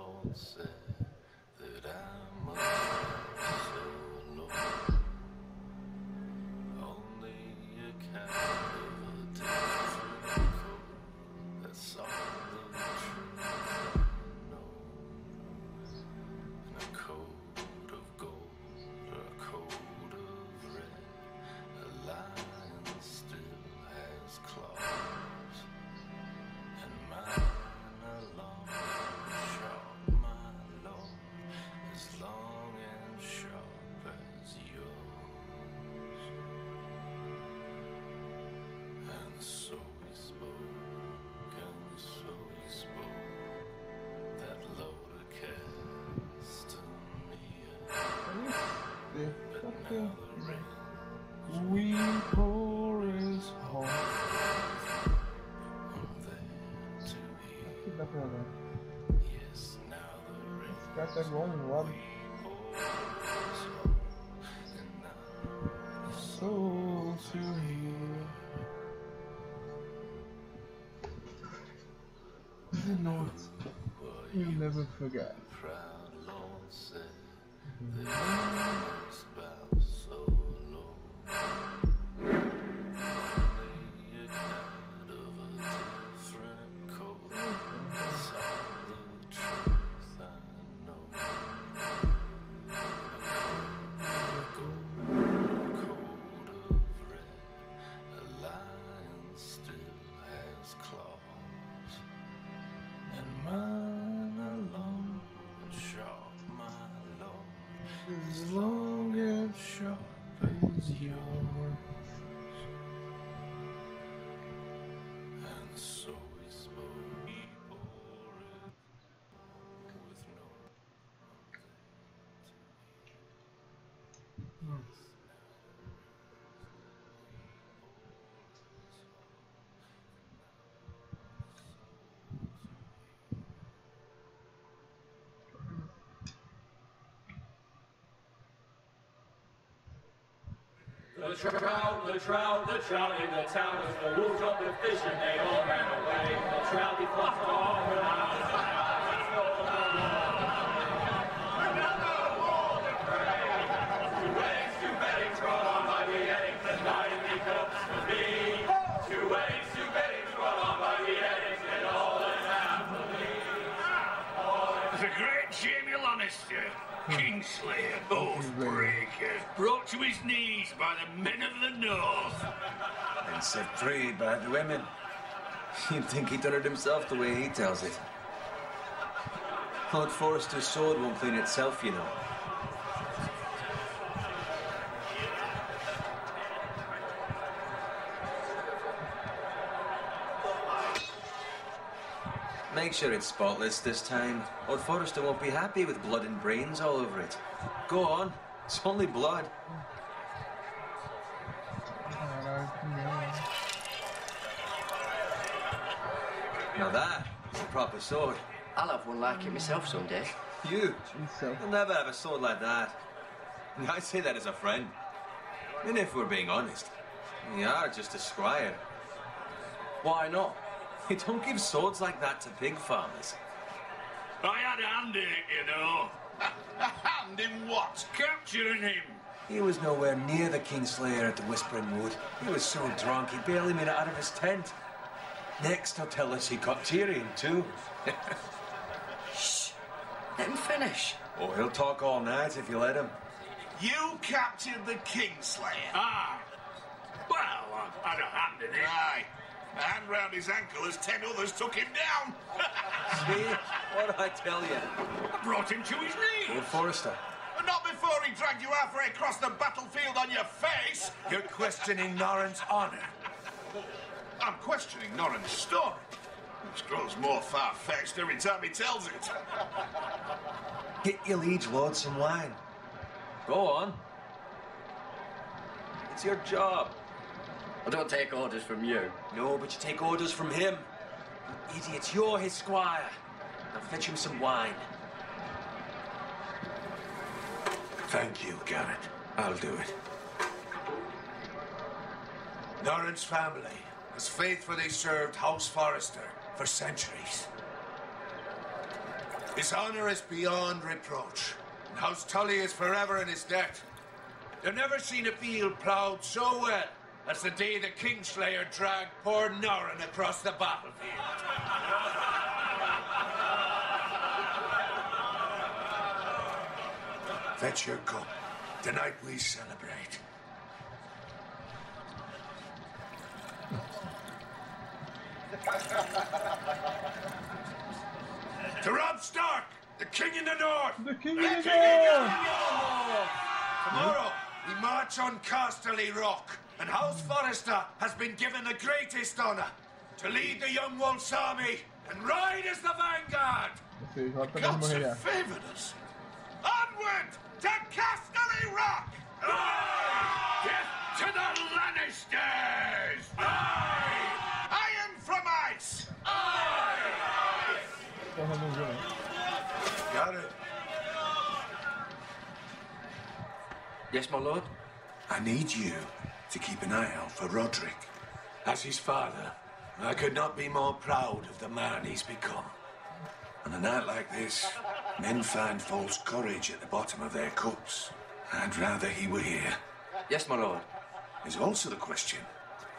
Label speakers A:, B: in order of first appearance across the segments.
A: Lord said that I'm solo. Only a kind of a different code. That's all the truth I know. And a coat of gold or a coat of red. A lion still has claws, and mine are long and sharp, my lord, as long and sharp as yours. And so he spoke, and so he spoke, that loader cast to me, but now the rain
B: we pour his heart.
A: I'm there to hear.
B: Aqui dá pra ver.
A: Yes, now the rain.
B: Esse cara tá igual um lado. Soul to hear. You know it. You'll never forget.
A: Proud Lord said that I must bow so low. Only a kind of a different code. That's all the truth I know. A coat of red. A lion still has claws. And mine are long and sharp, my lord, as long and sharp as yours. And so we spoke, with no
C: The trout in the town as the wolves up the fish and they all ran away. The trout he flopped all around. Another wall to pray. Two weddings brought on by the Eddings and night in the cups for me. Two weddings brought on by the Eddings and all is happily.
D: The great Jamie Lannister, Kingslayer, Oathbreaker, brought to his knees by the men of the North.
E: And set free by the women. You'd think he done it himself the way he tells it. Lord Forrester's sword won't clean itself, you know. Make sure it's spotless this time. Lord Forrester won't be happy with blood and brains all over it. Go on. It's only blood. Now that is a proper sword.
F: I'll have one like it myself someday.
E: You? You'll never have a sword like that. I say that as a friend. And if we're being honest, you are just a squire.
F: Why not?
E: You don't give swords like that to pig farmers.
D: I had a hand in it, you know.
G: A hand in what?
D: Capturing him.
E: He was nowhere near the Kingslayer at the Whispering Wood. He was so drunk he barely made it out of his tent. Next he'll tell us he caught Tyrion too.
F: Shh. Let him finish.
E: Oh, he'll talk all night if you let him.
G: You captured the Kingslayer.
D: Aye. Well, I had a hand in it.
G: Aye. A hand round his ankle as 10 others took him down.
E: See? What did I tell you?
D: I brought him to his knees.
E: Lord Forrester.
G: But not before he dragged you halfway across the battlefield on your face.
E: You're questioning Norrin's honor.
G: I'm questioning Norrin's story. Which grows more far-fetched every time he tells it.
E: Get your liege lord some wine. Go on. It's your job.
F: I don't take orders from you.
E: No, but you take orders from him. You idiot, you're his squire. Now fetch him some wine.
H: Thank you, Garrett. I'll do it. Norrin's family has faithfully served House Forrester for centuries.
G: His honor is beyond reproach, and House Tully is forever in his debt. You've never seen a field ploughed so well as the day the Kingslayer dragged poor Norrin across the battlefield. Fetch your cup. Tonight we celebrate. To Rob Stark, the King in the North!
B: The King in the North!
G: Tomorrow, we march on Casterly Rock, and House Forrester has been given the greatest honor to lead the Young Wolf's army and ride as the vanguard.
B: Sí, falta
G: Gods
B: más
G: have
B: allá.
G: favored us. Onward to Casterly Rock!
D: Aye! Death to the Lannisters!
G: Aye! Iron from ice!
B: Porra, não viu, não.
G: Got it.
F: Yes, my lord?
H: I need you to keep an eye out for Roderick. As his father, I could not be more proud of the man he's become. On a night like this, men find false courage at the bottom of their cups. I'd rather he were here.
F: Yes, my lord.
H: There's also the question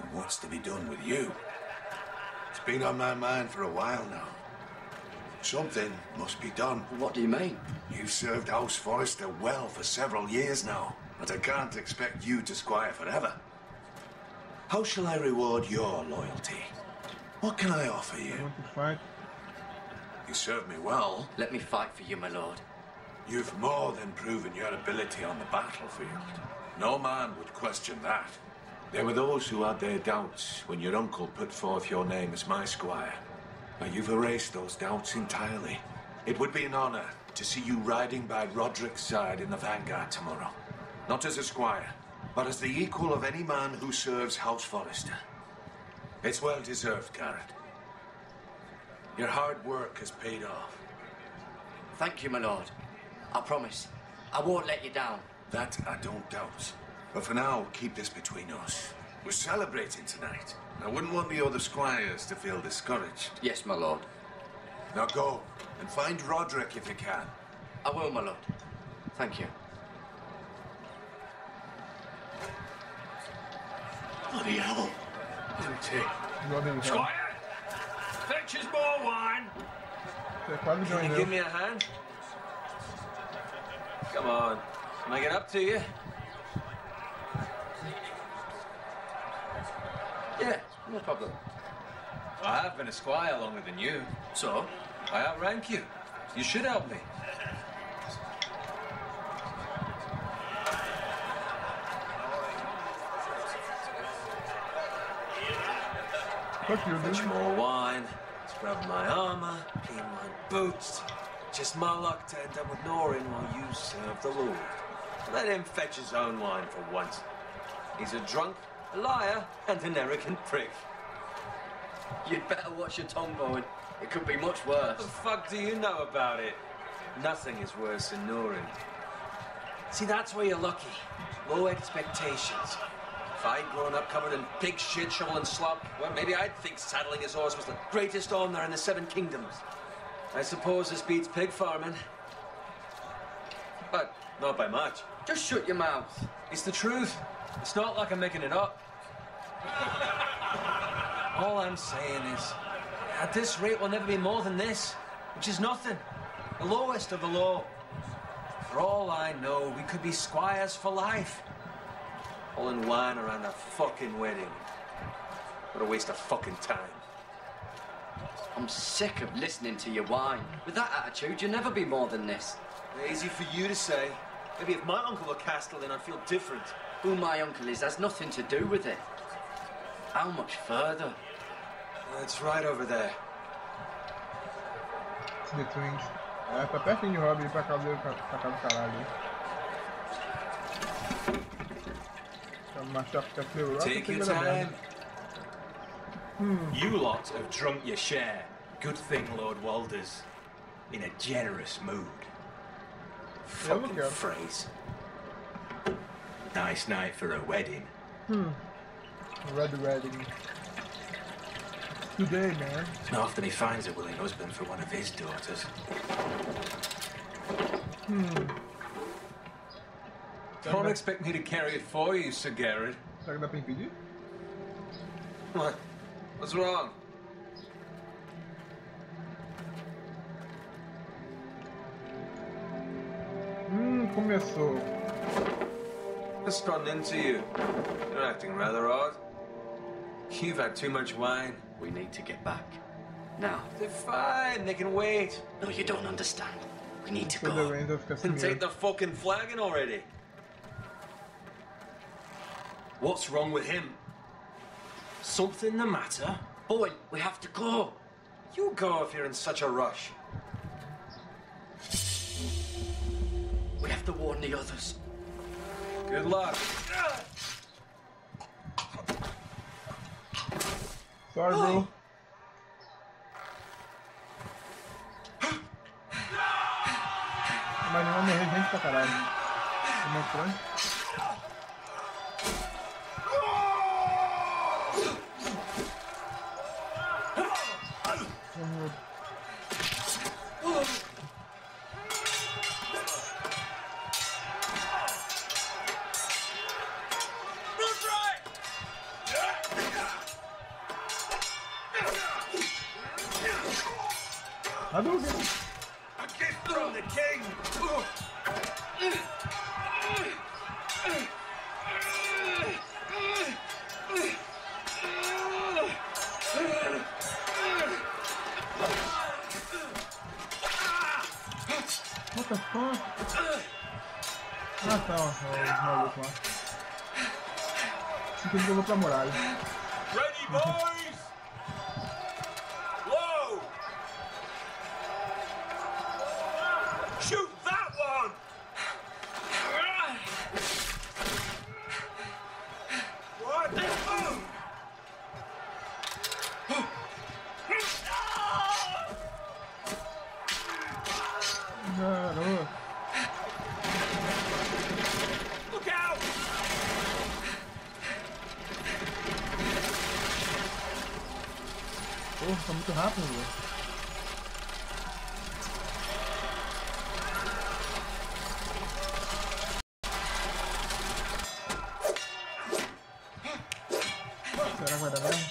H: of what's to be done with you.
G: It's been on my mind for a while now. Something must be done.
F: What do you mean?
H: You've served House Forrester well for several years now, but I can't expect you to squire forever. How shall I reward your loyalty? What can I offer you?
B: I want to fight.
H: You served me well.
F: Let me fight for you, my lord.
H: You've more than proven your ability on the battlefield. No man would question that. There were those who had their doubts when your uncle put forth your name as my squire. But you've erased those doubts entirely. It would be an honor to see you riding by Roderick's side in the vanguard tomorrow. Not as a squire, but as the equal of any man who serves House Forrester. It's well deserved, Garrett. Your hard work has paid off.
F: Thank you, my lord. I promise. I won't let you down.
H: That I don't doubt. But for now, keep this between us. We're celebrating tonight. I wouldn't want the other squires to feel discouraged.
F: Yes, my lord.
H: Now go, and find Roderick if you can.
F: I will, my lord. Thank you.
G: Bloody hell.
D: Squire! Fetch us more wine!
B: Você quase
I: Can you
B: ganhou.
I: give me a hand? Come on. Can I get up to you?
F: Yeah, no problem.
I: I have been a squire longer than you.
F: So?
I: I outrank you. You should help me.
B: Fuck you,
I: Fetch
B: dude.
I: more wine, scrub my armor, clean my boots. Just my luck to end up with Norrin while you serve the Lord. Let him fetch his own wine for once. He's a drunk, a liar, and an arrogant prick.
F: You'd better watch your tongue, Bowen. It could be much
I: What
F: worse.
I: the fuck do you know about it? Nothing is worse than Norrin. See, that's where you're lucky. Low expectations. If I'd grown up covered in pig shit, shovel and slop, well, maybe I'd think saddling his horse was the greatest honor in the Seven Kingdoms. I suppose this beats pig farming. But not by much.
F: Just shut your mouth.
I: It's the truth. It's not like I'm making it up. All I'm saying is, at this rate, we'll never be more than this, which is nothing. The lowest of the low. For all I know, we could be squires for life. Pulling wine around a fucking wedding. What a waste of fucking time.
F: I'm sick of listening to your whine. With that attitude, you'll never be more than this.
I: Easy for you to say. Maybe if my uncle were Castellan, I'd feel different.
F: Who my uncle is has nothing to do with it. How much further?
I: It's right over there.
B: It's the twins. É, tá pertinho de Rob, pra casa dele, pra casa do caralho.
I: Take your time. You lot have drunk your share. Good thing Lord Walder's in a generous mood. Fucking
B: okay.
I: phrase. Nice night for a wedding.
B: Red wedding. today, man.
I: It's not often he finds a willing husband for one of his daughters. Don't expect me to carry it for you, Sir Garrett.
B: Será que dá pra impedir?
I: What? What's wrong?
B: Começou.
I: What's gotten into you? You're acting rather odd. You've had too much wine.
F: We need to get back. Now.
I: They're fine. They can wait.
F: No, you don't understand. We need to
B: So the
F: go.
B: Ranger fica sem
I: And take
B: medo.
I: the fucking flagon already. What's wrong with him? Something the matter?
F: Boy, we have to go.
I: You go if you're in such a rush.
F: We have to warn the others.
I: Good luck.
B: Sorry, bro. Mas não vai morrer gente pra caralho. Como é que foi? Hadouken!
C: A gift from the king!
B: What the fuck? Ah tá, ó, o maluco lá. Assim que ele jogou pra muralha.
C: Ready, boys! Whoa! Shoot that one! What?
B: Garoto.
C: Look out!
B: Porra, tá muito rápido, velho. Será que vai dar mesmo?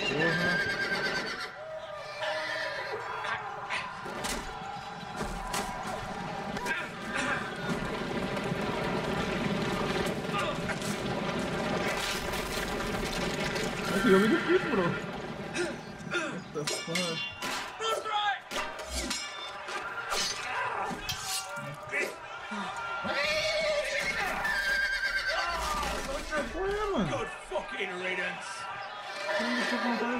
B: Porra. Esse jogo é difícil, bro. What the fuck? Porra, mano.
C: Good fucking riddance!
B: Deixa eu contar.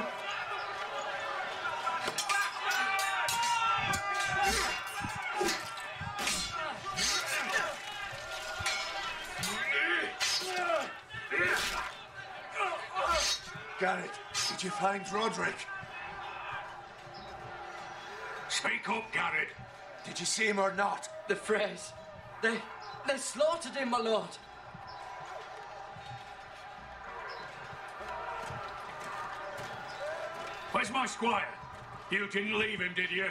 G: Garrett, did you find Roderick?
D: Speak up, Garrett.
G: Did you see him or not?
F: The Freys. They slaughtered him, my lord.
D: Where's my squire? You didn't leave him, did you?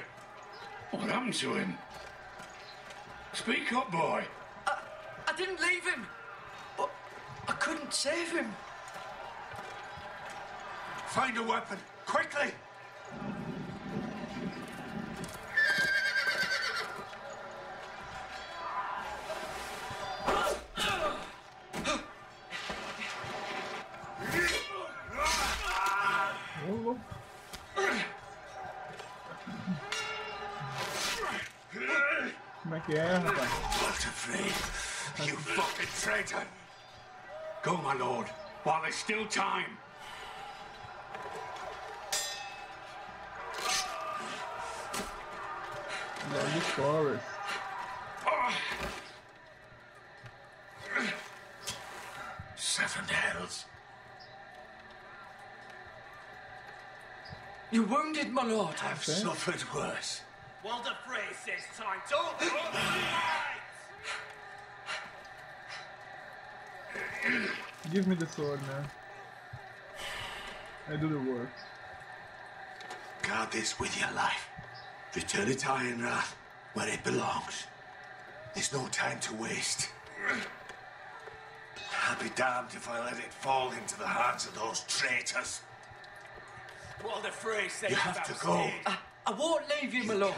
D: What happened to him? Speak up, boy.
F: I didn't leave him. But I couldn't save him.
G: Find a weapon, quickly!
B: Como é que é, rapaz?
G: Walter Frey, you fucking traitor!
D: Go, my lord, while there's still time.
B: Long Forest.
G: Seven hells.
F: You wounded, my lord.
G: I've suffered worse.
D: Walder Frey says time. Don't cross the lines!
B: Give me the sword, man. I do the work.
H: Guard this with your life. Return it to Ironrath, where it belongs. There's no time to waste. I'll be damned if I let it fall into the hands of those traitors.
D: Walder Frey says
H: You have to go.
F: I won't leave you, my lord.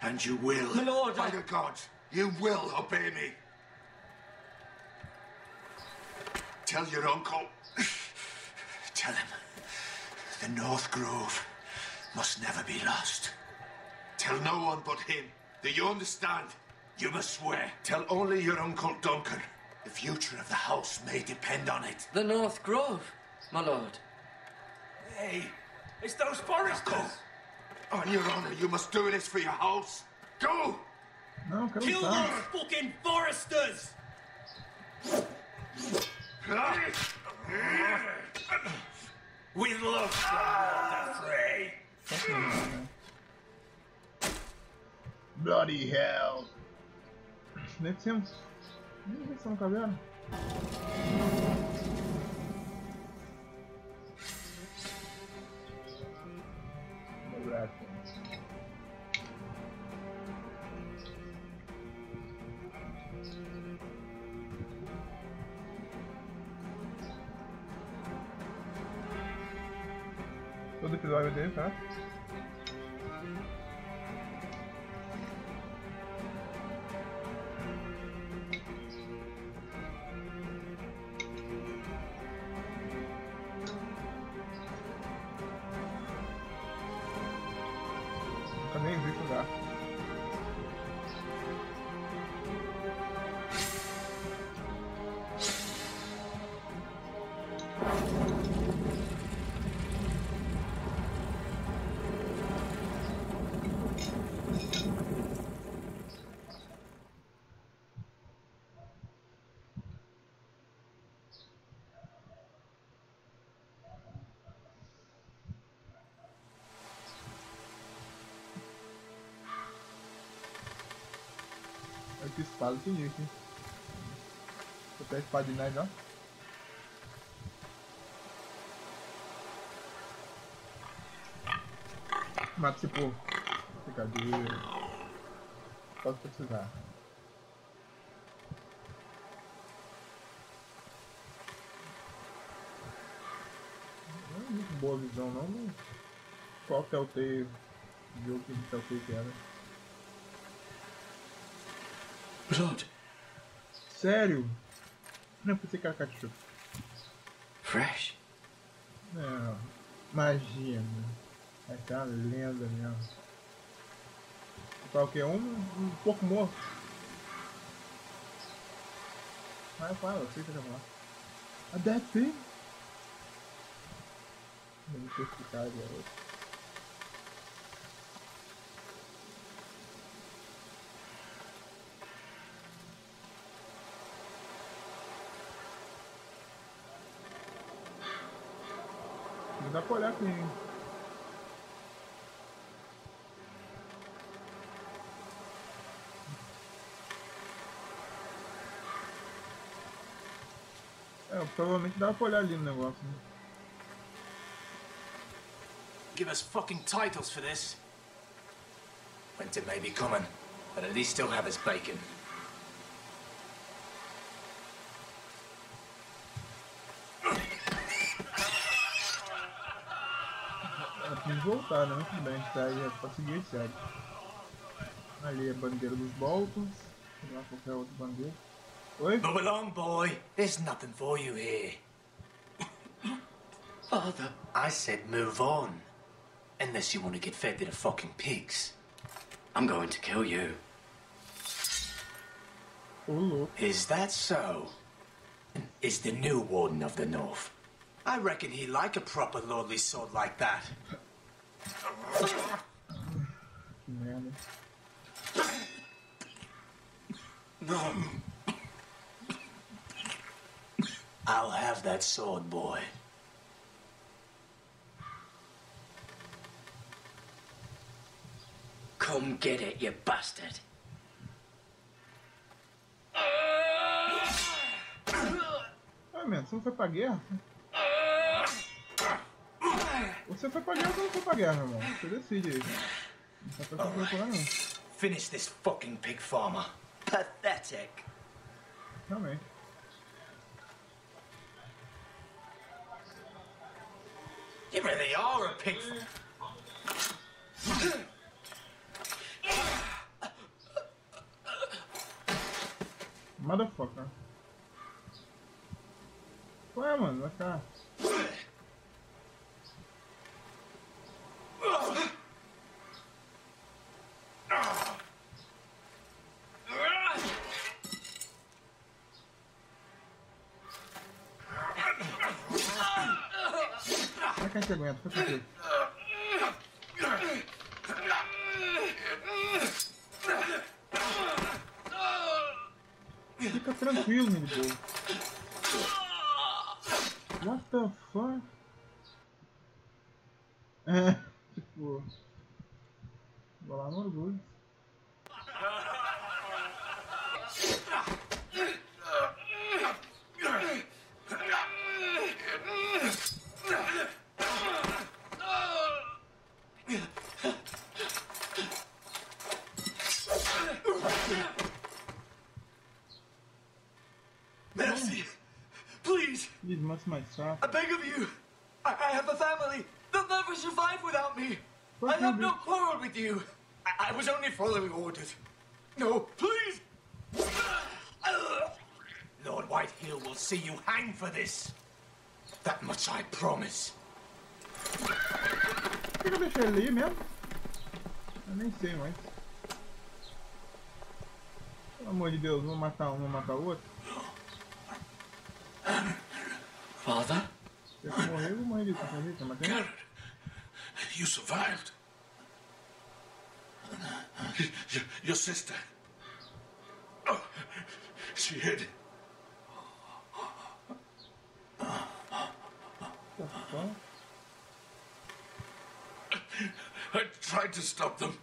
H: And you will.
F: My lord,
G: By the gods, you will obey me. Tell your uncle.
H: Tell him. The North Grove must never be lost.
G: Tell no one but him. Do you understand? You must swear. Tell only your Uncle Duncan.
H: The future of the house may depend on it.
F: The North Grove, my lord.
D: Hey, it's those foresters.
G: On your honor, you must do this for your house. Go!
B: Não, eu quero
D: Kill
B: lutar.
D: those fucking foresters! With love from Walder Frey.
B: Bloody hell. Descemos. Descemos caverna. Todo episódio dele, tá? Nunca nem vi jogar. Que espada sinistra, hein? Vou pegar a espada de neve, ó. Mata esse povo. Brincadeira. Pode precisar. Não é muito boa visão, não. Mas qual Telltale jogo que Telltale que era?
F: Blood.
B: Sério? Não pensei que era ketchup.
F: Fresh.
B: Não, magia, né? Essa é uma lenda mesmo. Tá o que? Um pouco morto. Vai, fala, eu sei que você vai falar. A dead thing? Não sei explicar agora. Dá pra olhar aqui. É, provavelmente dá pra olhar ali no negócio, né?
I: Give us fucking titles for this. Winter may be coming, but at least still have his bacon.
B: Tem que voltar, né? Muito bem, segue, pra seguir, segue. Ali é a bandeira dos Boltons. Sei lá qualquer outra bandeira. Oi?
I: Move along, boy. There's nothing for you here.
F: Father.
I: I said move on. Unless you want to get fed to the fucking pigs.
F: I'm going to kill you.
B: Ô, louco.
I: Is that so? Is the new Warden of the North. I reckon he'd like a proper lordly sword like that.
B: Que merda.
I: No. I'll have that sword, boy.
F: Come get it, you bastard.
B: Ah, man, você não foi pra guerra? Você foi pra guerra ou você não foi pra guerra, meu irmão? Você decide aí. Não tá pra procurar, não.
I: Finish this fucking pig farmer. Pathetic.
B: Realmente.
I: You really are a pig farmer.
B: Motherfucker. Ué, mano, vai cá. Vai que a gente aguenta, fica aqui. Fica tranquilo, meu povo. What the fuck? É, tipo... Vou lá no orgulho.
I: Mercy. Please.
B: These must my stuff.
I: I beg of you. I have a family. They'll never survive without me. I have no quarrel with you. I was only following orders. No, please. Lord Whitehill will see you hang for this. That much I promise.
B: Por que eu deixei ele ali mesmo? Eu nem sei mais. Pelo amor de Deus, vou matar um, vou matar o outro.
F: Father?
B: Se eu morrer, eu vou morrer de qualquer jeito, mas tem...
H: Garrett, you survived. Your sister. Oh, she hid. I tried to stop them.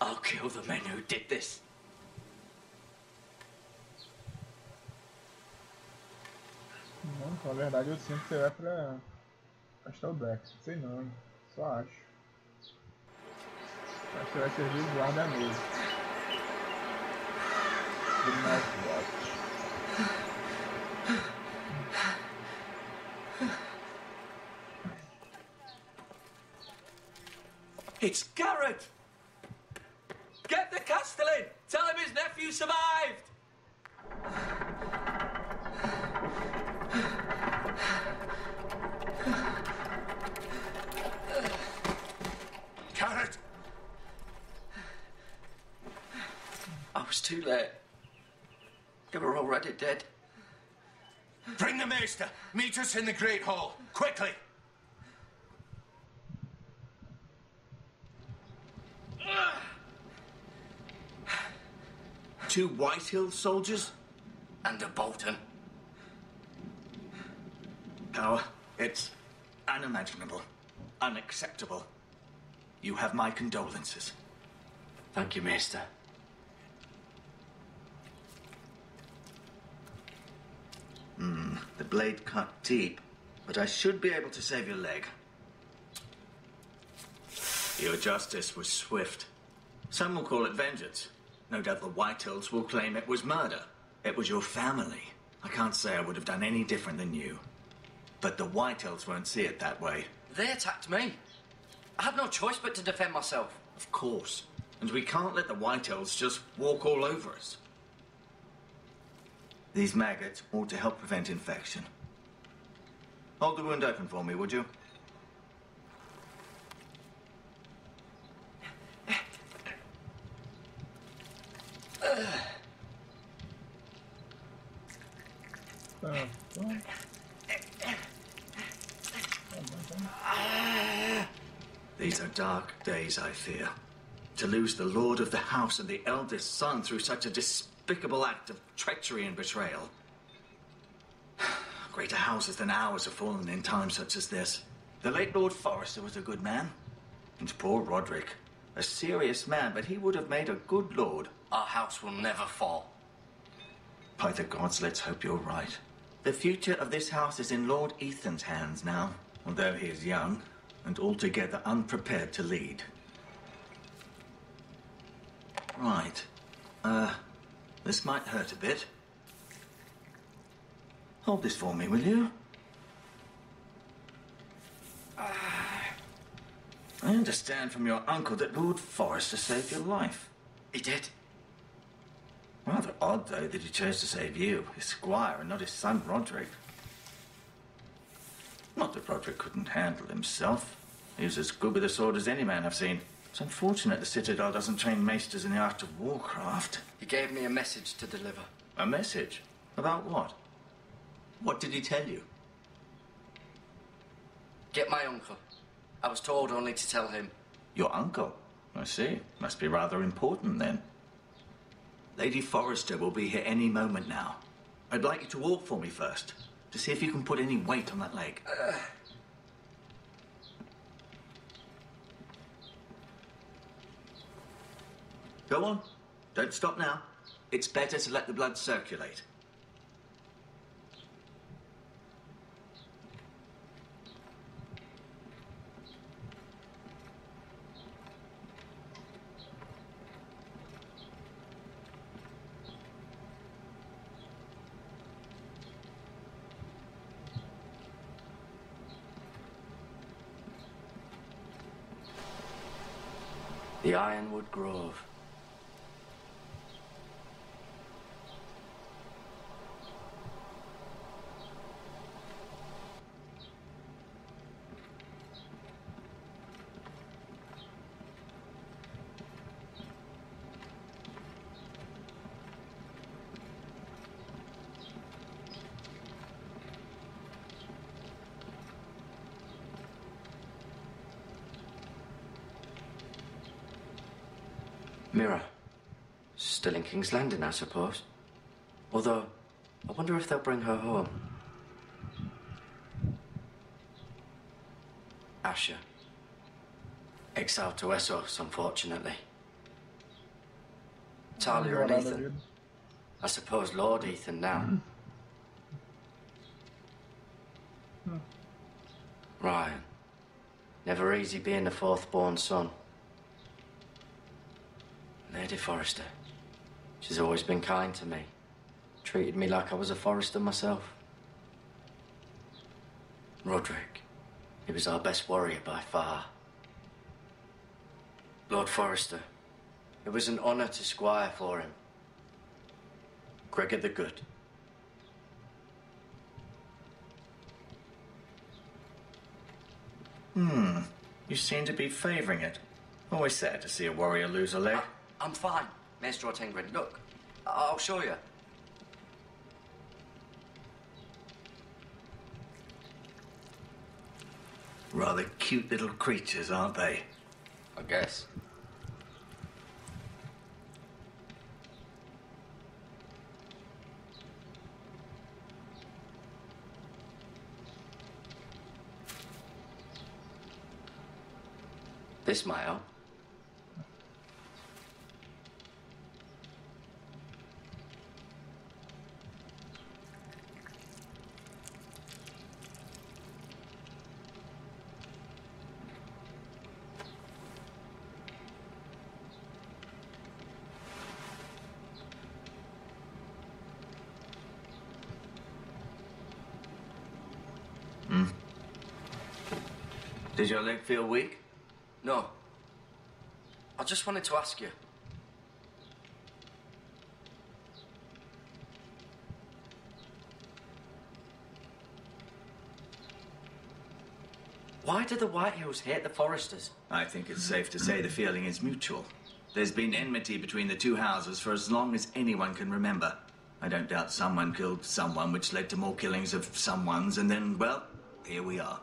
F: I'll kill the men who did this.
B: Não, na verdade eu sinto que você vai pra gastar o Black. Sei não, só acho. Acho que você vai servir o guarda mesmo. Do Night Watch.
I: It's Garrett! Get the Castellan! Tell him his nephew survived!
G: Garrett!
F: I was too late. They were already dead.
G: Bring the maester. Meet us in the Great Hall. Quickly!
I: Two Whitehill soldiers?
F: And a Bolton.
I: Oh, it's unimaginable. Unacceptable. You have my condolences.
F: Thank you, Maester.
I: The blade cut deep, but I should be able to save your leg. Your justice was swift. Some will call it vengeance. No doubt the Whitehills will claim it was murder. It was your family. I can't say I would have done any different than you. But the Whitehills won't see it that way.
F: They attacked me. I had no choice but to defend myself.
I: Of course. And we can't let the Whitehills just walk all over us. These maggots ought to help prevent infection. Hold the wound open for me, would you? These are dark days, I fear.
J: To lose the lord of the house and the eldest son through such a despicable act of treachery and betrayal. Greater houses than ours have fallen in times such as this. The late Lord Forrester was a good man. And poor Roderick, a serious man, but he would have made a good lord.
F: Our house will never fall.
J: By the gods, let's hope you're right. The future of this house is in Lord Ethan's hands now, although he is young and altogether unprepared to lead. Right. This might hurt a bit. Hold this for me, will you? I understand from your uncle that Lord Forrester saved your life.
F: He did.
J: Rather odd, though, that he chose to save you, his squire, and not his son, Roderick. Not that Roderick couldn't handle himself. He was as good with a sword as any man I've seen. It's unfortunate the Citadel doesn't train maesters in the art of warcraft.
F: He gave me a message to deliver.
J: A message? About what? What did he tell you?
F: Get my uncle. I was told only to tell him.
J: Your uncle? I see. Must be rather important, then. Lady Forrester will be here any moment now. I'd like you to walk for me first, to see if you can put any weight on that leg. Go on. Don't stop now. It's better to let the blood circulate.
F: The Ironwood Grove. Mirror. Still in King's Landing, I suppose. Although, I wonder if they'll bring her home. Asher. Exiled to Essos, unfortunately. Talia and Ethan. I suppose Lord Ethan now. Ryan. Never easy being the fourth-born son. Lady Forrester. She's always been kind to me. Treated me like I was a Forrester myself. Roderick. He was our best warrior by far. Lord Forrester. It was an honour to squire for him. Gregor the Good.
J: You seem to be favouring it. Always sad to see a warrior lose a leg.
F: I'm fine, Maestro Tengrin. Look, I'll show you.
J: Rather cute little creatures, aren't they?
F: I guess. This might help.
J: Does your leg feel weak?
F: No. I just wanted to ask you. Why do the Whitehills hate the Forresters?
J: I think it's safe to say the feeling is mutual. There's been enmity between the two houses for as long as anyone can remember. I don't doubt someone killed someone, which led to more killings of someones, and then, well, here we are.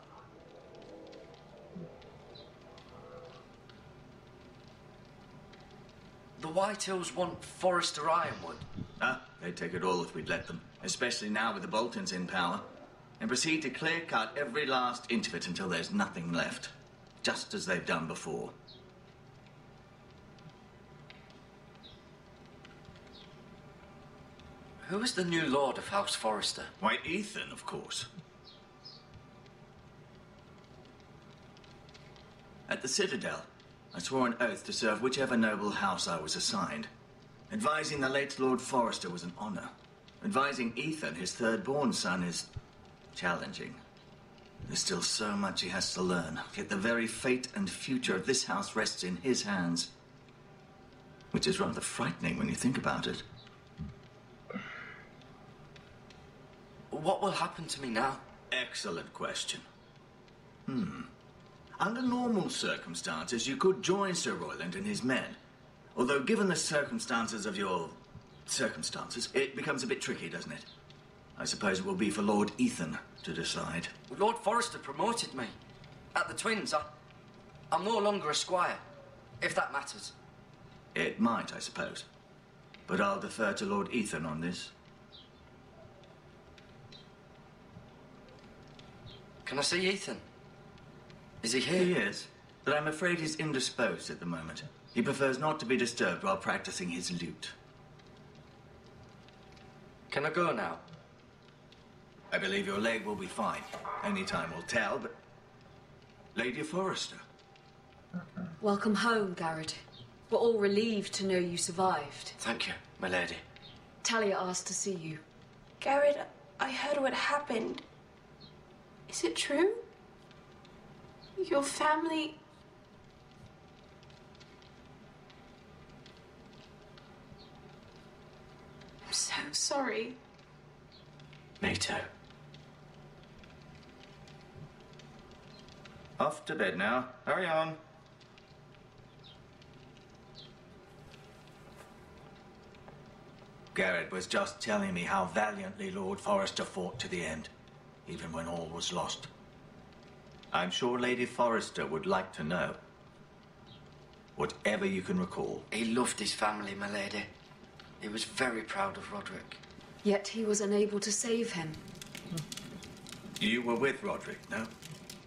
F: The Whitehills want Forrester Ironwood.
J: Ah, they'd take it all if we'd let them, especially now with the Boltons in power, and proceed to clear-cut every last inch of it until there's nothing left, just as they've done before.
F: Who is the new Lord of House Forrester?
J: Why, Ethan, of course. At the Citadel, I swore an oath to serve whichever noble house I was assigned. Advising the late Lord Forrester was an honor. Advising Ethan, his third-born son, is challenging. There's still so much he has to learn, yet the very fate and future of this house rests in his hands. Which is rather frightening when you think about it.
F: What will happen to me now?
J: Excellent question. Under normal circumstances, you could join Sir Royland and his men. Although, given the circumstances of your circumstances, it becomes a bit tricky, doesn't it? I suppose it will be for Lord Ethan to decide.
F: Lord Forrester promoted me. At the Twins, I'm no longer a squire, if that matters.
J: It might, I suppose. But I'll defer to Lord Ethan on this.
F: Can I see Ethan? Is he here?
J: He is, but I'm afraid he's indisposed at the moment. He prefers not to be disturbed while practicing his lute.
F: Can I go now?
J: I believe your leg will be fine. Only time will tell, but... Lady Forrester.
K: Welcome home, Garrett. We're all relieved to know you survived.
F: Thank you, my lady.
K: Talia asked to see you.
L: Garrett, I heard what happened. Is it true? Your family... I'm so sorry.
F: Me too.
J: Off to bed now. Hurry on. Garrett was just telling me how valiantly Lord Forrester fought to the end, even when all was lost. I'm sure Lady Forrester would like to know. Whatever you can recall.
F: He loved his family, my lady. He was very proud of Roderick.
K: Yet he was unable to save him.
J: You were with Roderick, no?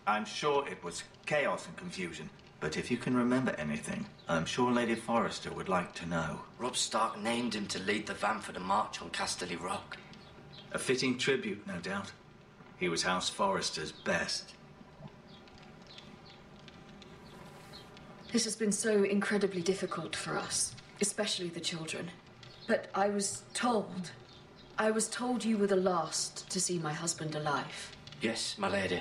J: I'm sure it was chaos and confusion. But if you can remember anything, I'm sure Lady Forrester would like to know.
F: Robb Stark named him to lead the van for the march on Casterly Rock.
J: A fitting tribute, no doubt. He was House Forrester's best.
K: This has been so incredibly difficult for us, especially the children. But I was told you were the last to see my husband alive.
F: Yes, my lady.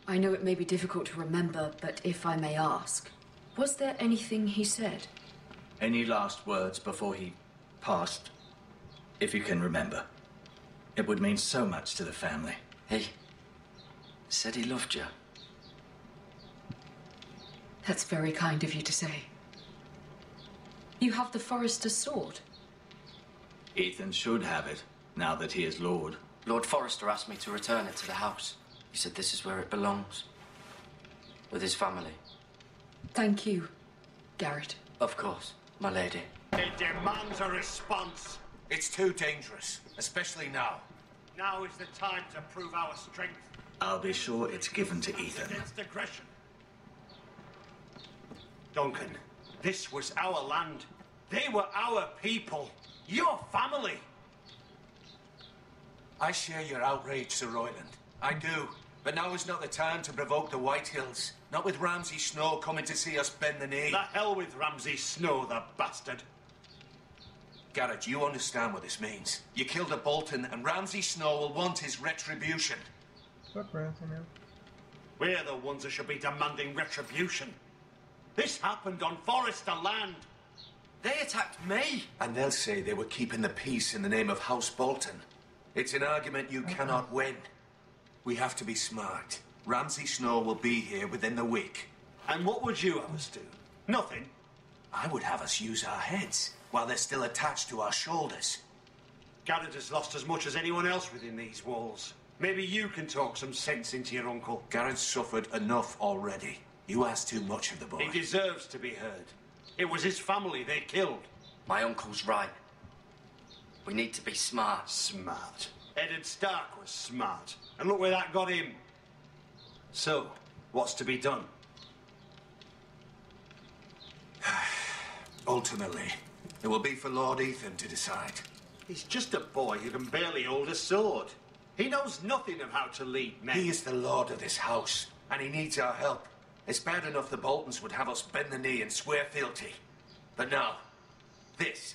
K: I know it may be difficult to remember, but if I may ask, was there anything he said?
J: Any last words before he passed? If you can remember. It would mean so much to the family.
F: He said he loved you.
K: That's very kind of you to say. You have the Forrester's sword.
J: Ethan should have it, now that he is Lord.
F: Lord Forrester asked me to return it to the house. He said this is where it belongs. With his family.
K: Thank you, Garrett.
F: Of course, my lady.
D: It demands a response.
G: It's too dangerous, especially now.
D: Now is the time to prove our strength.
J: I'll be sure it's given to Ethan.
D: Against aggression. Duncan, this was our land. They were our people. Your family.
G: I share your outrage, Sir Royland. I do. But now is not the time to provoke the Whitehills. Not with Ramsay Snow coming to see us bend the knee.
D: The hell with Ramsay Snow, the bastard.
G: Garrett, you understand what this means. You killed a Bolton, and Ramsay Snow will want his retribution.
B: What's up, Ransom, man?
D: We're the ones that should be demanding retribution. This happened on Forrester land.
F: They attacked me.
G: And they'll say they were keeping the peace in the name of House Bolton. It's an argument you cannot win. We have to be smart. Ramsay Snow will be here within the week.
D: And what would you have us do? Nothing.
G: I would have us use our heads while they're still attached to our shoulders.
D: Garrett has lost as much as anyone else within these walls. Maybe you can talk some sense into your uncle.
G: Garrett's suffered enough already. You ask too much of the boy.
D: He deserves to be heard. It was his family they killed.
F: My uncle's right. We need to be smart.
M: Smart. Eddard Stark was smart. And look where that got him. So, what's to be done?
H: Ultimately, it will be for Lord Ethan to decide.
M: He's just a boy who can barely hold a sword. He knows nothing of how to lead men.
H: He is the lord of this house, and he needs our help. It's bad enough the Boltons would have us bend the knee and swear fealty. But now, this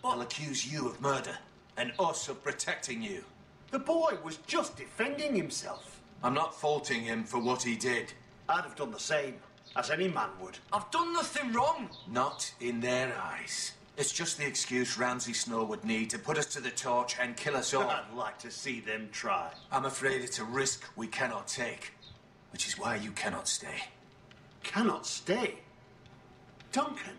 H: will accuse you of murder, and us of protecting you.
M: The boy was just defending himself.
H: I'm not faulting him for what he did.
M: I'd have done the same, as any man would.
F: I've done nothing wrong.
H: Not in their eyes. It's just the excuse Ramsay Snow would need to put us to the torch and kill us all.
M: I'd like to see them try.
H: I'm afraid it's a risk we cannot take, which is why you cannot stay.
M: Cannot stay? Duncan,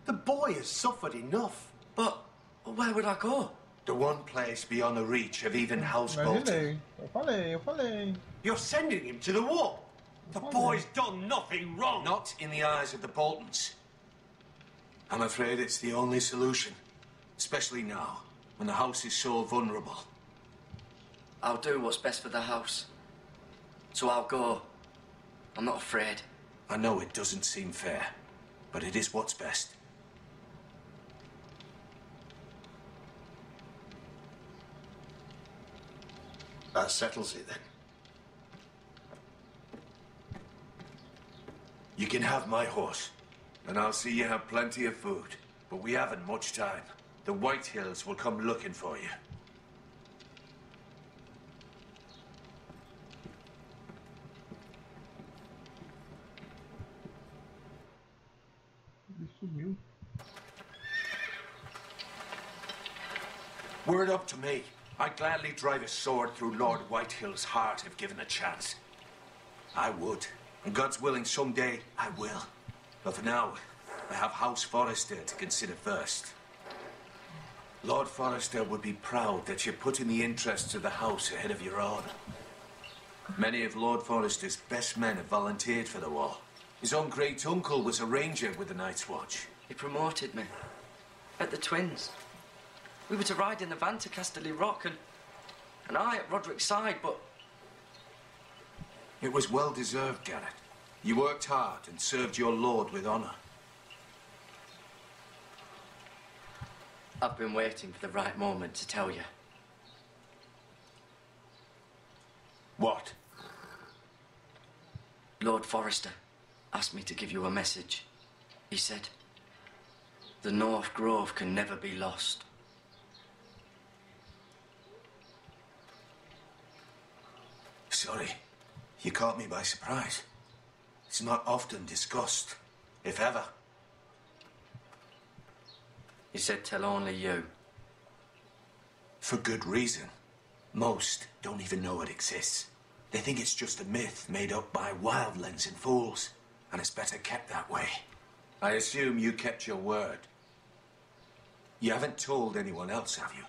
M: the boy has suffered enough.
F: But where would I go?
H: The one place beyond the reach of even House Bolton.
B: Eu falei.
M: You're sending him to the war. The boy's done nothing wrong.
H: Not in the eyes of the Boltons. I'm afraid it's the only solution. Especially now, when the house is so vulnerable.
F: I'll do what's best for the house. So I'll go. I'm not afraid.
H: I know it doesn't seem fair, but it is what's best.
M: That settles it then.
H: You can have my horse, and I'll see you have plenty of food. But we haven't much time. The White Hills will come looking for you.
B: Sumiu.
H: Were it up to me, I'd gladly drive a sword through Lord Whitehill's heart if given a chance. I would. And God's willing, someday I will. But for now, I have House Forrester to consider first. Lord Forrester would be proud that you're putting the interests of the house ahead of your own. Many of Lord Forrester's best men have volunteered for the war. His own great-uncle was a ranger with the Night's Watch.
F: He promoted me. At the Twins. We were to ride in the van to Casterly Rock, and I at Roderick's side, but...
H: It was well-deserved, Garrett. You worked hard and served your lord with honor.
F: I've been waiting for the right moment to tell you.
H: What?
F: Lord Forrester asked me to give you a message. He said, the North Grove can never be lost.
H: Sorry, you caught me by surprise. It's not often discussed, if ever.
F: He said tell only you.
H: For good reason. Most don't even know it exists. They think it's just a myth made up by wildlings and fools, and it's better kept that way. I assume you kept your word. You haven't told anyone else, have you?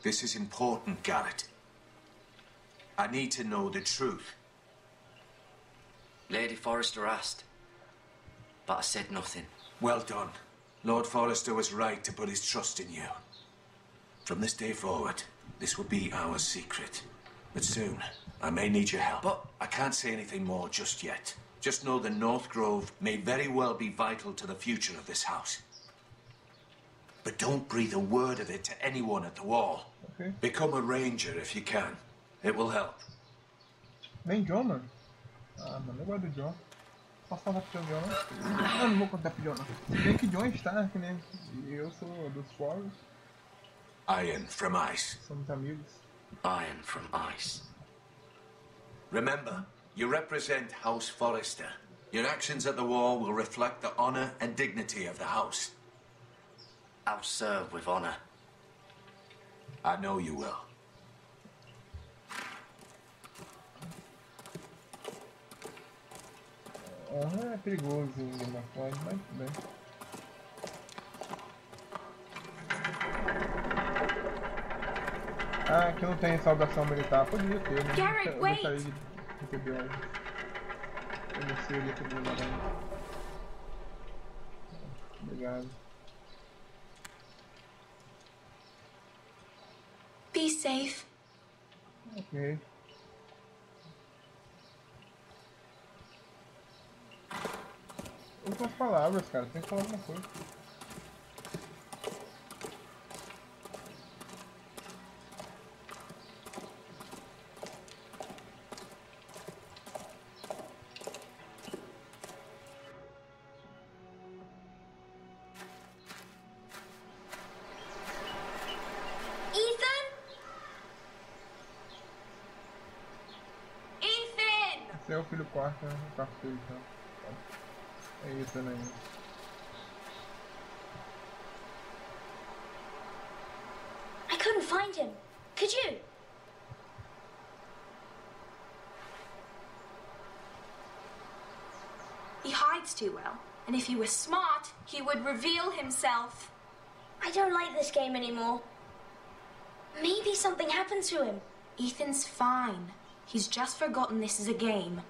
H: This is important, Garrett. I need to know the truth.
F: Lady Forrester asked, but I said nothing.
H: Well done. Lord Forrester was right to put his trust in you. From this day forward, this will be our secret. But soon, I may need your help.
F: But
H: I can't say anything more just yet. Just know the North Grove may very well be vital to the future of this house. But don't breathe a word of it to anyone at the wall.
B: Okay.
H: Become a ranger if you can. It will help.
B: Nem John, mano. Ah, mano, eu gosto do John. Posso contar pro John? Ah, não vou contar pro John, não. Se bem que John é Stark, né? E eu sou dos Forest.
H: Iron from ice.
B: Somos amigos.
F: Iron from ice.
H: Remember, you represent House Forrester. Your actions at the war will reflect the honor and dignity of the house.
F: I'll serve with honor.
H: I know you will.
B: Honra é perigoso em Game of Thrones, mas tudo bem. Ah, aqui não tem saudação militar. Podia ter, né?
L: Garrett,
B: eu
L: wait!
B: gostaria de receber um. Eu não sei receber uma. Obrigado.
L: Be safe.
B: Ok. Outras palavras, cara. Tem que falar alguma coisa. Esse é o filho quarto, né? O quarto dele, então. É isso, né?
N: I couldn't find him. Could you?
L: He hides too well. And if he were smart, he would reveal himself.
N: I don't like this game anymore. Maybe something happened to him.
L: Ethan's fine. He's just forgotten this is a game.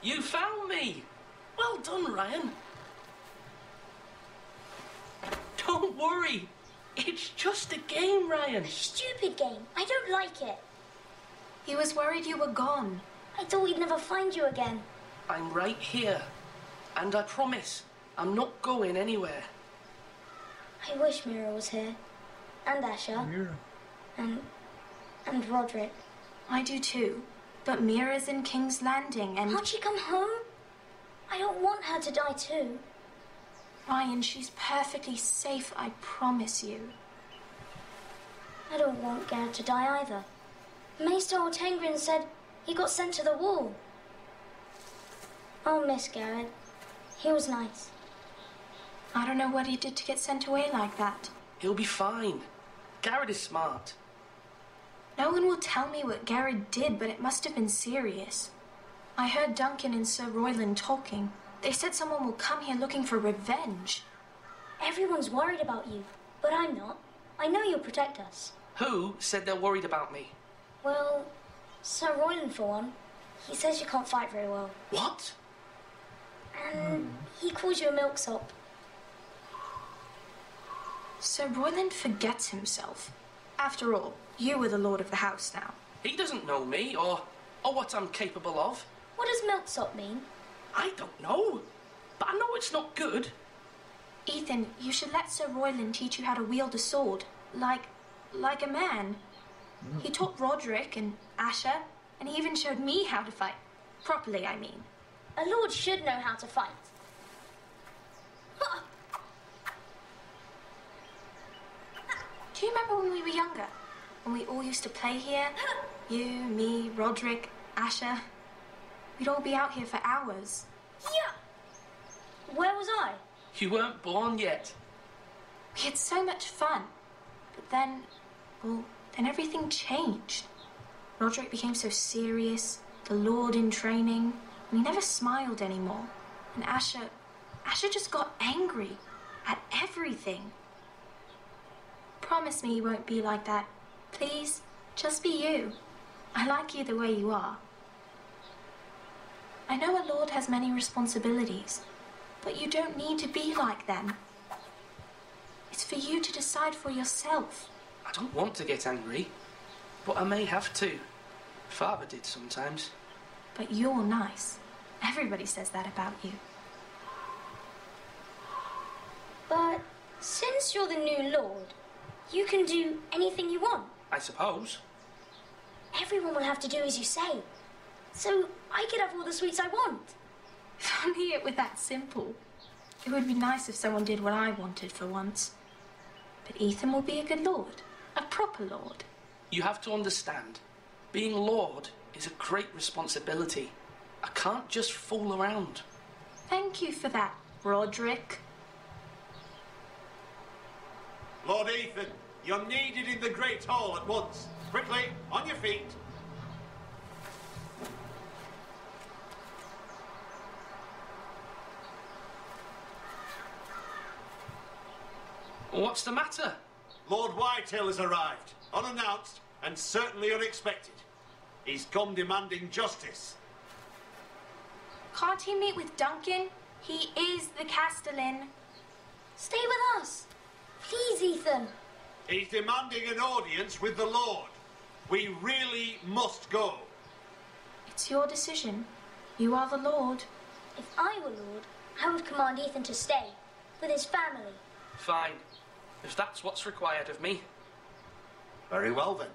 F: You found me! Well done, Ryan. Don't worry. It's just a game, Ryan.
N: Stupid game. I don't like it.
L: He was worried you were gone.
N: I thought we'd never find you again.
F: I'm right here. And I promise, I'm not going anywhere.
N: I wish Mira was here. And Asher.
B: Mira.
N: And Roderick.
L: I do too. But Mira's in King's Landing and...
N: Can't she come home? I don't want her to die too.
L: Ryan, she's perfectly safe, I promise you.
N: I don't want Garrett to die either. Maester Ortengrin said he got sent to the wall. I'll miss Garrett. He was nice.
L: I don't know what he did to get sent away like that.
F: He'll be fine. Garrett is smart.
L: No one will tell me what Garrett did, but it must have been serious. I heard Duncan and Sir Royland talking. They said someone will come here looking for revenge.
N: Everyone's worried about you, but I'm not. I know you'll protect us.
F: Who said they're worried about me?
N: Well, Sir Royland for one. He says you can't fight very well.
F: What?
N: And he calls you a milksop.
L: Sir Royland forgets himself. After all, you were the lord of the house now.
F: He doesn't know me or what I'm capable of.
N: What does milksop mean?
F: I don't know, but I know it's not good.
L: Ethan, you should let Sir Royland teach you how to wield a sword, like a man. He taught Roderick and Asher, and he even showed me how to fight. Properly, I mean.
N: A lord should know how to fight.
L: Do you remember when we were younger? When we all used to play here? You, me, Roderick, Asher. We'd all be out here for hours.
N: Yeah! Where was I?
F: You weren't born yet.
L: We had so much fun. But then, well, then everything changed. Roderick became so serious, the Lord in training, and he never smiled anymore. And Asher just got angry at everything. Promise me you won't be like that. Please, just be you. I like you the way you are. I know a lord has many responsibilities, but you don't need to be like them. It's for you to decide for yourself.
F: I don't want to get angry, but I may have to. Father did sometimes.
L: But you're nice. Everybody says that about you.
N: But since you're the new lord, you can do anything you want.
F: I suppose.
N: Everyone will have to do as you say. So I could have all the sweets I want.
L: If only it were that simple. It would be nice if someone did what I wanted for once. But Ethan will be a good lord. A proper lord.
F: You have to understand, being lord is a great responsibility. I can't just fool around.
L: Thank you for that, Roderick.
M: Lord Ethan, you're needed in the Great Hall at once. Quickly, on your feet.
F: What's the matter?
M: Lord Whitehill has arrived, unannounced and certainly unexpected. He's come demanding justice.
L: Can't he meet with Duncan? He is the Castellan.
N: Stay with us. Please, Ethan.
M: He's demanding an audience with the Lord. We really must go.
L: It's your decision. You are the Lord.
N: If I were Lord, I would command Ethan to stay with his family.
F: Fine. If that's what's required of me.
M: Very well, then.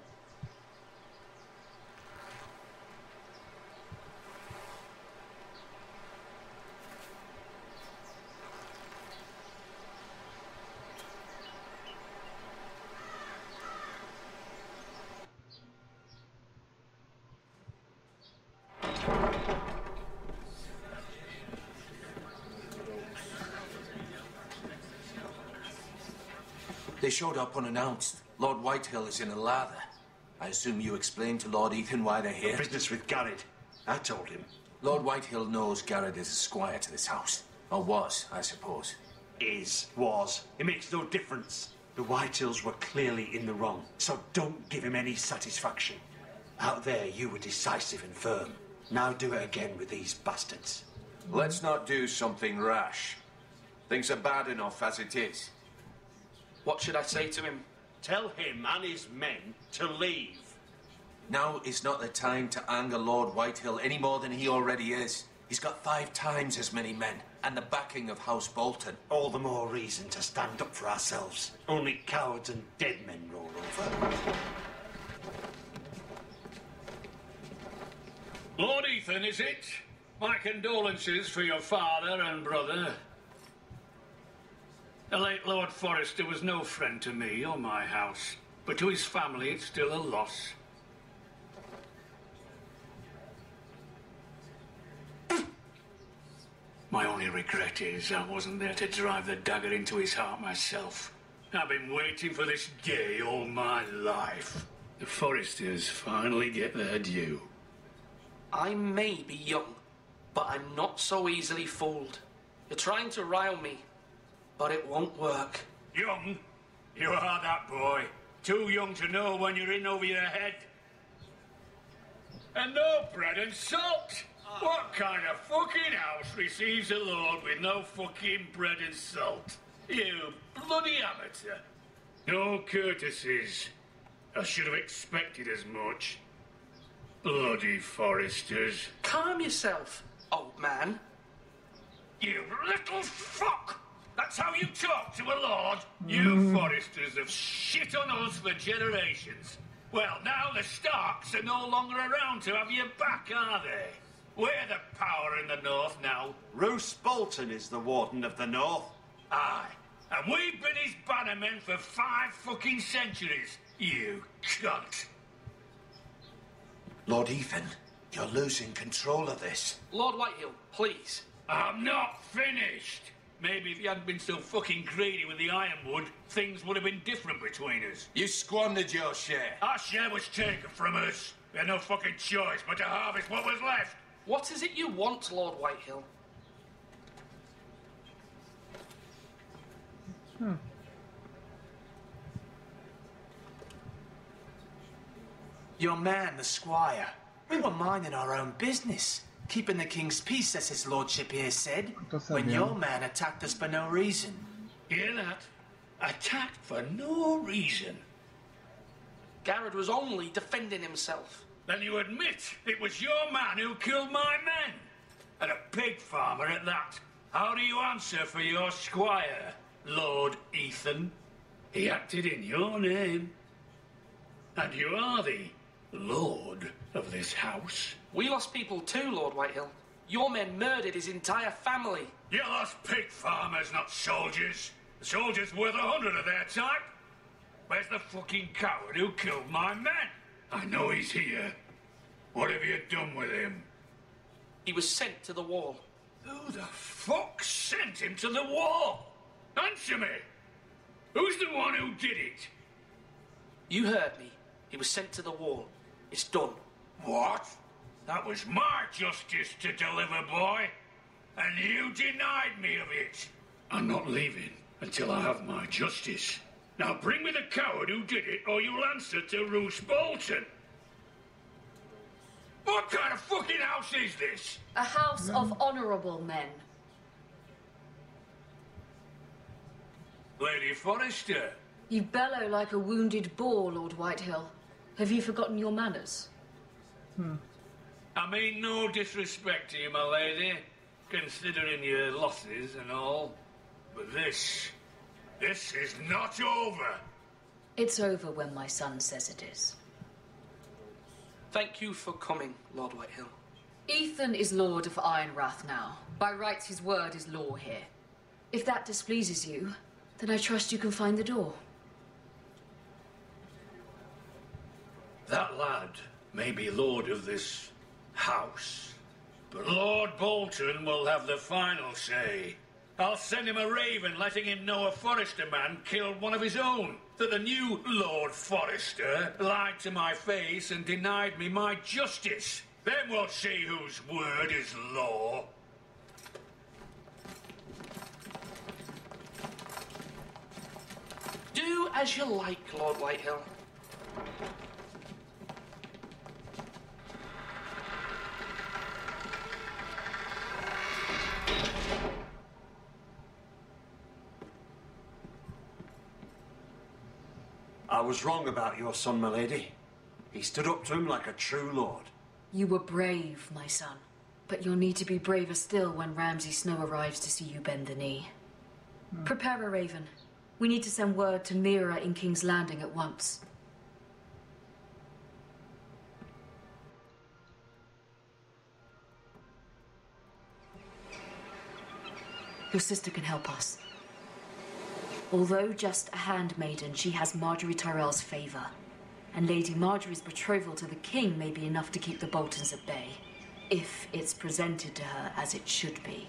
E: They showed up unannounced. Lord Whitehill is in a lather. I assume you explained to Lord Ethan why they're here?
M: Business with Garrett. I told him.
E: Lord Whitehill knows Garrett is a squire to this house. Or was, I suppose.
M: Was. It makes no difference. The Whitehills were clearly in the wrong, so don't give him any satisfaction. Out there, you were decisive and firm. Now do it again with these bastards.
H: Let's not do something rash. Things are bad enough as it is.
F: What should I say to him?
M: Tell him and his men to leave.
E: Now is not the time to anger Lord Whitehill any more than he already is. He's got 5 times as many men, and the backing of House Bolton.
M: All the more reason to stand up for ourselves. Only cowards and dead men roll over.
D: Lord Ethan, is it? My condolences for your father and brother. The late Lord Forrester was no friend to me or my house, but to his family it's still a loss. My only regret is I wasn't there to drive the dagger into his heart myself. I've been waiting for this day all my life. The Forresters finally get their due.
F: I may be young, but I'm not so easily fooled. You're trying to rile me, but it won't work.
D: Young? You are that boy. Too young to know when you're in over your head. And no bread and salt. What kind of fucking house receives a lord with no fucking bread and salt? You bloody amateur. No courtesies. I should have expected as much. Bloody Forresters.
F: Calm yourself, old man.
D: You little fuck! That's how you talk to a lord? You Forresters have shit on us for generations. Well, now the Starks are no longer around to have your back, are they? We're the power in the north now.
M: Roose Bolton is the Warden of the North.
D: Aye. And we've been his bannermen for 5 fucking centuries. You cunt.
E: Lord Ethan, you're losing control of this.
F: Lord Whitehill, please.
D: I'm not finished. Maybe if you hadn't been so fucking greedy with the ironwood, things would have been different between us.
E: You squandered your share.
D: Our share was taken from us. We had no fucking choice but to harvest what was left.
F: What is it you want, Lord Whitehill?
E: Your man, the squire. We were minding our own business. Keeping the king's peace, as his lordship here said. When your man attacked us for no reason.
D: Hear that? Attacked for no reason.
F: Garrett was only defending himself.
D: Then you admit it was your man who killed my men. And a pig farmer at that. How do you answer for your squire, Lord Ethan? He acted in your name. And you are the lord of this house.
F: We lost people too, Lord Whitehill. Your men murdered his entire family.
D: You lost pig farmers, not soldiers. The soldiers worth 100 of their type. Where's the fucking coward who killed my men? I know he's here. What have you done with him?
F: He was sent to the wall.
D: Who the fuck sent him to the wall? Answer me! Who's the one who did it?
F: You heard me. He was sent to the wall. It's done.
D: What? That was my justice to deliver, boy. And you denied me of it. I'm not leaving until I have my justice. Now bring me the coward who did it, or you'll answer to Roose Bolton. What kind of fucking house is this?
K: A house of honourable men.
D: Lady Forrester.
K: You bellow like a wounded boar, Lord Whitehill. Have you forgotten your manners?
D: I mean no disrespect to you, my lady, considering your losses and all. But this is not over.
K: It's over when my son says it is.
F: Thank you for coming, Lord Whitehill.
K: Ethan is Lord of Ironrath now. By rights, his word is law here. If that displeases you, then I trust you can find the door.
D: That lad may be lord of this house, but Lord Bolton will have the final say. I'll send him a raven letting him know a Forrester man killed one of his own. That the new Lord Forrester lied to my face and denied me my justice. Then we'll see whose word is law.
F: Do as you like, Lord Whitehill.
M: I was wrong about your son, my lady. He stood up to him like a true lord.
K: You were brave, my son. But you'll need to be braver still when Ramsay Snow arrives to see you bend the knee. Prepare a raven. We need to send word to Mira in King's Landing at once. Your sister can help us. Although just a handmaiden, she has Marjorie Tyrell's favor. And Lady Marjorie's betrothal to the king may be enough to keep the Boltons at bay, if it's presented to her as it should be.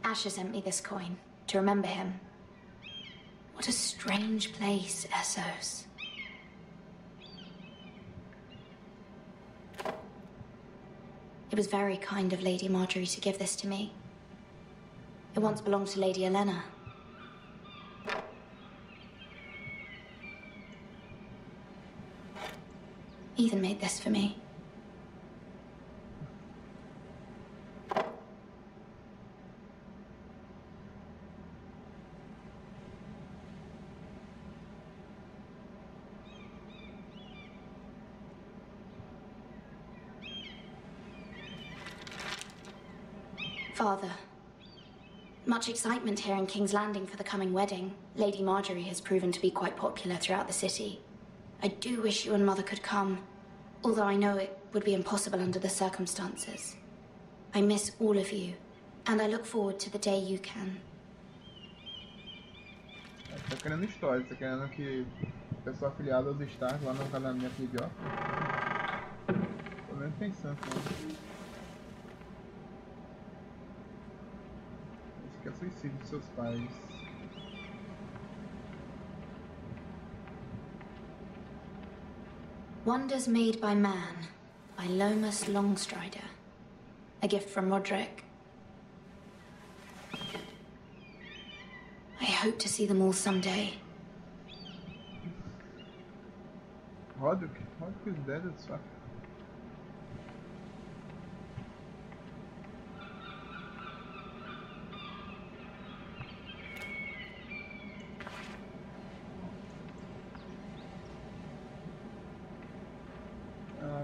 N: Asher sent me this coin to remember him. What a strange place, Essos. It was very kind of Lady Marjorie to give this to me. It once belonged to Lady Elena. Ethan made this for me. Father, much excitement here in King's Landing for the coming wedding. Lady Marjorie has proven to be quite popular throughout the city. I do wish you and Mother could come, although I know it would be impossible under the circumstances. I miss all of you, and I look forward to the day you can.
B: Tá querendo história, tá querendo que a pessoa afiliada aos Stars lá no casamento idiota. Tô nem pensando não. Acho que é suicídio dos seus pais.
N: Wonders Made by Man, by Lomas Longstrider. A gift from Roderick. I hope to see them all someday.
B: Roderick is dead as fuck.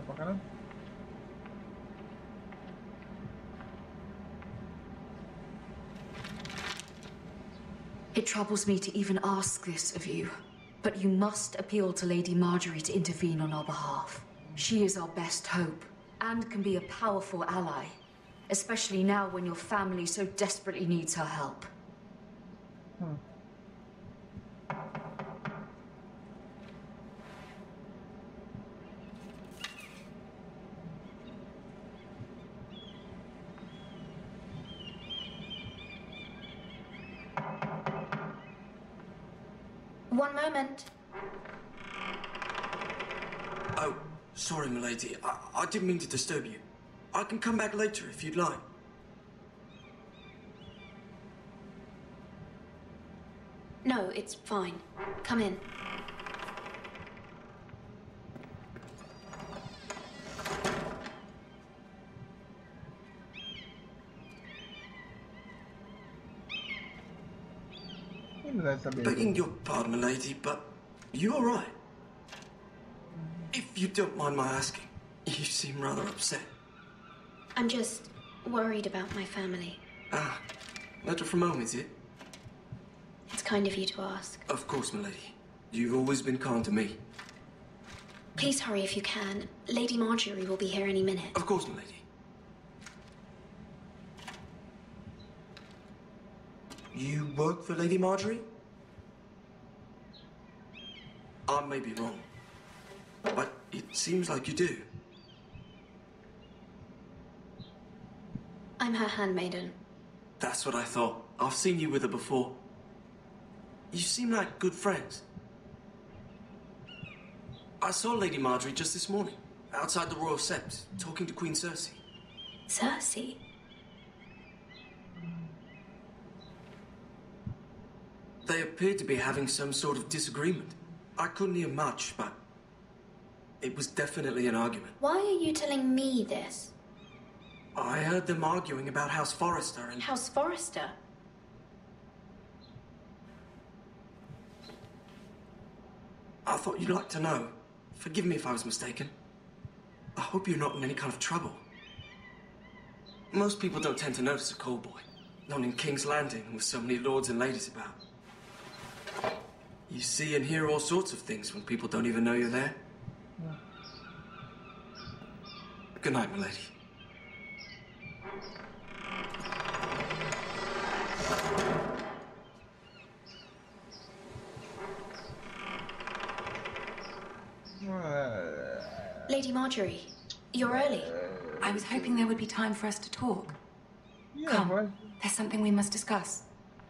B: Pra caramba.
K: It troubles me to even ask this of you, but you must appeal to Lady Marjorie to intervene on our behalf. She is our best hope, and can be a powerful ally, especially now when your family so desperately needs her help.
N: One moment.
O: Oh, sorry, milady. I didn't mean to disturb you. I can come back later if you'd like.
N: No, it's fine. Come in.
O: Begging your pardon, milady, but you all right? If you don't mind my asking, you seem rather upset.
N: I'm just worried about my family.
O: Ah, letter from home, is it?
N: It's kind of you to ask.
O: Of course, milady. You've always been kind to me.
N: Please hurry if you can. Lady Marjorie will be here any minute.
O: Of course, milady. You work for Lady Marjorie? I may be wrong, but it seems like you do.
N: I'm her handmaiden.
O: That's what I thought. I've seen you with her before. You seem like good friends. I saw Lady Marjorie just this morning, outside the Royal Sept, talking to Queen Cersei.
N: Cersei?
O: They appeared to be having some sort of disagreement. I couldn't hear much, but it was definitely an argument.
N: Why are you telling me this?
O: I heard them arguing about House Forrester and...
N: House Forrester?
O: I thought you'd like to know. Forgive me if I was mistaken. I hope you're not in any kind of trouble. Most people don't tend to notice a call boy, not in King's Landing with so many lords and ladies about. You see and hear all sorts of things when people don't even know you're there. Good night, my lady.
N: Lady Marjorie, you're early.
P: I was hoping there would be time for us to talk.
B: Yeah,
P: Come, there's something we must discuss.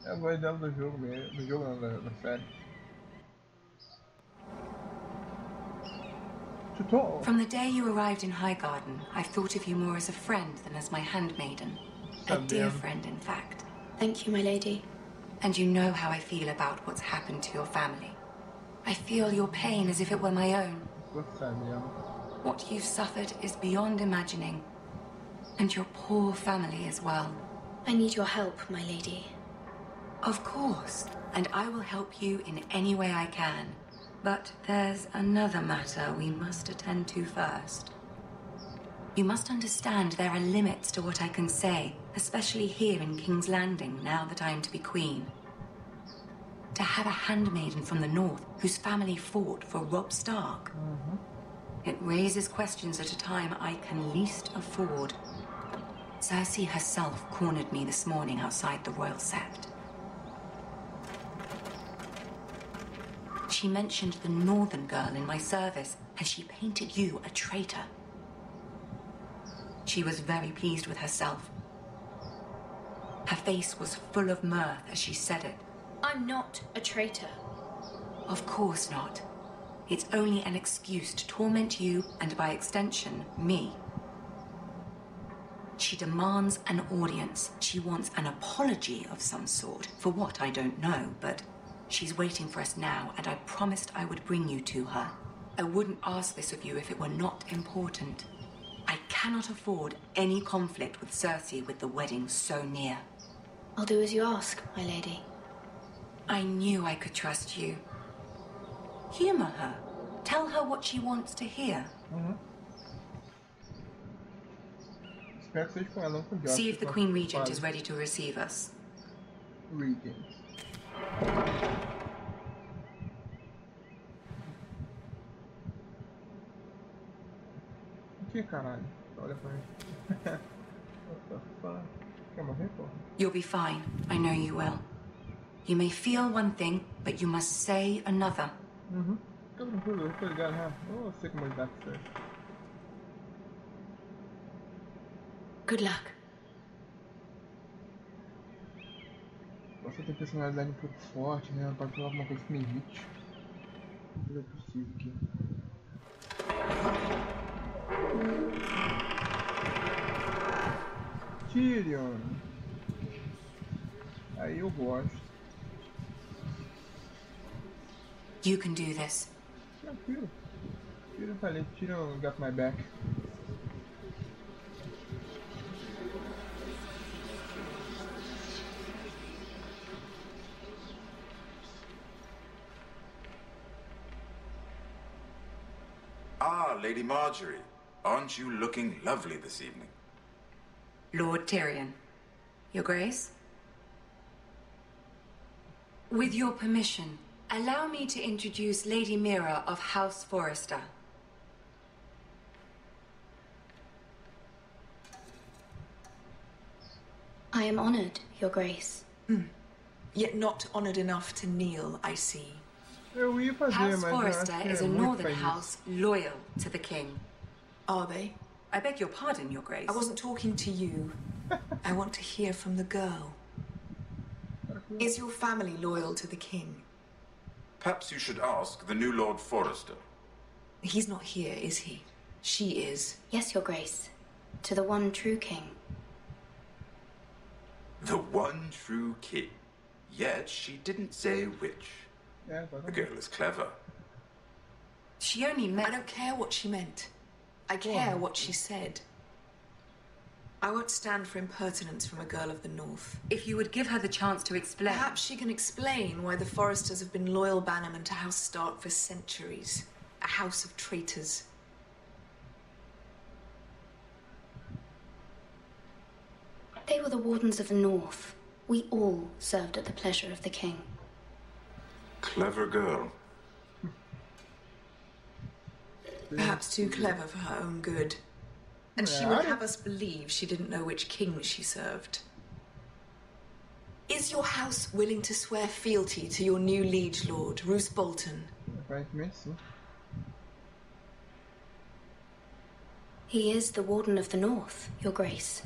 B: É a voz dela do jogo mesmo. Do jogo não, da série.
P: From the day you arrived in Highgarden, I've thought of you more as a friend than as my handmaiden. A dear friend, in fact.
N: Thank you, my lady.
P: And you know how I feel about what's happened to your family. I feel your pain as if it were my own. What you've suffered is beyond imagining. And your poor family as well.
N: I need your help, my lady.
P: Of course. And I will help you in any way I can. But there's another matter we must attend to first. You must understand there are limits to what I can say, especially here in King's Landing, now that I am to be queen. To have a handmaiden from the north whose family fought for Robb Stark. It raises questions at a time I can least afford. Cersei herself cornered me this morning outside the Royal Sept. She mentioned the northern girl in my service, and she painted you a traitor. She was very pleased with herself. Her face was full of mirth as she said it.
N: I'm not a traitor.
P: Of course not. It's only an excuse to torment you, and by extension, me. She demands an audience. She wants an apology of some sort, for what I don't know, but she's waiting for us now, and I promised I would bring you to her. I wouldn't ask this of you if it were not important. I cannot afford any conflict with Cersei with the wedding so near.
N: I'll do as you ask, my lady.
P: I knew I could trust you. Humor her. Tell her what she wants to hear. See if the Queen Regent is ready to receive us.
B: Regent. Que caralho? Olha pra mim. What the fuck? Quer morrer, porra?
P: You'll be fine. I know you will. You may feel one thing, but you must say another.
B: Fica tranquilo, eu tô ligado, né? Eu sei como lidar com isso.
P: Good luck.
B: Você tem personalidade um pouco forte, né? Pode falar alguma coisa que me irrite. Não é possível aqui. Tyrion. Aí eu gosto.
P: You can do this.
B: Tranquilo. Tyrion tá ali. Tyrion got my back.
Q: Ah, Lady Marjorie. Aren't you looking lovely this evening?
P: Lord Tyrion. Your Grace? With your permission, allow me to introduce Lady Mira of House Forrester.
N: I am honored, Your Grace.
R: Yet not honored enough to kneel, I see.
B: Eu ia fazer,
P: House
B: mas eu
P: Forrester
B: acho que
P: is
B: é
P: a
B: muito
P: northern
B: faísca.
P: house loyal to the king.
R: Are they?
P: I beg your pardon, Your Grace.
R: I wasn't talking to you. I want to hear from the girl. Is your family loyal to the king?
Q: Perhaps you should ask the new Lord Forrester.
R: He's not here, is he? She is.
N: Yes, Your Grace. To the one true king.
Q: The one true king. Yet she didn't say which. The girl is clever.
P: She only meant...
R: I don't care what she meant. I care what she said. I won't stand for impertinence from a girl of the North.
P: If you would give her the chance to explain...
R: Perhaps she can explain why the Forresters have been loyal bannermen to House Stark for centuries. A house of traitors.
N: They were the Wardens of the North. We all served at the pleasure of the king.
Q: Clever girl.
R: Perhaps too clever for her own good. And she would have us believe she didn't know which king she served. Is your house willing to swear fealty to your new liege lord, Roose Bolton?
B: Aparentemente sim.
N: He is the Warden of the North, Your Grace.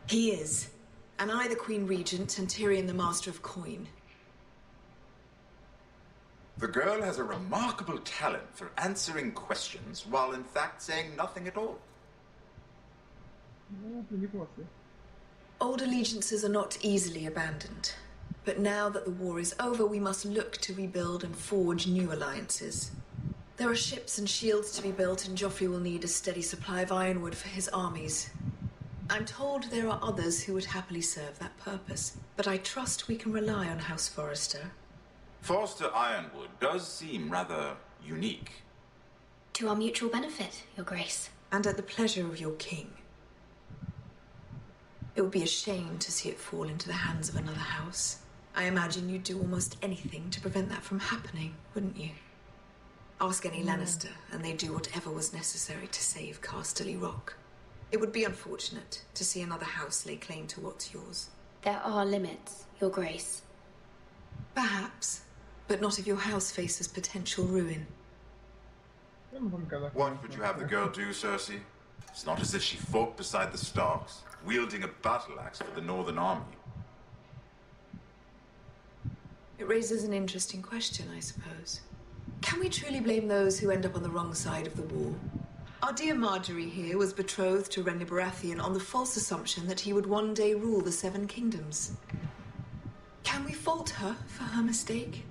R: He is. And I the Queen Regent and Tyrion the Master of Coin.
Q: The girl has a remarkable talent for answering questions while in fact saying nothing at all.
B: Eu aprendi com você.
R: Old allegiances are not easily abandoned. But now that the war is over, we must look to rebuild and forge new alliances. There are ships and shields to be built, and Joffrey will need a steady supply of ironwood for his armies. I'm told there are others who would happily serve that purpose, but I trust we can rely on House Forrester.
Q: Forster Ironwood does seem rather unique.
N: To our mutual benefit, Your Grace.
R: And at the pleasure of your king. It would be a shame to see it fall into the hands of another house. I imagine you'd do almost anything to prevent that from happening, wouldn't you? Ask any Lannister, and they'd do whatever was necessary to save Casterly Rock. It would be unfortunate to see another house lay claim to what's yours.
N: There are limits, Your Grace.
R: Perhaps, but not if your house faces potential ruin.
Q: What would you have the girl do, Cersei? It's not as if she fought beside the Starks, wielding a battle axe for the Northern Army.
R: It raises an interesting question, I suppose. Can we truly blame those who end up on the wrong side of the war? Our dear Marjorie here was betrothed to Renly Baratheon on the false assumption that he would one day rule the Seven Kingdoms. Can we fault her for her mistake?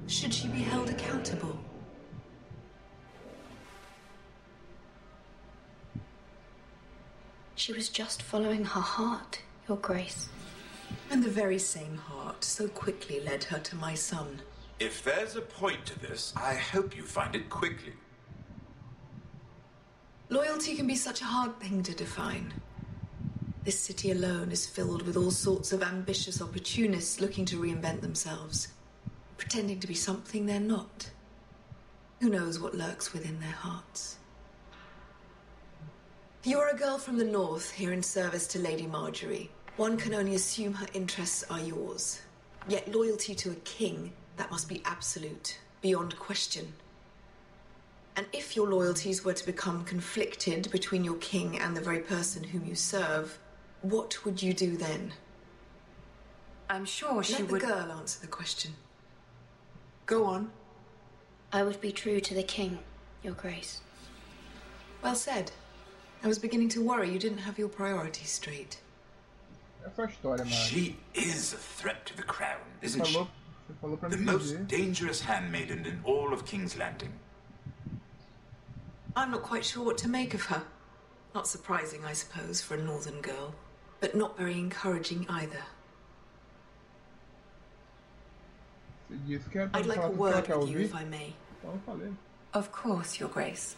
R: Should she be held accountable?
N: She was just following her heart, Your Grace.
R: And the very same heart so quickly led her to my son.
Q: If there's a point to this, I hope you find it quickly.
R: Loyalty can be such a hard thing to define. This city alone is filled with all sorts of ambitious opportunists looking to reinvent themselves, pretending to be something they're not. Who knows what lurks within their hearts? You're a girl from the north here in service to Lady Marjorie. One can only assume her interests are yours. Yet loyalty to a king, that must be absolute, beyond question. And if your loyalties were to become conflicted between your king and the very person whom you serve, what would you do then?
P: I'm sure she would...
R: Let the girl answer the question. Go on.
N: I would be true to the king, Your Grace.
R: Well said. I was beginning to worry you didn't have your priorities straight.
B: Essa é a história, Mari.
Q: She is a threat to the crown, isn't she?
B: Você falou pra
Q: The
B: mim
Q: most
B: dizer.
Q: dangerous handmaiden in all of King's Landing.
R: I'm not quite sure what to make of her. Not surprising, I suppose, for a northern girl, but not very encouraging either.
B: Você disse que era pra
R: I'd like
B: falar
R: a
B: tudo que ela
R: word
B: quer
R: with you,
B: ouvir.
R: if I may.
B: Então eu falei.
P: Of course, Your Grace.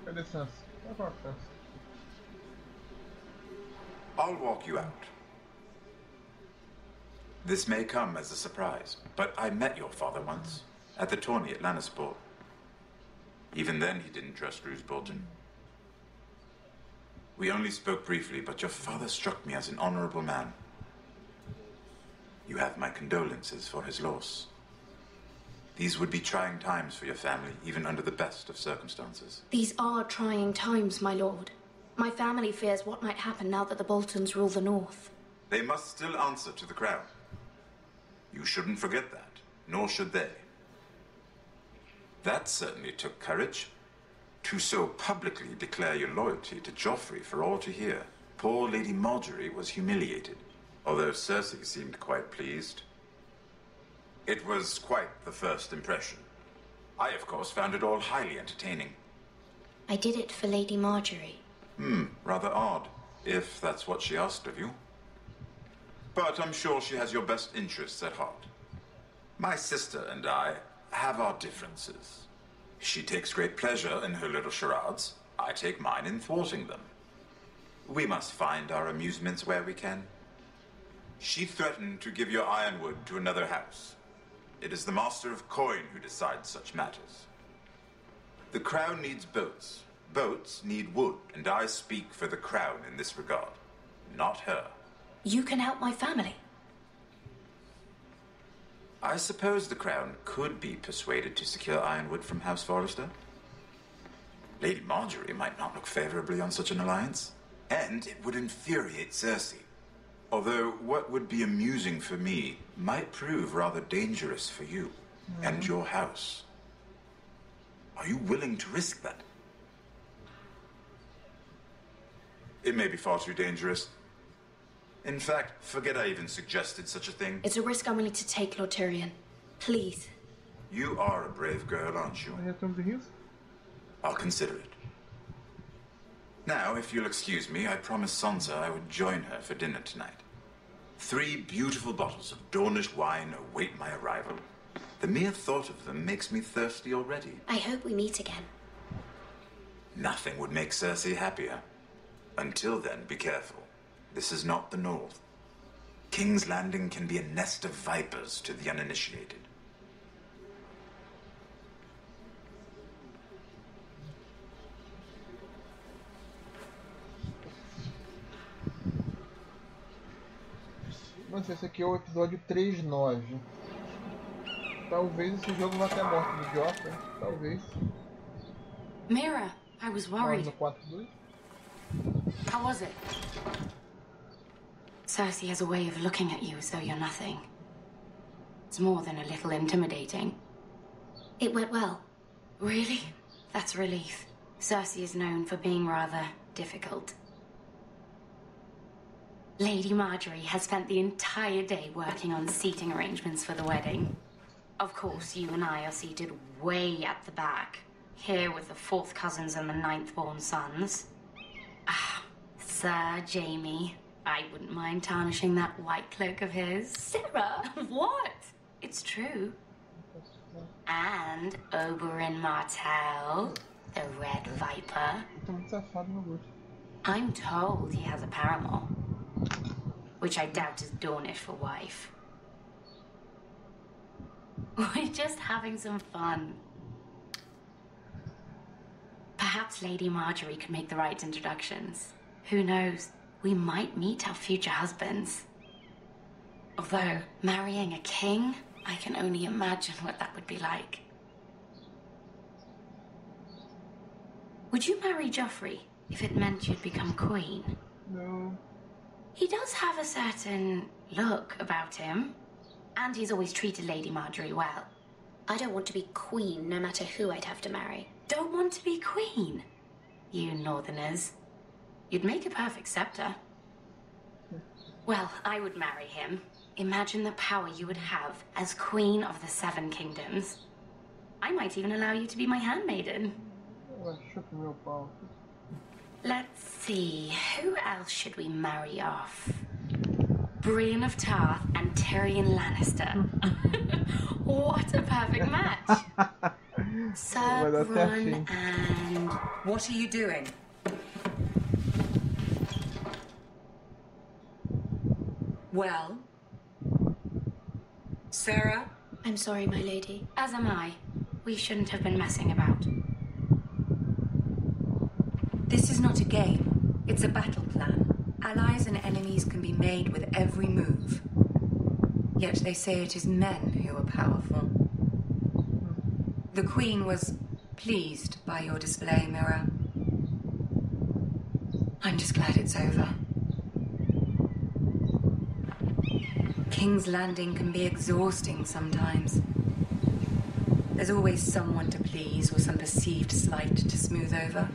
B: Cadê Sansa? Vai falar com Sansa.
Q: I'll walk you out. This may come as a surprise, but I met your father once, at the tourney at Lannisport. Even then, he didn't trust Roose Bolton. We only spoke briefly, but your father struck me as an honorable man. You have my condolences for his loss. These would be trying times for your family, even under the best of circumstances.
N: These are trying times, my lord. My family fears what might happen now that the Boltons rule the North.
Q: They must still answer to the crown. You shouldn't forget that, nor should they. That certainly took courage. To so publicly declare your loyalty to Joffrey for all to hear. Poor Lady Marjorie was humiliated, although Cersei seemed quite pleased. It was quite the first impression. I, of course, found it all highly entertaining.
N: I did it for Lady Marjorie.
Q: Rather odd, if that's what she asked of you. But I'm sure she has your best interests at heart. My sister and I have our differences. She takes great pleasure in her little charades. I take mine in thwarting them. We must find our amusements where we can. She threatened to give your ironwood to another house. It is the Master of Coin who decides such matters. The crown needs boats. Boats need wood, and I speak for the crown in this regard, not her.
N: You can help my family.
Q: I suppose the crown could be persuaded to secure ironwood from House Forrester. Lady Marjorie might not look favorably on such an alliance, and it would infuriate Cersei. Although what would be amusing for me might prove rather dangerous for you and your house. Are you willing to risk that? It may be far too dangerous. In fact, forget I even suggested such a thing.
N: It's a risk I'm willing to take, Lord Tyrion. Please.
Q: You are a brave girl, aren't you? I'll consider it. Now, if you'll excuse me, I promised Sansa I would join her for dinner tonight. 3 beautiful bottles of Dornish wine await my arrival. The mere thought of them makes me thirsty already.
N: I hope we meet again.
Q: Nothing would make Cersei happier. Until then, be careful. This is not the North. King's Landing can be a nest of vipers to the uninitiated.
B: Nossa, esse aqui é o episódio 3-9. Talvez esse jogo vá até a morte do Joffrey. Talvez.
K: Mira, I was worried.
B: No 4-2.
K: How was it? Cersei has a way of looking at you as though you're nothing. It's more than a little intimidating.
N: It went well.
K: Really? That's a relief. Cersei is known for being rather difficult. Lady Marjorie has spent the entire day working on seating arrangements for the wedding. Of course, you and I are seated way at the back, here with the 4th cousins and the 9th-born sons. Ah, Sir Jaime. I wouldn't mind tarnishing that white cloak of his.
N: Sarah!
K: What? It's true. And Oberyn Martell, the Red Viper. I'm told he has a paramour, which I doubt is Dornish for wife. We're just having some fun. Perhaps Lady Marjorie could make the right introductions. Who knows? We might meet our future husbands. Although, marrying a king, I can only imagine what that would be like. Would you marry Joffrey if it meant you'd become queen?
B: No.
K: He does have a certain look about him, and he's always treated Lady Marjorie well.
N: I don't want to be queen, no matter who I'd have to marry.
P: Don't want to be queen? You northerners. You'd make a perfect scepter. Well, I would marry him. Imagine the power you would have as queen of the 7 kingdoms. I might even allow you to be my handmaiden. Let's see, who else should we marry off? Brienne of Tarth and Tyrion Lannister. What a perfect match! Sir Bronn and... What are you doing? Well? Sarah?
N: I'm sorry, my lady.
P: As am I. We shouldn't have been messing about. This is not a game. It's a battle plan. Allies and enemies can be made with every move. Yet they say it is men who are powerful. The Queen was pleased by your display, Mira. I'm just glad it's over. King's Landing can be exhausting sometimes. There's always someone to please or some perceived slight to smooth over.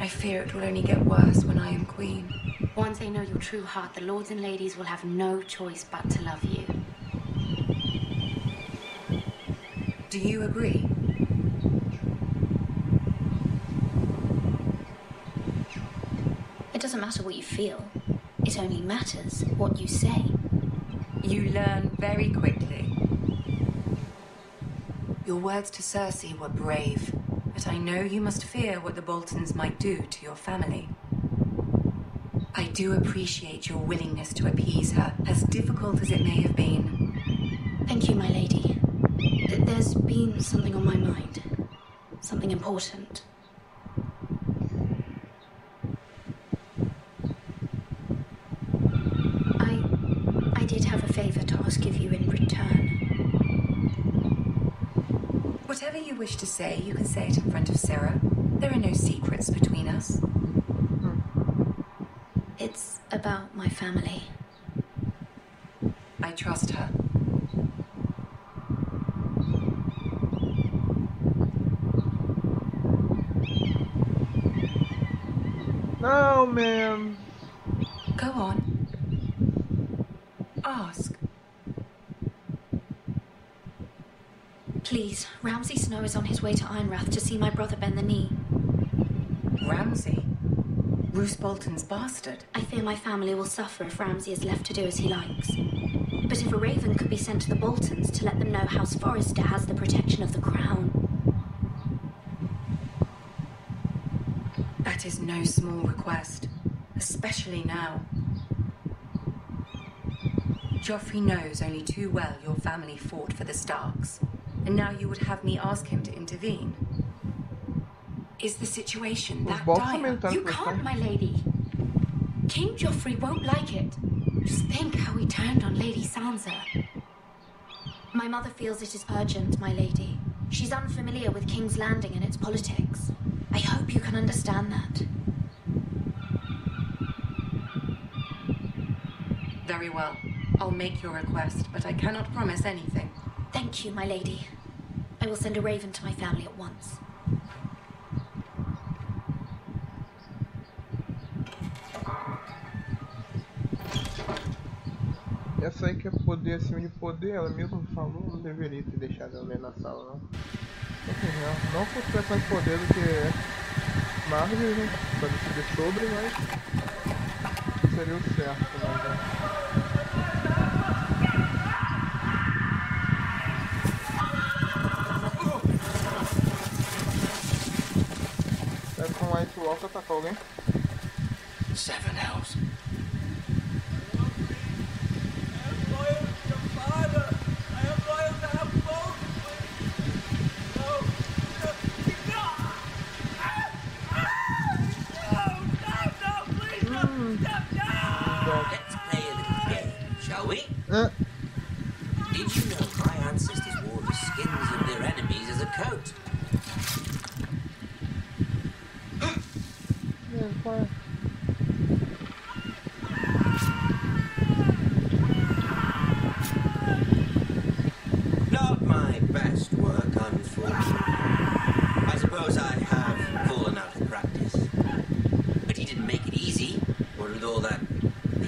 P: I fear it will only get worse when I am queen.
N: Once they know your true heart, the lords and ladies will have no choice but to love you.
P: Do you agree?
N: It doesn't matter what you feel. It only matters what you say.
P: You learn very quickly. Your words to Cersei were brave, but I know you must fear what the Boltons might do to your family. I do appreciate your willingness to appease her, as difficult as it may have been.
N: Thank you, my lady. There's been something on my mind. Something important. I did have a favor to ask of you in return.
P: Whatever you wish to say, you can say it in front of Sarah. There are no secrets between us.
N: It's about my family.
P: I trust her.
B: No, ma'am.
P: Go on. Ask.
N: Please, Ramsay Snow is on his way to Ironrath to see my brother bend the knee.
P: Ramsay? Roose Bolton's bastard?
N: I fear my family will suffer if Ramsay is left to do as he likes. But if a raven could be sent to the Boltons to let them know House Forrester has the protection of the crown.
P: That is no small request, especially now. Joffrey knows only too well your family fought for the Starks, and now you would have me ask him to intervene. Is the situation that dire?
N: You can't, my lady. King Joffrey won't like it. Just think how he turned on Lady Sansa. My mother feels it is urgent, my lady. She's unfamiliar with King's Landing and its politics. I hope you can understand that.
P: Very well. I'll make your request, but I cannot promise anything.
N: Thank you, my lady. I will send a raven to my family at once.
B: Essa aí que é poder acima de poder, ela mesmo falou, não deveria ter deixado ela ler na sala, não. Não fosse questão de poder do que Marjorie, né? Pra decidir sobre, mas seria o certo, né? Deve com White Walker atacar alguém.
E: 7 Hells.
S: Let's play a little game, shall we? Did you know my ancestors wore the skins of their enemies as a coat?
E: No!
S: I suppose I have fallen out of practice. But he didn't make it easy, what with all that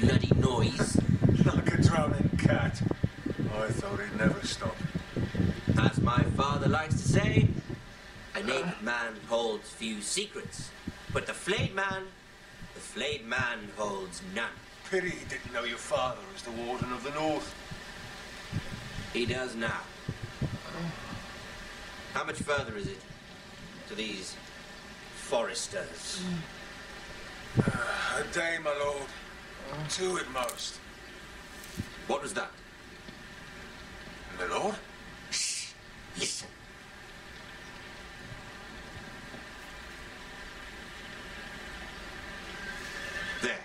S: bloody noise.
H: Like a drowning cat. I thought he'd never stop.
S: As my father likes to say, a naked man holds few secrets, but the flayed man holds none.
H: Pity he didn't know your father was the Warden of the North.
S: He does now. How much further is it to these foresters?
H: A day, my lord. 2 at most.
S: What was that?
H: My lord?
S: Shh! Listen. There.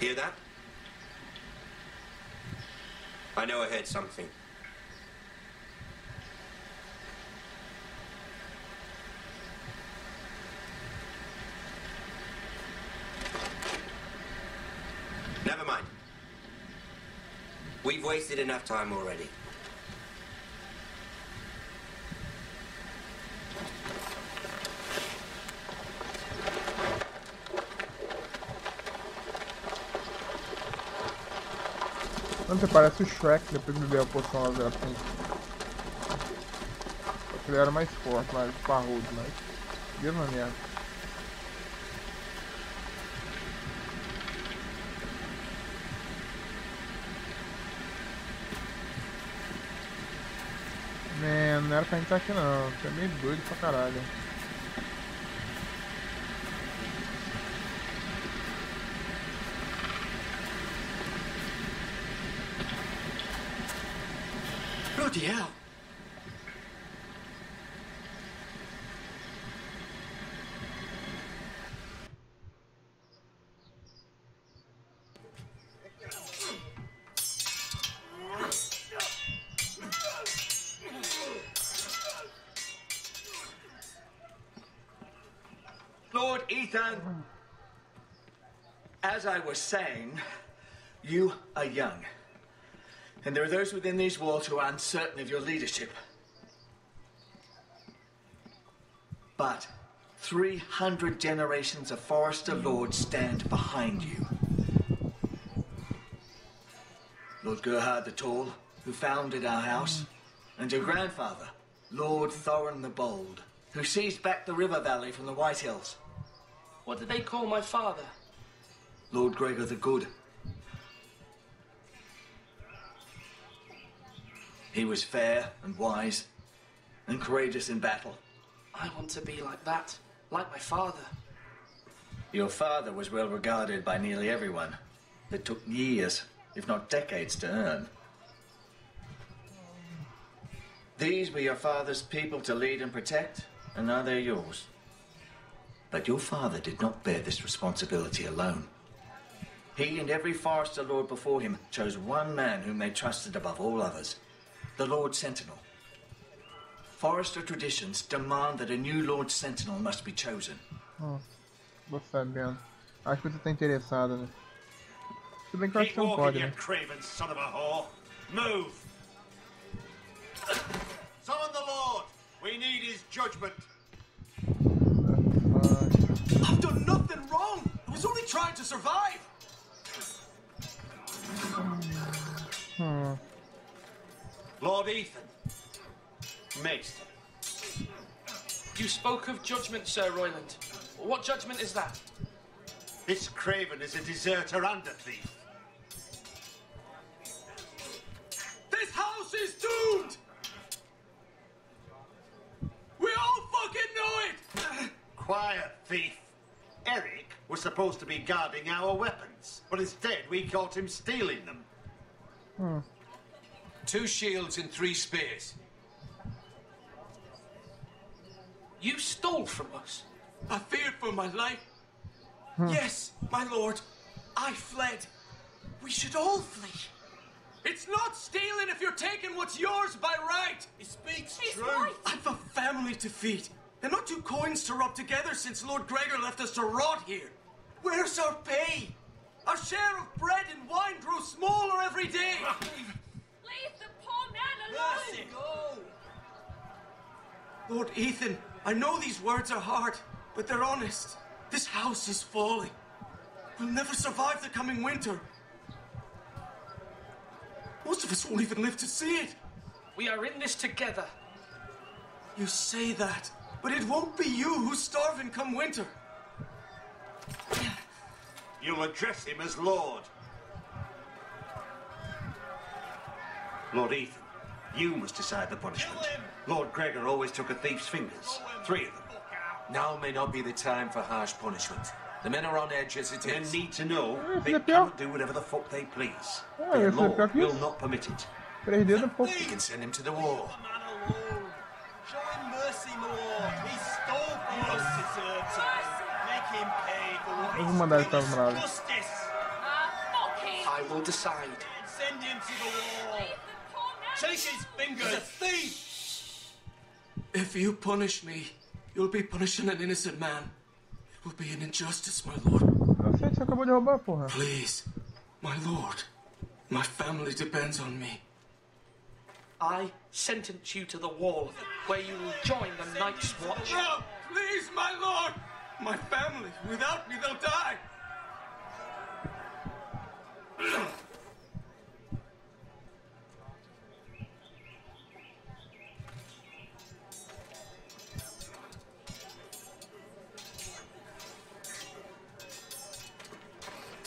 S: Hear that? I know I heard something. Never mind. We've wasted enough time already.
B: Não, você parece o Shrek depois de beber a poção lá da frente. Ele era mais forte, mais parrudo, mas... mesma merda. Man, não era pra gente estar aqui não, você é meio doido pra caralho.
O: Bloody hell!
J: Lord Ethan, as I was saying, you are young. And there are those within these walls who are uncertain of your leadership. But 300 generations of Forester Lords stand behind you. Lord Gerhard the Tall, who founded our house, and your grandfather, Lord Thorin the Bold, who seized back the river valley from the White Hills.
F: What did they call my father?
J: Lord Gregor the Good. He was fair and wise and courageous in battle.
F: I want to be like that, like my father.
J: Your father was well regarded by nearly everyone. It took years, if not decades, to earn. These were your father's people to lead and protect, and now they're yours. But your father did not bear this responsibility alone. He and every Forester Lord before him chose one man whom they trusted above all others, the Lord Sentinel. Forester traditions demand that a new Lord Sentinel must be chosen.
B: Oh, tô sabendo. Acho que você tá interessado, né? Se bem que eu acho que não pode, né?
M: Craven son of a whore. Move! Summon the Lord! We need his judgment.
O: I've done nothing wrong! I was only trying to survive!
M: Lord Ethan. Maester.
F: You spoke of judgment, Sir Royland. What judgment is that?
M: This Craven is a deserter and a thief.
O: This house is doomed! We all fucking know it!
M: Quiet, thief. Eric was supposed to be guarding our weapons, but instead we caught him stealing them.
G: 2 shields and 3 spears.
F: You stole from us.
O: I feared for my life. Yes, my lord. I fled. We should all flee. It's not stealing if you're taking what's yours by right. He speaks
L: He's
O: truth.
L: right.
O: I've a family to feed, and not 2 coins to rub together since Lord Gregor left us to rot here. Where's our pay? Our share of bread and wine grows smaller every day.
L: Leave the poor man
O: Lord Ethan, I know these words are hard, but they're honest. This house is falling. We'll never survive the coming winter. Most of us won't even live to see it.
F: We are in this together.
O: You say that, but it won't be you who's starving come winter.
M: You'll address him as Lord. Lord Ethan, you must decide the punishment. Lord Gregor always took a thief's fingers. 3 of them.
H: Now may not be the time for harsh punishment. The men are on edge as it
M: Men
H: is.
M: need to know they cannot do whatever the fuck they please. Their Lord will not permit it.
B: 3 dedos um pouco.
H: You can send him to the wall.
O: Show him mercy, my lord. He stole from us. Deserves it. Make him pay for what
B: Eu vou mandar ele pra Esmeralda.
O: justice.
F: I will decide.
O: Send him to the wall. Take his fingers. He's a thief. If you punish me, you'll be punishing an innocent man. It will be an injustice, my lord.
B: Eu sei que você acabou de roubar, porra.
O: Please, my lord. My family depends on me.
F: I sentence you to the wall, where you will join the Night's Watch.
O: No, please, my lord. My family. Without me, they'll die.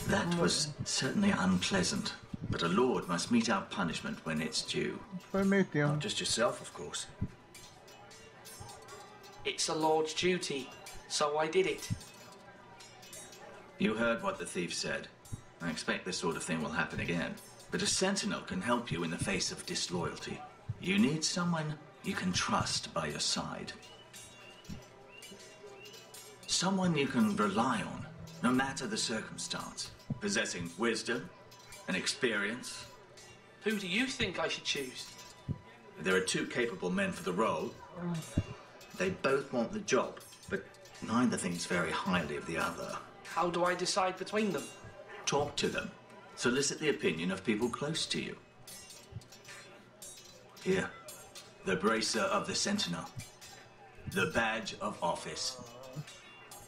J: That was certainly unpleasant, but a lord must mete out punishment when it's due.
B: Foi meio termo.
I: Not just yourself, of course.
F: It's a lord's duty, so I did it.
J: You heard what the thief said. I expect this sort of thing will happen again. But a sentinel can help you in the face of disloyalty. You need someone you can trust by your side. Someone you can rely on, no matter the circumstance. Possessing wisdom and experience.
F: Who do you think I should choose?
J: There are 2 capable men for the role. They both want the job, but neither thinks very highly of the other.
F: How do I decide between them?
J: Talk to them. Solicit the opinion of people close to you. Here, the bracer of the Sentinel. The badge of office.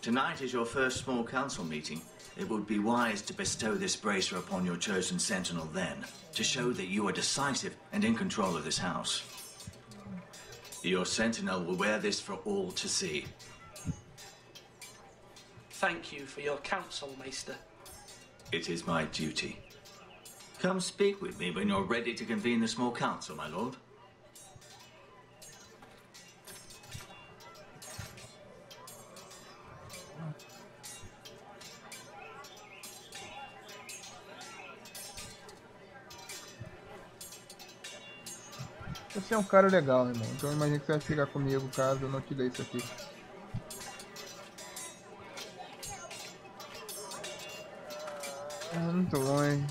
J: Tonight is your first small council meeting. It would be wise to bestow this bracer upon your chosen Sentinel then, to show that you are decisive and in control of this house. Your Sentinel will wear this for all to see.
F: Thank you for your counsel, Maester.
J: It is my duty. Come speak with me when you're ready to convene the small council, my lord.
B: Você é um cara legal, irmão. Então eu imagino que você vai ficar comigo caso eu não te dê isso aqui. Muito bom, hein?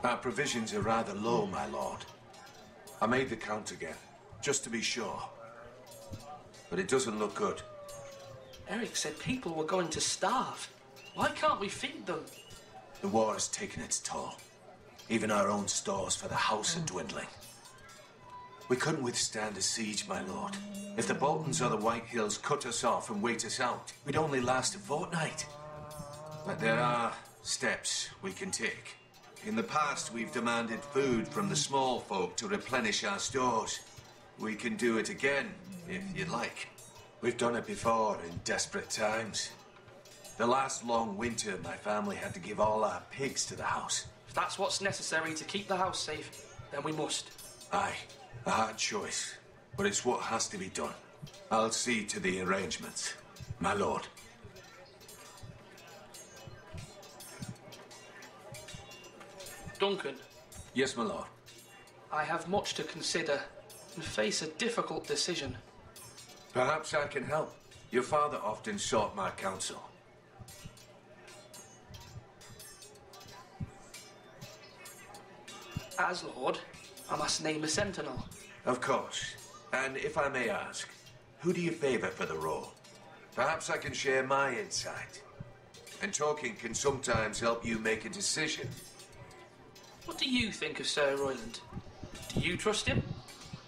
H: Our provisions are rather low, my lord. I made the count again, just to be sure. But it doesn't look good.
F: Eric said people were going to starve. Why can't we feed them?
H: The war has taken its toll. Even our own stores for the house are dwindling. We couldn't withstand a siege, my lord. If the Boltons or the White Hills cut us off and wait us out, we'd only last a fortnight. But there are steps we can take. In the past, we've demanded food from the small folk to replenish our stores. We can do it again, if you'd like. We've done it before in desperate times. The last long winter, my family had to give all our pigs to the house.
F: If that's what's necessary to keep the house safe, then we must.
H: Aye, a hard choice, but it's what has to be done. I'll see to the arrangements, my lord.
F: Duncan.
H: Yes, my lord.
F: I have much to consider and face a difficult decision.
H: Perhaps I can help. Your father often sought my counsel.
F: As Lord, I must name a sentinel.
H: Of course. And if I may ask, who do you favor for the role? Perhaps I can share my insight. And talking can sometimes help you make a decision.
F: What do you think of Sir Royland? Do you trust him?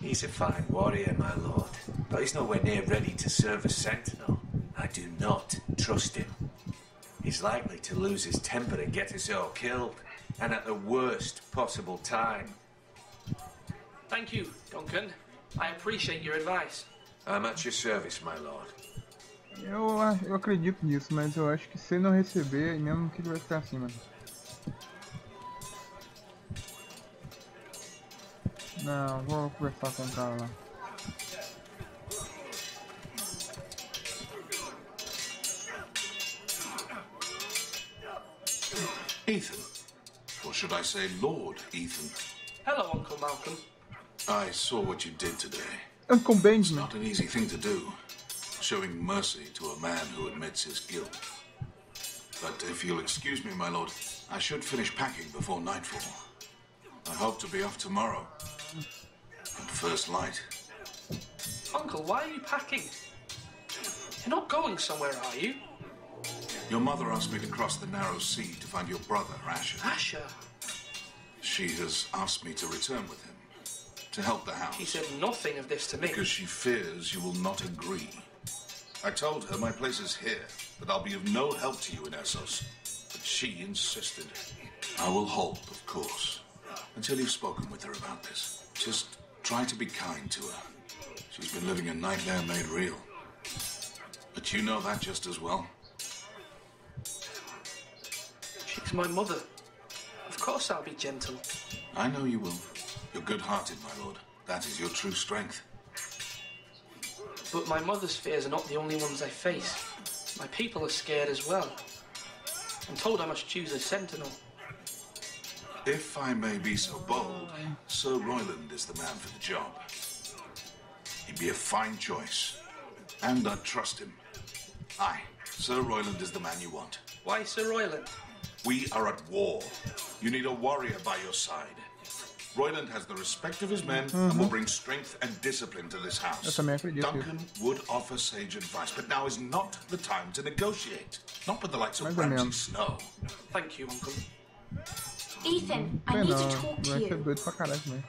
H: He's a fine warrior, my lord, but he's nowhere near ready to serve as sentinel. I do not trust him. He's likely to lose his temper and get us all killed, and at the worst possible time.
F: Thank you, Duncan. I appreciate your advice.
H: I'm at your service, my lord.
B: Eu acredito nisso, mas eu acho que se ele não receber, mesmo que ele vai ficar assim, mano. Não, vou conversar com o cara lá.
G: Ethan. Or should I say Lord Ethan?
F: Hello, Uncle Malcolm.
G: I saw what you did today.
B: Uncle Benjamin.
G: It's not an easy thing to do, showing mercy to a man who admits his guilt. But if you'll excuse me, my lord, I should finish packing before nightfall. I hope to be off tomorrow. At first light.
F: Uncle, why are you packing? You're not going somewhere, are you?
G: Your mother asked me to cross the narrow sea to find your brother, Asher.
F: Asher?
G: She has asked me to return with him, to help the house.
F: He said nothing of this to me.
G: Because she fears you will not agree. I told her my place is here, that I'll be of no help to you in Essos. But she insisted. I will hold, of course, until you've spoken with her about this. Just try to be kind to her. She's been living a nightmare made real. But you know that just as well.
F: She's my mother. Of course I'll be gentle.
G: I know you will. You're good-hearted, my lord. That is your true strength.
F: But my mother's fears are not the only ones I face. My people are scared as well. I'm told I must choose a sentinel.
G: If I may be so bold, Sir Royland is the man for the job. He'd be a fine choice. And I trust him. Aye, Sir Royland is the man you want.
F: Why Sir Royland?
G: We are at war. You need a warrior by your side. Royland has the respect of his men and will bring strength and discipline to this house. Duncan would offer sage advice, but now is not the time to negotiate. Not with the likes of Ramsay Snow.
F: Thank you, Uncle.
L: Ethan, I need to talk to you.
B: Doido pra caralho também.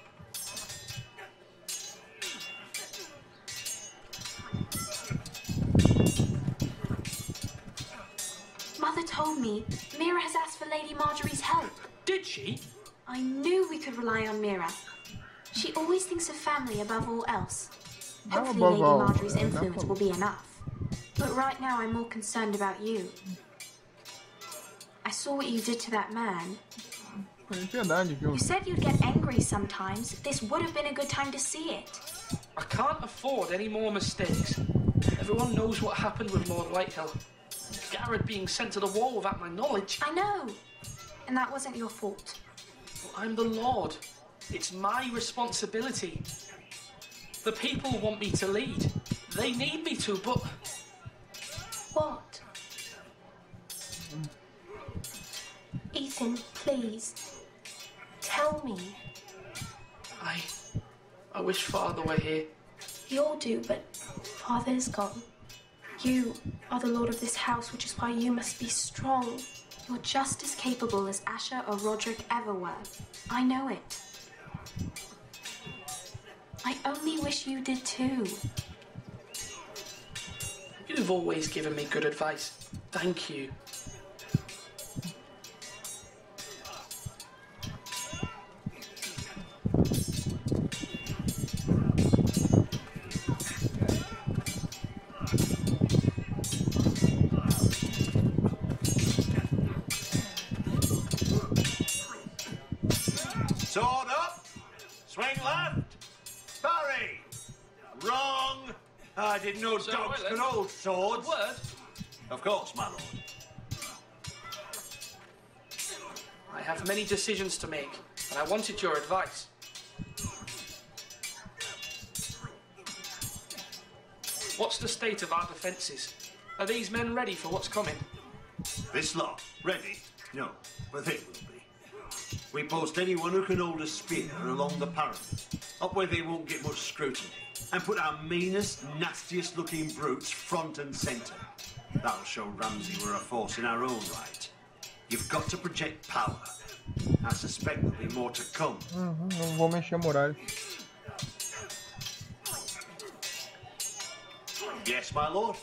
L: Mother told me Mira has asked for Lady Marjorie's help.
F: Did she?
L: I knew we could rely on Mira. She always thinks of family above all else. Hopefully Lady Marjorie's influence will be enough. But right now I'm more concerned about you. I saw what you did to that man. You said you'd get angry sometimes. This would have been a good time to see it.
F: I can't afford any more mistakes. Everyone knows what happened with Lord Whitehill. Garrett being sent to the wall without my knowledge.
L: I know. And that wasn't your fault.
F: Well, I'm the Lord. It's my responsibility. The people want me to lead. They need me to, but...
L: What? Ethan, please. Tell me.
F: I wish Father were here.
L: We all do, but Father is gone. You are the lord of this house, which is why you must be strong. You're just as capable as Asher or Roderick ever were. I know it. I only wish you did too.
F: You've always given me good advice. Thank you.
M: Sword up. Swing left. Parry. Wrong. I didn't know dogs could hold swords.
F: A word?
M: Of course, my lord.
F: I have many decisions to make, and I wanted your advice. What's the state of our defences? Are these men ready for what's coming?
M: This lot, ready? No, but they will be. We post anyone who can hold a spear along the parapet, up where they won't get much scrutiny, and put our meanest, nastiest looking brutes front and centre. That'll show Ramsay we're a force in our own right. You've got to project power, I suspect there'll be more to come.
B: Não vou mexer a muralha.
M: Yes, my lord.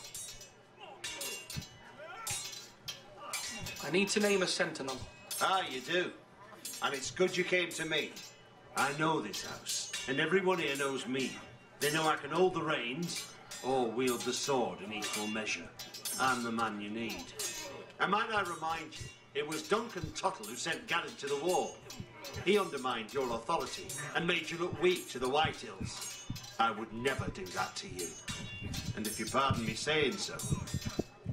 F: I need to name a sentinel.
M: Ah, you do. And it's good you came to me. I know this house, and everyone here knows me. They know I can hold the reins or wield the sword in equal measure. I'm the man you need. And might I remind you, it was Duncan Tuttle who sent Garrett to the war. He undermined your authority and made you look weak to the Whitehills. I would never do that to you. And if you pardon me saying so,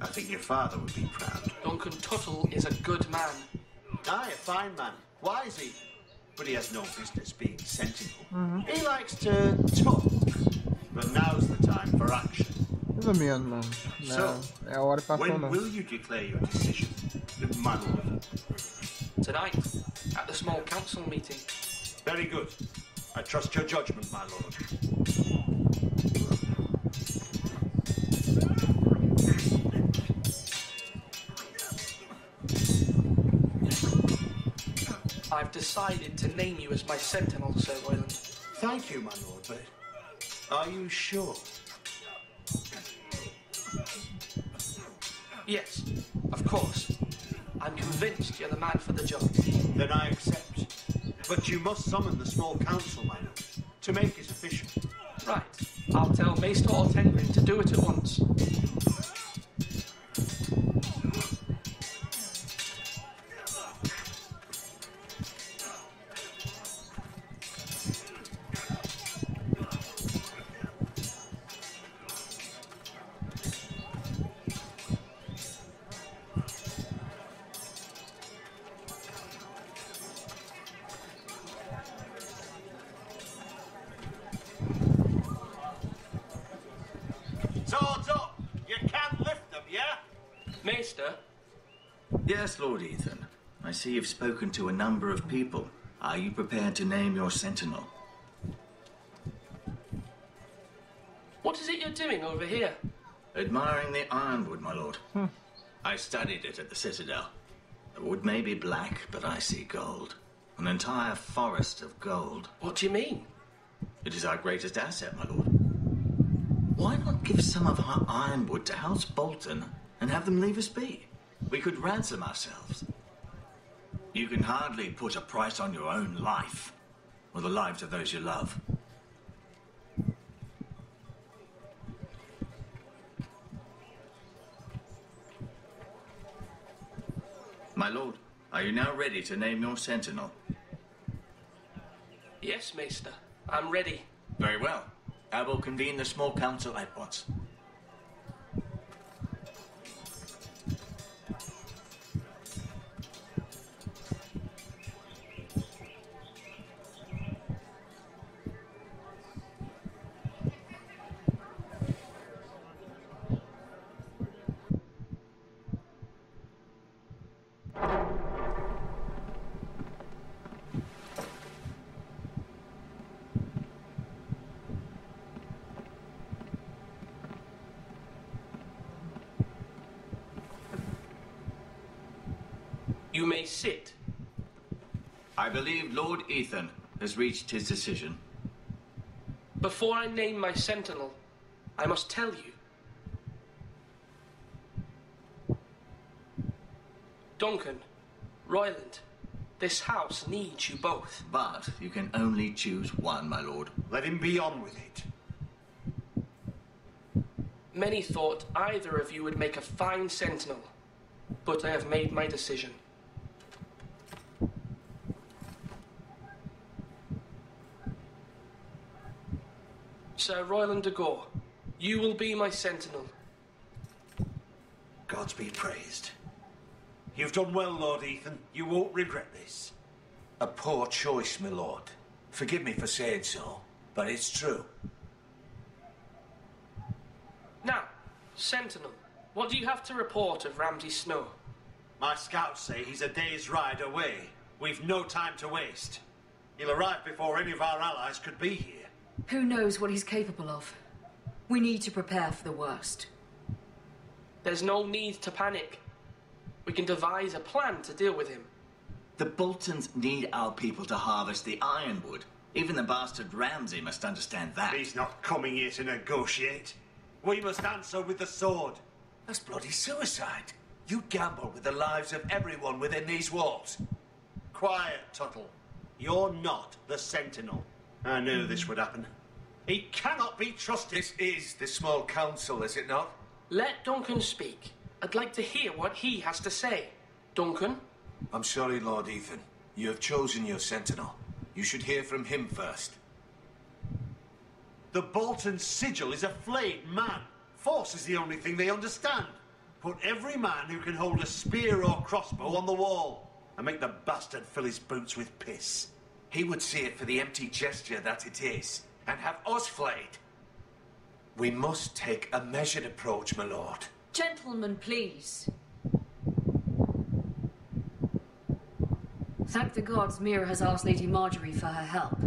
M: I think your father would be proud.
F: Duncan Tuttle is a good man.
M: Aye, a fine man. Wise even. But he has no business being sentinel. He likes to talk. But now's the time for action.
B: Mais ou menos, mano.
M: So,
B: É a hora passou,
M: when
B: não.
M: will you declare your decision, my lord?
F: Tonight, at the small council meeting.
M: Very good. I trust your judgment, my lord.
F: I've decided to name you as my sentinel, Sir Royland.
M: Thank you, my lord, but are you sure?
F: Yes, of course. I'm convinced you're the man for the job.
M: Then I accept. But you must summon the small council, my lord, to make it official.
F: Right. I'll tell Maester Ortengrin to do it at once.
M: Swords up! You can lift them, yeah?
F: Maester?
J: Yes, Lord Ethan. I see you've spoken to a number of people. Are you prepared to name your sentinel?
F: What is it you're doing over here?
J: Admiring the ironwood, my lord. I studied it at the Citadel. The wood may be black, but I see gold. An entire forest of gold.
F: What do you mean?
J: It is our greatest asset, my lord. Why not give some of our ironwood to House Bolton and have them leave us be? We could ransom ourselves. You can hardly put a price on your own life, or the lives of those you love. My lord, are you now ready to name your sentinel?
F: Yes, Maester. I'm ready.
J: Very well. I will convene the small council at once.
F: You may sit.
J: I believe Lord Ethan has reached his decision.
F: Before I name my sentinel, I must tell you. Duncan, Royland, this house needs you both.
J: But you can only choose one, my lord.
M: Let him be on with it.
F: Many thought either of you would make a fine sentinel, but I have made my decision. Sir Royland de Gore, you will be my sentinel.
M: Gods be praised. You've done well, Lord Ethan. You won't regret this.
G: A poor choice, my lord. Forgive me for saying so, but it's true.
F: Now, sentinel, what do you have to report of Ramsay Snow?
M: My scouts say he's a day's ride away. We've no time to waste. He'll arrive before any of our allies could be here.
K: Who knows what he's capable of? We need to prepare for the worst.
F: There's no need to panic. We can devise a plan to deal with him.
J: The Boltons need our people to harvest the ironwood. Even the bastard Ramsay must understand that.
M: He's not coming here to negotiate. We must answer with the sword.
G: That's bloody suicide. You gamble with the lives of everyone within these walls.
M: Quiet, Tuttle. You're not the Sentinel. I knew this would happen. He cannot be trusted.
G: This is the small council, is it not?
F: Let Duncan speak. I'd like to hear what he has to say. Duncan?
H: I'm sorry, Lord Ethan. You have chosen your Sentinel. You should hear from him first.
M: The Bolton sigil is a flayed man. Force is the only thing they understand. Put every man who can hold a spear or crossbow on the wall and make the bastard fill his boots with piss.
G: He would see it for the empty gesture that it is, and have us flayed. We must take a measured approach, my lord.
K: Gentlemen, please. Thank the gods Mira has asked Lady Marjorie for her help.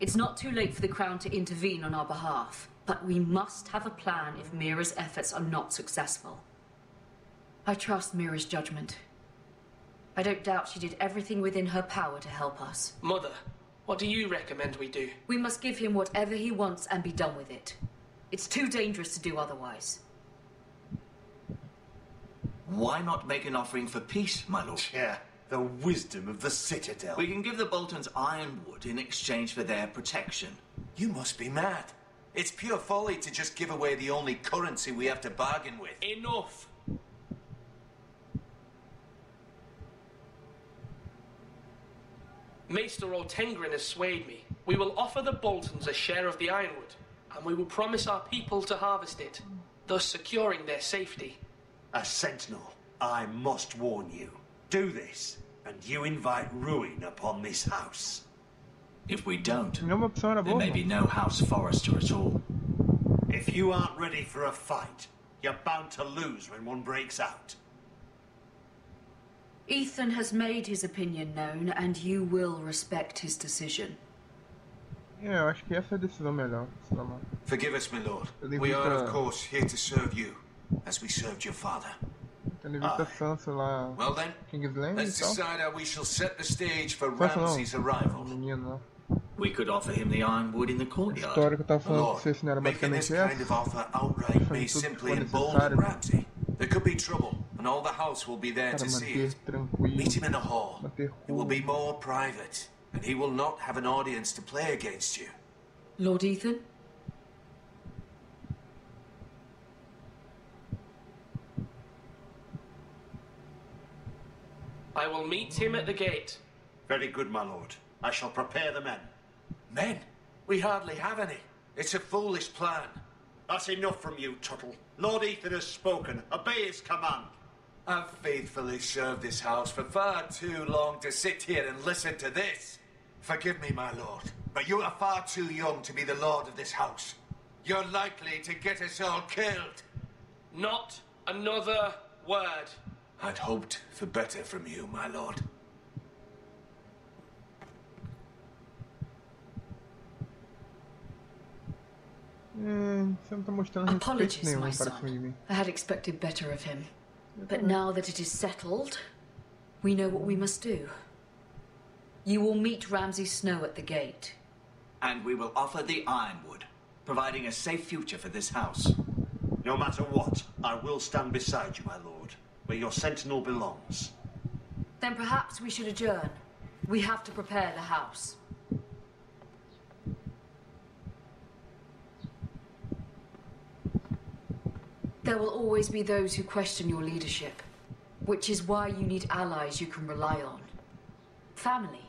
K: It's not too late for the Crown to intervene on our behalf, but we must have a plan if Mira's efforts are not successful. I trust Mira's judgment. I don't doubt she did everything within her power to help us.
F: Mother, what do you recommend we do?
K: We must give him whatever he wants and be done with it. It's too dangerous to do otherwise.
J: Why not make an offering for peace, my lord?
M: Yeah, the wisdom of the Citadel.
J: We can give the Boltons ironwood in exchange for their protection.
G: You must be mad. It's pure folly to just give away the only currency we have to bargain with.
F: Enough! Maester Ortengrin has swayed me. We will offer the Boltons a share of the ironwood, and we will promise our people to harvest it, thus securing their safety.
M: As Sentinel, I must warn you. Do this, and you invite ruin upon this house.
J: If we don't,
B: opção era
J: there
B: boa.
J: may be no House Forrester at all.
M: If you aren't ready for a fight, you're bound to lose when one breaks out.
K: Ethan has made his opinion known, and you will respect his decision.
B: É, eu acho que essa é a decisão melhor.
G: Forgive us, my lord. We are, of course, here to serve you, as we served your father.
B: Tendo em vista Sansa lá,
G: Well then,
B: King's Landing
G: let's
B: e tal.
G: decide how we shall set the stage for
B: Sansa não,
G: Ramsay's arrival.
B: menino,
J: We could offer him the ironwood in the
B: a
J: courtyard.
B: história que eu tava falando
G: Lord,
B: pra vocês não era
G: making this
B: basicamente
G: kind of
B: essa.
G: offer outright may
B: Fazendo tudo que
G: simply
B: for
G: embolden
B: necessário
G: Ramsay. There could be trouble, and all the house will be there
B: para
G: to see
B: manter
G: it.
B: tranquilo,
G: Meet him in the hall.
B: manter
G: It will be more private, and he will not have an audience to play against you.
K: Lord Ethan?
F: I will meet him at the gate.
M: Very good, my lord. I shall prepare the men.
G: Men? We hardly have any. It's a foolish plan.
M: That's enough from you, Tuttle. Lord Ethan has spoken. Obey his command.
G: I've faithfully served this house for far too long to sit here and listen to this. Forgive me, my lord, but you are far too young to be the lord of this house. You're likely to get us all killed.
F: Not another word.
G: I'd hoped for better from you, my lord.
B: Você não tá mostrando respeito
K: Apologies,
B: nenhum
K: my
B: para
K: son.
B: cima de mim.
K: I had expected better of him. But now that it is settled, we know what we must do. You will meet Ramsay Snow at the gate.
J: And we will offer the ironwood, providing a safe future for this house.
M: No matter what, I will stand beside you, my lord, where your sentinel belongs.
K: Then perhaps we should adjourn. We have to prepare the house. There will always be those who question your leadership, which is why you need allies you can rely on. Family.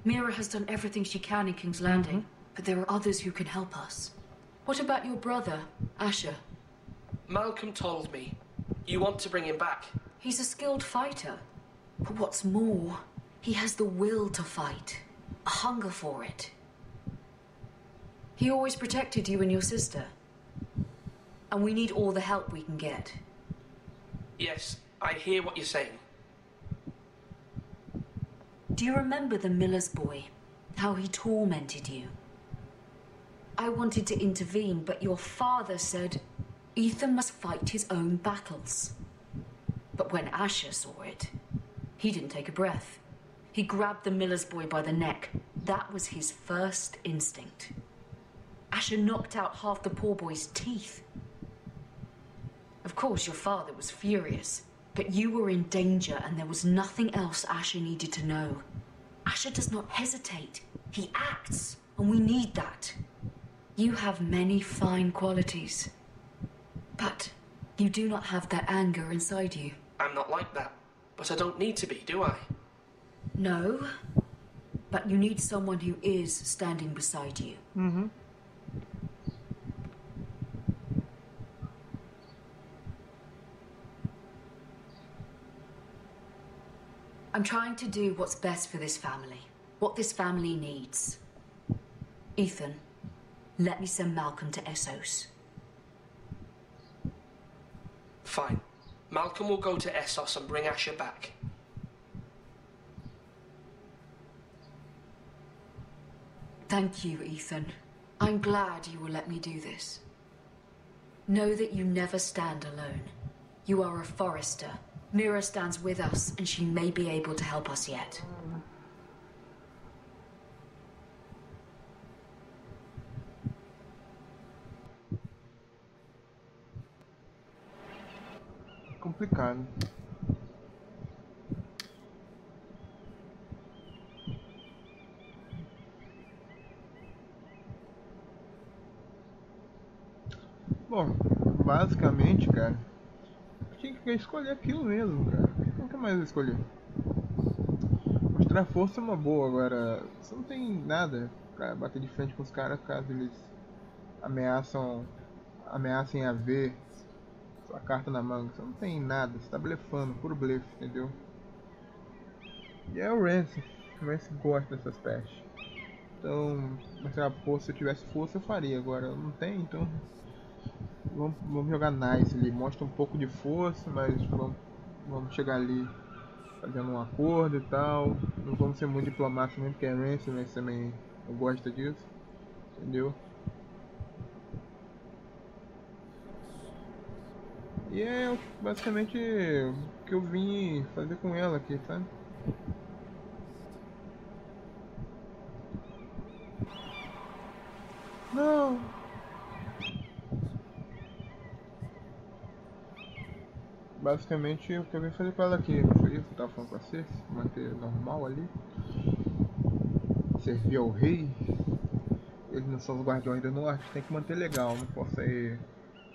K: Mira has done everything she can in King's Landing, but there are others who can help us. What about your brother, Asher?
F: Malcolm told me. You want to bring him back?
K: He's a skilled fighter. But what's more, he has the will to fight, a hunger for it. He always protected you and your sister. And we need all the help we can get.
F: Yes, I hear what you're saying.
K: Do you remember the miller's boy? How he tormented you? I wanted to intervene, but your father said Ethan must fight his own battles. But when Asher saw it, he didn't take a breath. He grabbed the miller's boy by the neck. That was his first instinct. Asher knocked out half the poor boy's teeth. Of course, your father was furious, but you were in danger and there was nothing else Asher needed to know. Asher does not hesitate. He acts, and we need that. You have many fine qualities, but you do not have that anger inside you.
F: I'm not like that, but I don't need to be, do I?
K: No, but you need someone who is standing beside you.
B: Mm-hmm.
K: I'm trying to do what's best for this family, what this family needs. Ethan, let me send Malcolm to Essos.
F: Fine. Malcolm will go to Essos and bring Asher back.
K: Thank you, Ethan. I'm glad you will let me do this. Know that you never stand alone. You are a forester. Mira stands with us, and she may be able to help us yet.
B: Complicado. Bom, basicamente, cara, tinha que escolher aquilo mesmo, cara. Não tem mais escolher. Mostrar força é uma boa, agora você não tem nada pra bater de frente com os caras caso eles ameacem a ver sua carta na manga. Você não tem nada, você tá blefando, puro blefe, entendeu? E é o Rance gosta dessas pestes. Então, mostrar força, se eu tivesse força eu faria, agora não tem, então vamos jogar nice ali, mostra um pouco de força, mas vamos chegar ali fazendo um acordo e tal. Não vamos ser muito diplomáticos mesmo, porque é Rance também não gosta disso, entendeu? E é basicamente o que eu vim fazer com ela aqui, sabe? Não! Basicamente o que eu vim fazer com ela aqui foi isso que eu tava falando com você, se manter normal ali. Servir ao rei. Eles não são os guardiões do norte, tem que manter legal, não posso ir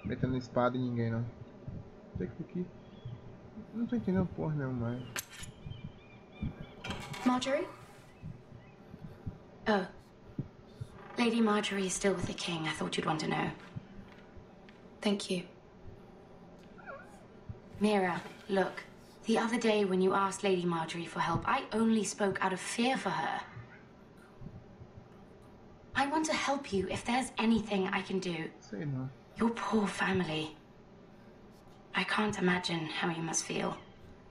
B: metendo espada em ninguém não. Tem que aqui. Não tô entendendo porra nenhuma mais.
N: Marjorie? Oh. Lady Marjorie is still with the king. I thought you'd want to know.
R: Thank you.
N: Mira, look. The other day when you asked Lady Marjorie for help, I only spoke out of fear for her. I want to help you if there's anything I can do.
B: Say no.
N: Your poor family. I can't imagine how you must feel.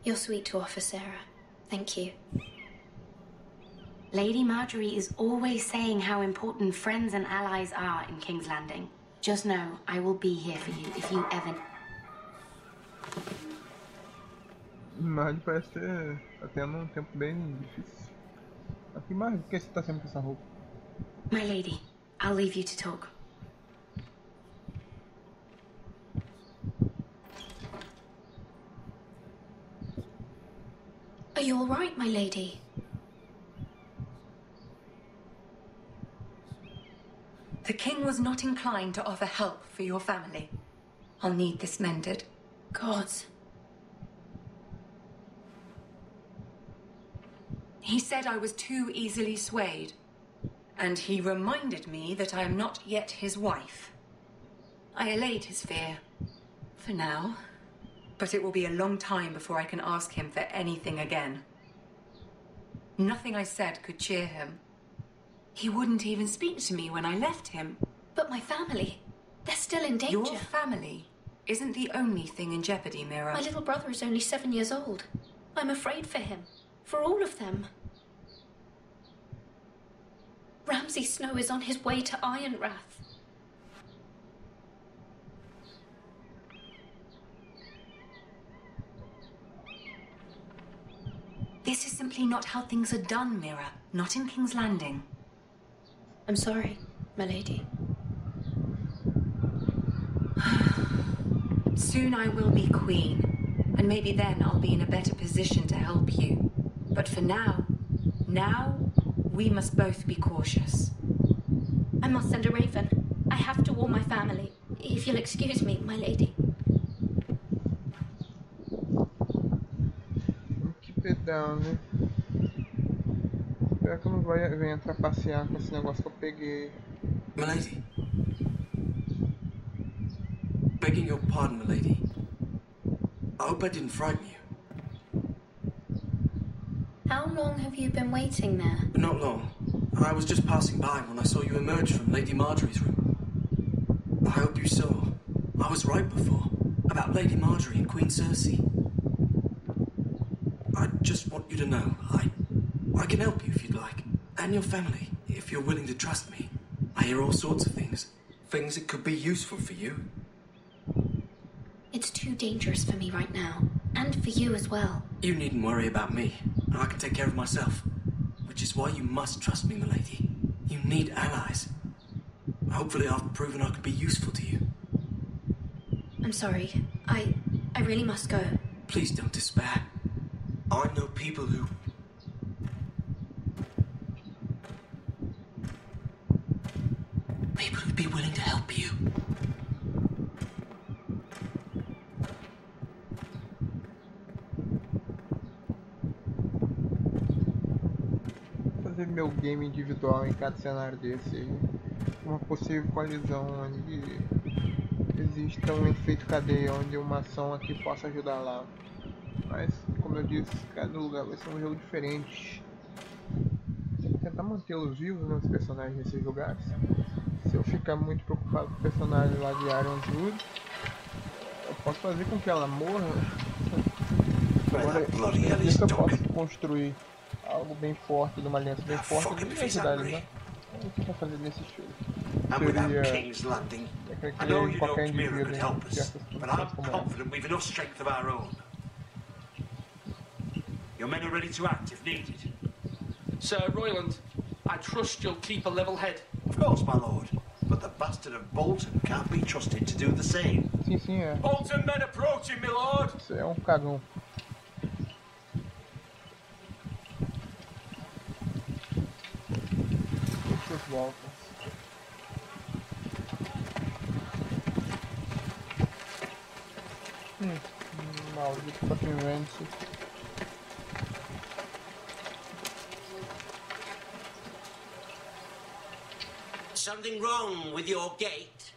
L: You're sweet to offer, Sarah. Thank you.
N: Lady Marjorie is always saying how important friends and allies are in King's Landing. Just know, I will be here for you if you ever...
B: Mas parece que tá tendo um tempo bem difícil. Aqui mais, por que você tá sempre com essa roupa?
N: My lady, I'll leave you to talk.
L: Are you all right, my lady?
P: The king was not inclined to offer help for your family. I'll need this mended.
L: Gods.
P: He said I was too easily swayed. And he reminded me that I am not yet his wife. I allayed his fear. For now. But it will be a long time before I can ask him for anything again. Nothing I said could cheer him. He wouldn't even speak to me when I left him.
L: But my family, they're still in danger.
P: Your family isn't the only thing in jeopardy, Mira.
L: My little brother is only 7 years old. I'm afraid for him. For all of them. Ramsay Snow is on his way to Ironrath.
P: This is simply not how things are done, Mira. Not in King's Landing.
N: I'm sorry, my lady.
P: Soon I will be queen, and maybe then I'll be in a better position to help you. But for now, we must both be cautious.
N: I must send a raven. I have to warn my family. If you'll excuse me, my lady.
B: Que pedão, né? Espero que eu não venha trapacear com esse negócio que eu peguei.
O: Milady. Begging your pardon, milady. I hope I didn't frighten you.
N: How long have you been waiting there?
O: Not long. I was just passing by when I saw you emerge from Lady Marjorie's room. I hope you saw. I was right before. About Lady Marjorie and Queen Cersei. I just want you to know, I can help you if you'd like. And your family, if you're willing to trust me. I hear all sorts of things. Things that could be useful for you.
N: It's too dangerous for me right now. And for you as well.
O: You needn't worry about me. I can take care of myself. Which is why you must trust me, milady. You need allies. Hopefully I've proven I can be useful to you.
N: I'm sorry. I really must go.
O: Please don't despair. I know people who'd be willing to help you.
B: Fazer meu game individual em cada cenário desse. Uma possível colisão onde exista um efeito cadeia, onde uma ação aqui possa ajudar lá. Mas, como eu disse, cada lugar vai ser um jogo diferente. Tem que tentar mantê-los vivos, né, os personagens nesses lugares. Se eu ficar muito preocupado com o personagem lá de Ironwood, eu posso fazer com que ela morra. Agora, isso eu posso construir algo bem forte, de uma aliança bem forte, e me ajudar eles, né? É isso que eu vou fazer nesse estilo. Seria
M: King's Landing, I know you
B: qualquer
M: know Mira
B: indivíduo
M: could
B: em
M: help us,
B: certas
M: but I'm
B: condições como essa.
M: confident we've enough strength of our own. Your men are ready to act if needed.
F: Sir Royland, I trust you'll keep a level head.
M: Of course, my lord. But the bastard of Bolton can't be trusted to do the same.
B: Sim, é.
O: Bolton men approaching, my lord.
B: Isso é um cagão. Deixa as voltas. Maldito patinante.
S: Something wrong with your gate?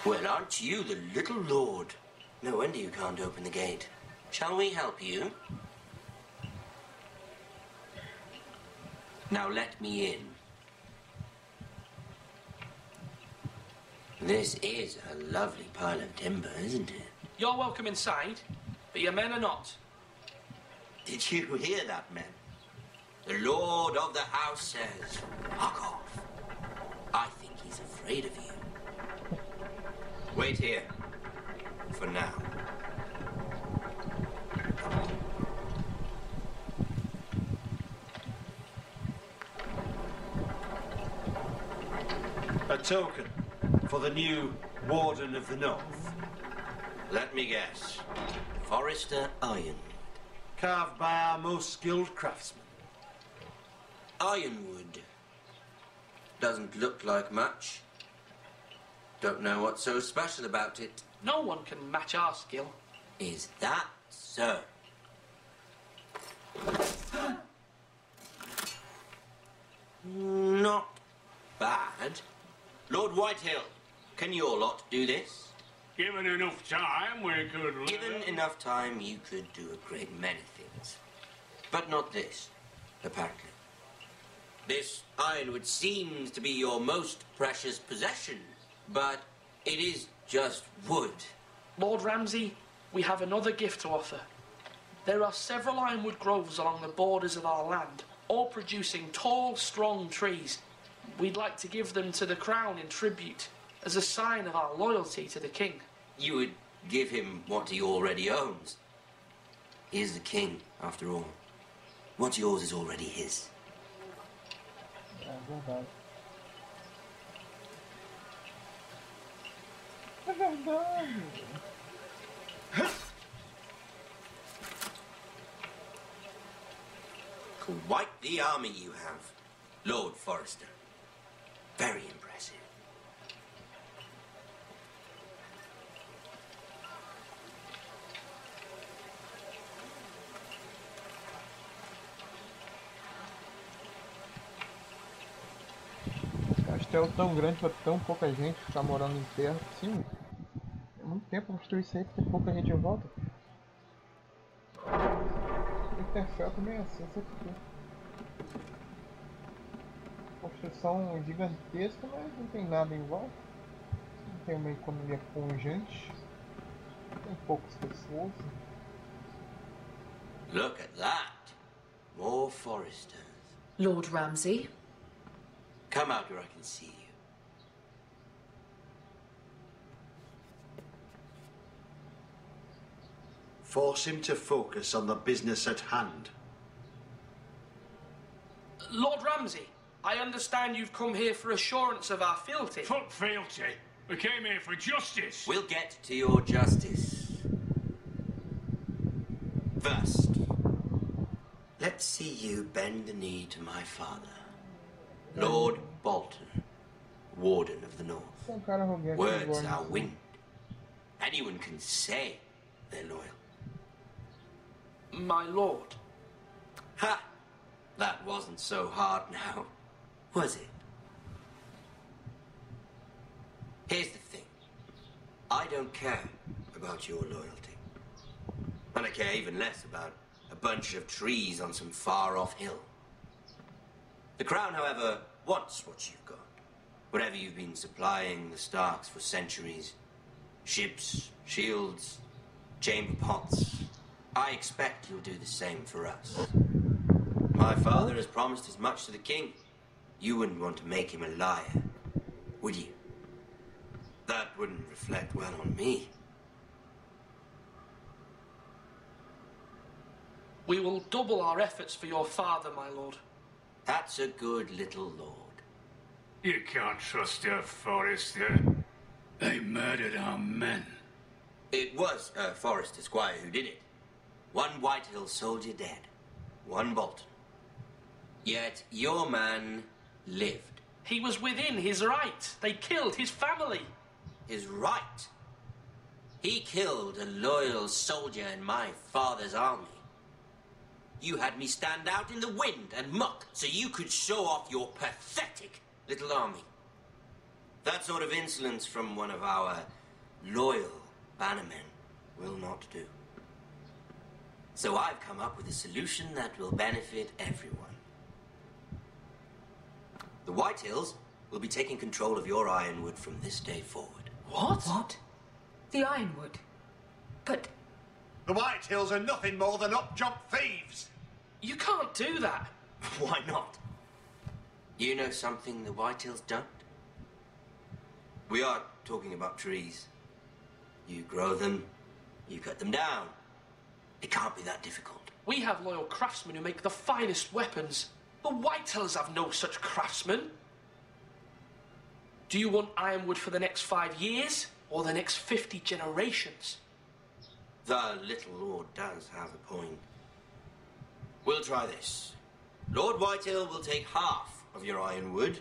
S: Well, aren't you the little lord? No wonder you can't open the gate. Shall we help you? Now let me in. This is a lovely pile of timber, isn't it?
F: You're welcome inside, but your men are not.
S: Did you hear that, men? The lord of the house says, fuck off. I think he's afraid of you. Wait here. For now.
M: A token for the new Warden of the North.
S: Let me guess. Forrester Ironwood.
M: Carved by our most skilled craftsmen.
S: Ironwood. Doesn't look like much. Don't know what's so special about it.
F: No one can match our skill.
S: Is that so? Not bad. Lord Whitehill, can your lot do this?
D: Given enough time, we could...
S: Given enough time, you could do a great many things. But not this, apparently. This ironwood seems to be your most precious possession, but it is just wood.
F: Lord Ramsay, we have another gift to offer. There are several ironwood groves along the borders of our land, all producing tall, strong trees. We'd like to give them to the crown in tribute, as a sign of our loyalty to the king.
S: You would give him what he already owns. He is the king, after all. What's yours is already his.
B: É verdade. É verdade.
S: Quite the army you have, Lord Forrester. Very impressive.
B: Um castelo tão grande pra tão pouca gente que tá morando em terra, sim. É muito tempo construir isso aí pra ter pouca gente em volta. Telltale também é assim, sempre foi. Construção gigantesca, mas não tem nada em volta. Não tem uma economia pungente. Tem poucas pessoas.
S: Look at that. More Forresters.
K: Lord Ramsay?
S: Come out where I can see you.
M: Force him to focus on the business at hand.
F: Lord Ramsay, I understand you've come here for assurance of our fealty.
D: Fuck fealty. We came here for justice.
S: We'll get to your justice. First, let's see you bend the knee to my father, Lord Bolton, Warden of the North. Words are wind. Anyone can say they're loyal.
F: My lord.
S: Ha! That wasn't so hard now, was it? Here's the thing. I don't care about your loyalty. And I care even less about a bunch of trees on some far-off hill. The Crown, however, wants what you've got. Whatever you've been supplying the Starks for centuries. Ships, shields, chamber pots. I expect you'll do the same for us. My father has promised as much to the king. You wouldn't want to make him a liar, would you? That wouldn't reflect well on me.
F: We will double our efforts for your father, my lord.
S: That's a good little lord.
D: You can't trust her, Forrester. They murdered our men.
S: It was a Forrester squire who did it. One Whitehill soldier dead. One Bolton. Yet your man lived.
F: He was within his right. They killed his family.
S: His right? He killed a loyal soldier in my father's army. You had me stand out in the wind and muck so you could show off your pathetic little army. That sort of insolence from one of our loyal bannermen will not do. So I've come up with a solution that will benefit everyone. The Whitehills will be taking control of your ironwood from this day forward.
K: What? What? The ironwood? But...
M: The Whitehills are nothing more than up-jump thieves.
F: You can't do that.
S: Why not? You know something the Whitehills don't? We are talking about trees. You grow them, you cut them down. It can't be that difficult.
F: We have loyal craftsmen who make the finest weapons. The Whitehills have no such craftsmen. Do you want ironwood for the next 5 years, or the next 50 generations?
S: The little lord does have a point. We'll try this. Lord Whitehill will take half of your ironwood,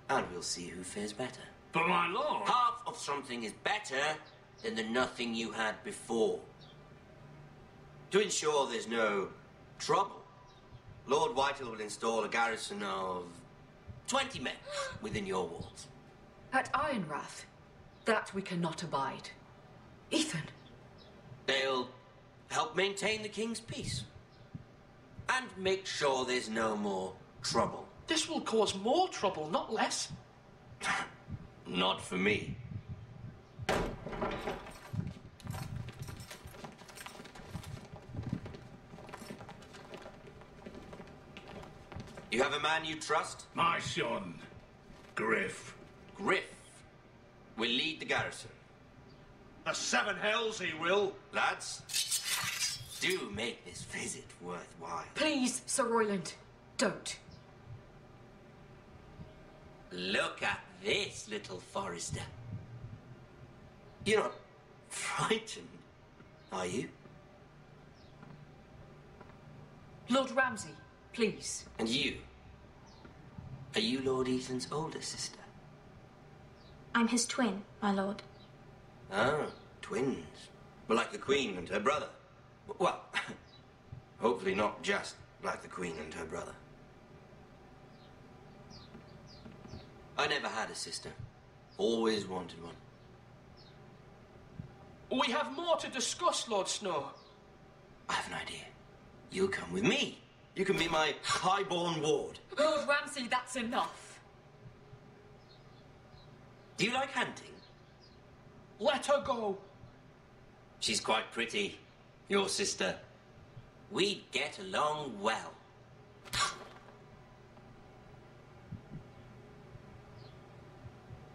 S: and we'll see who fares better.
D: But my lord...
S: Half of something is better than the nothing you had before. To ensure there's no trouble, Lord Whitehill will install a garrison of 20 men within your walls.
K: At Ironrath? That we cannot abide. Ethan!
S: They'll help maintain the king's peace. And make sure there's no more trouble.
F: This will cause more trouble, not less.
S: Not for me. You have a man you trust?
D: My son. Griff.
S: Griff will lead the garrison.
M: The seven hells he will.
S: Lads, do make this visit worthwhile.
K: Please, Sir Royland, don't.
S: Look at this, little Forester. You're not frightened, are you?
K: Lord Ramsay, please.
S: And you? Are you Lord Ethan's older sister?
L: I'm his twin, my lord.
S: Ah, twins. Well, like the Queen and her brother. Well, hopefully not just like the Queen and her brother. I never had a sister. Always wanted one.
F: We have more to discuss, Lord Snow.
S: I have an idea. You'll come with me. You can be my highborn ward.
K: Lord Ramsay, that's enough.
S: Do you like hunting?
F: Let her go.
S: She's quite pretty, your sister. We'd get along well.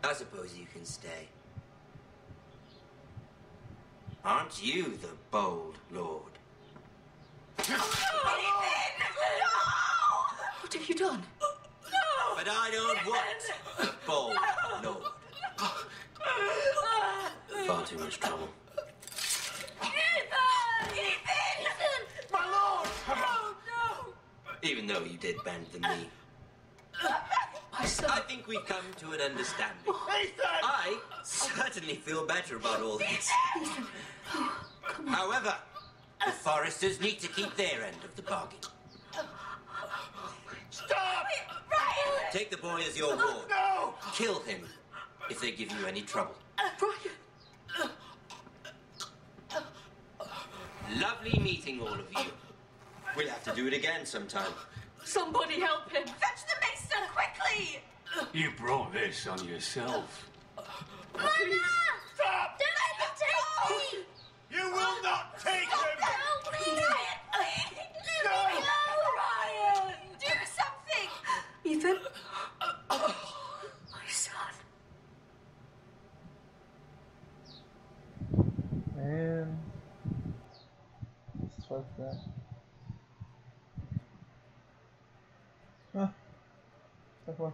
S: I suppose you can stay. Aren't you the bold lord?
K: What have you done?
S: But I don't want the bold lord. Far too much trouble.
C: Ethan! My lord! Oh, no!
S: Even though you did bend the knee. I think we've come to an understanding.
C: Ethan!
S: I certainly feel better about all this.
K: Ethan, come on.
S: However, the Foresters need to keep their end of the bargain.
C: Stop! Ryan!
S: Take the boy as your ward.
C: No!
S: Kill him if they give you any trouble.
K: Ryan!
S: Lovely meeting all of you. We'll have to do it again sometime.
K: Somebody help him!
C: Fetch the mason, quickly!
D: You brought this on yourself.
C: Mama! Stop! Don't let him take me! You will not take him! No, please! Ryan, please! Leave me alone! Ryan! Do something!
K: Ethan? My son.
B: Man. Let's fuck that. Ah. Tá com a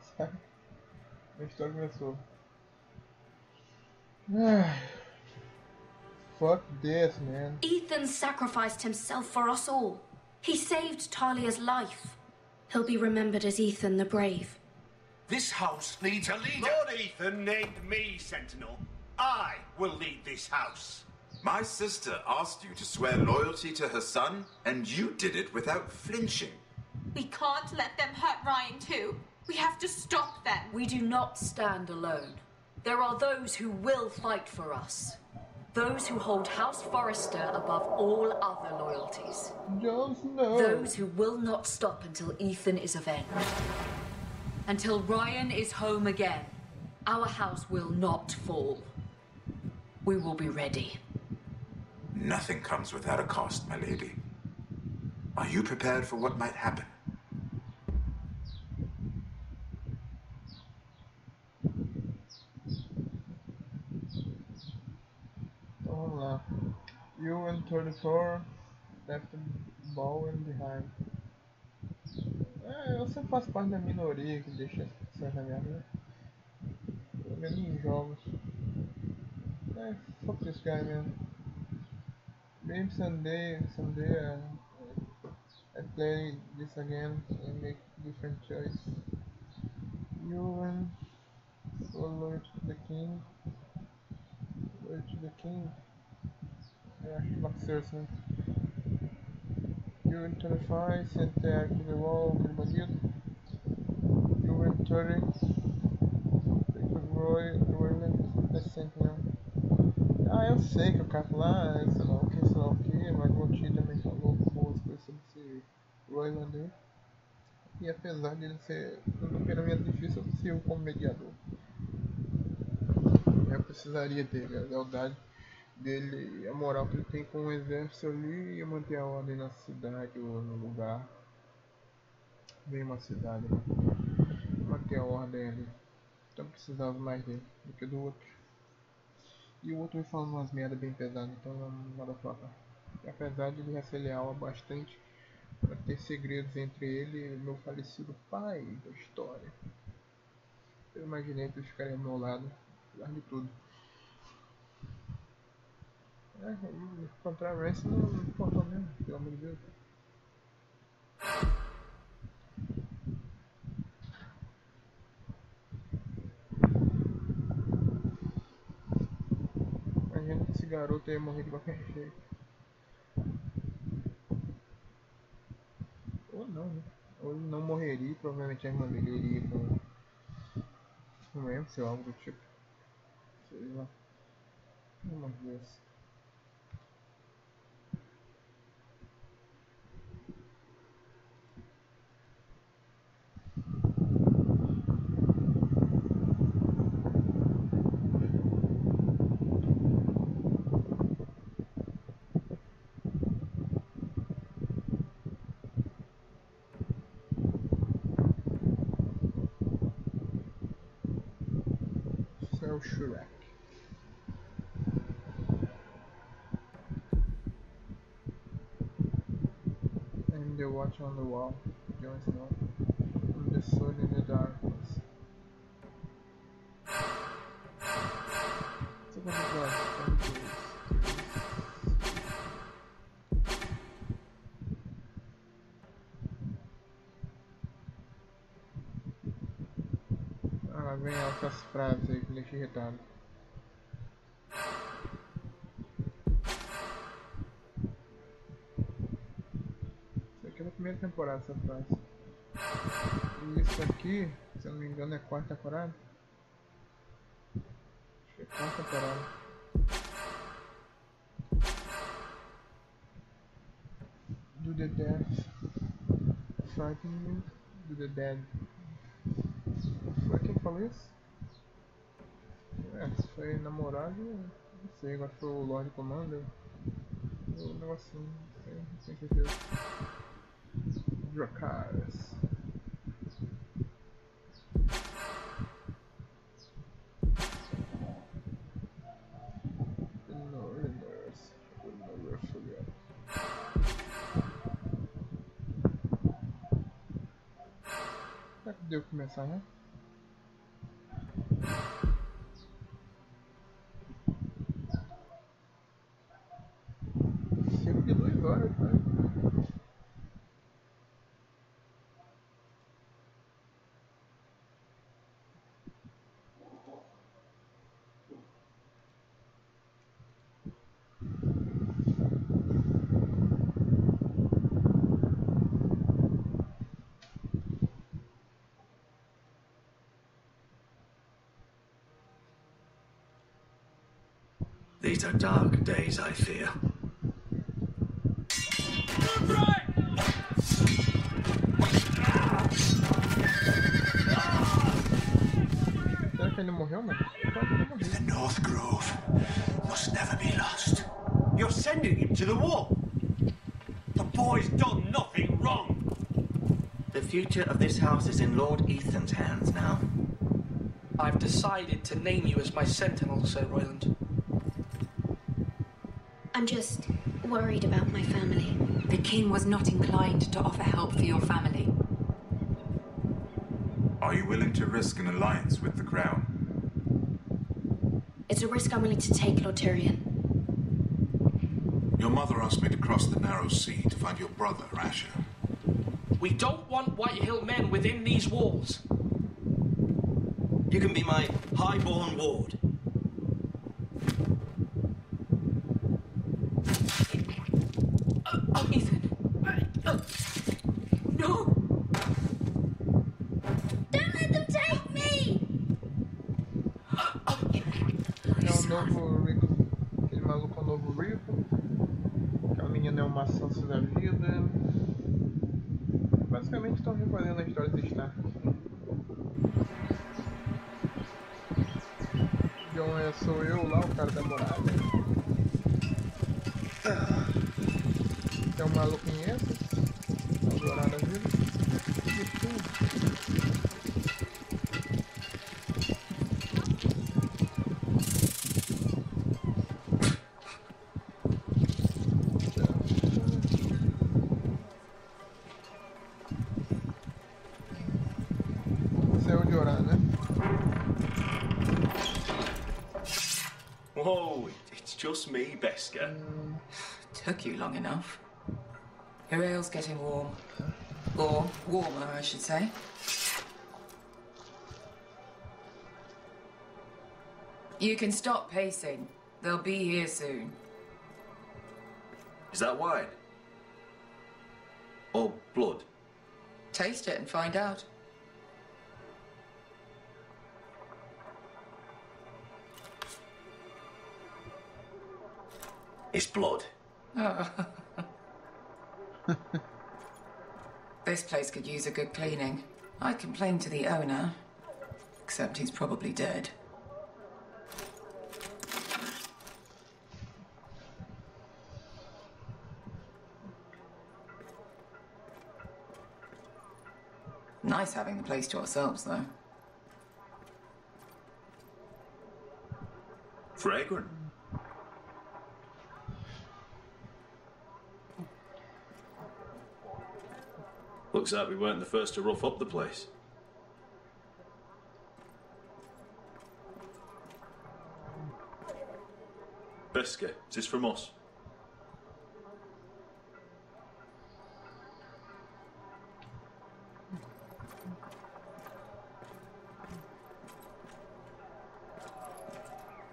B: história começou. Fuck this, man.
N: Ethan sacrificed himself for us all. He saved Talia's life. He'll be remembered as Ethan the Brave.
M: This house needs a leader. Lord Ethan named me Sentinel. I will lead this house.
Q: My sister asked you to swear loyalty to her son, and you did it without flinching.
T: We can't let them hurt Ryan too. We have to stop them.
K: We do not stand alone. There are those who will fight for us. Those who hold House Forrester above all other loyalties.
B: Jon Snow.
K: Those who will not stop until Ethan is avenged. Until Ryan is home again. Our house will not fall. We will be ready.
Q: Nothing comes without a cost, my lady. Are you prepared for what might happen?
B: Vamos lá. You and 34 left the ball and behind. Eu sempre faço parte da minoria que deixa as pessoas na minha vida. Pelo menos em jogos. Fuck this guy, man. Maybe someday I play this again and make different choice. You and loyal to the king. Loyal to the king. Acho McPherson. You and 25 sent there to the wall, aquele bandido. You and 30 Royland, the Sentinel. Ah, eu sei que o cara lá, sei lá o que, mas o Monty também falou boas coisas sobre esse Royland aí. E apesar dele ser um treinamento difícil, eu preciso como mediador. Eu precisaria dele, a lealdade dele e a moral que ele tem com o exército ali e manter a ordem na cidade ou no lugar. Bem uma cidade, né? Manter a ordem ali. Então precisava mais dele do que do outro. E o outro me falando umas merda bem pesadas, então não nada pra falar. Apesar de ele já ser leal bastante para ter segredos entre ele e o meu falecido pai da história. Eu imaginei que eles ficariam ao meu lado, apesar de tudo. Encontrar a Rance não importou mesmo, pelo amor de Deus. Imagina que esse garoto ia morrer de qualquer jeito. Ou não, né? Ou ele não morreria, provavelmente a irmã dele iria com Rance ou algo do tipo. Sei lá. Pelo amor de Deus. Isso é o Shrek. And the watch on the wall, Jon Snow, and the sun in the darkness. Segundo episódio, lá vem essas frases aí que me deixa irritado. Isso aqui é da primeira temporada, essa frase. E isso aqui, se eu não me engano, é a quarta temporada. Acho que é a quarta temporada. Do the death. Fighting do the dead. Foi quem falou isso? Foi namorado, não sei, agora foi o Lord Commander. O negocinho, não sei, não tenho certeza. Dracarys. The Northerners. Will never forget. Será que deu começar, né? Cerca de 2 horas, cara.
J: These are dark days, I fear.
B: Será que ele morreu, mano?
M: The North Grove must never be lost. You're sending him to the wall. The boy's done nothing wrong.
J: The future of this house is in Lord Ethan's hands now.
F: I've decided to name you as my sentinel, Sir Royland.
N: I'm just worried about my family.
P: The king was not inclined to offer help for your family.
Q: Are you willing to risk an alliance with the crown?
N: It's a risk I'm willing to take, Lord Tyrion.
G: Your mother asked me to cross the narrow sea to find your brother, Asher.
F: We don't want Whitehill men within these walls.
S: You can be my highborn ward.
P: Ethan. No!
N: Don't let them take me!
B: É o novo Rico. Aquele maluco é o novo Rico. Aquela menina é uma Sansa da vida. Basicamente estão refazendo a história do Stark. John sou eu lá, o cara da muralha. É um maluco em essas. Adorar a vida.
U: Oh, it's just me, Beska.
P: Took you long enough. Your ale's getting warm. Or warmer, I should say. You can stop pacing. They'll be here soon.
U: Is that wine? Or blood?
P: Taste it and find out.
U: It's blood.
P: Oh. This place could use a good cleaning. I complained to the owner, except he's probably dead. Nice having the place to ourselves, though.
U: Fragrant. Looks like we weren't the first to rough up the place. Beska, is this from us?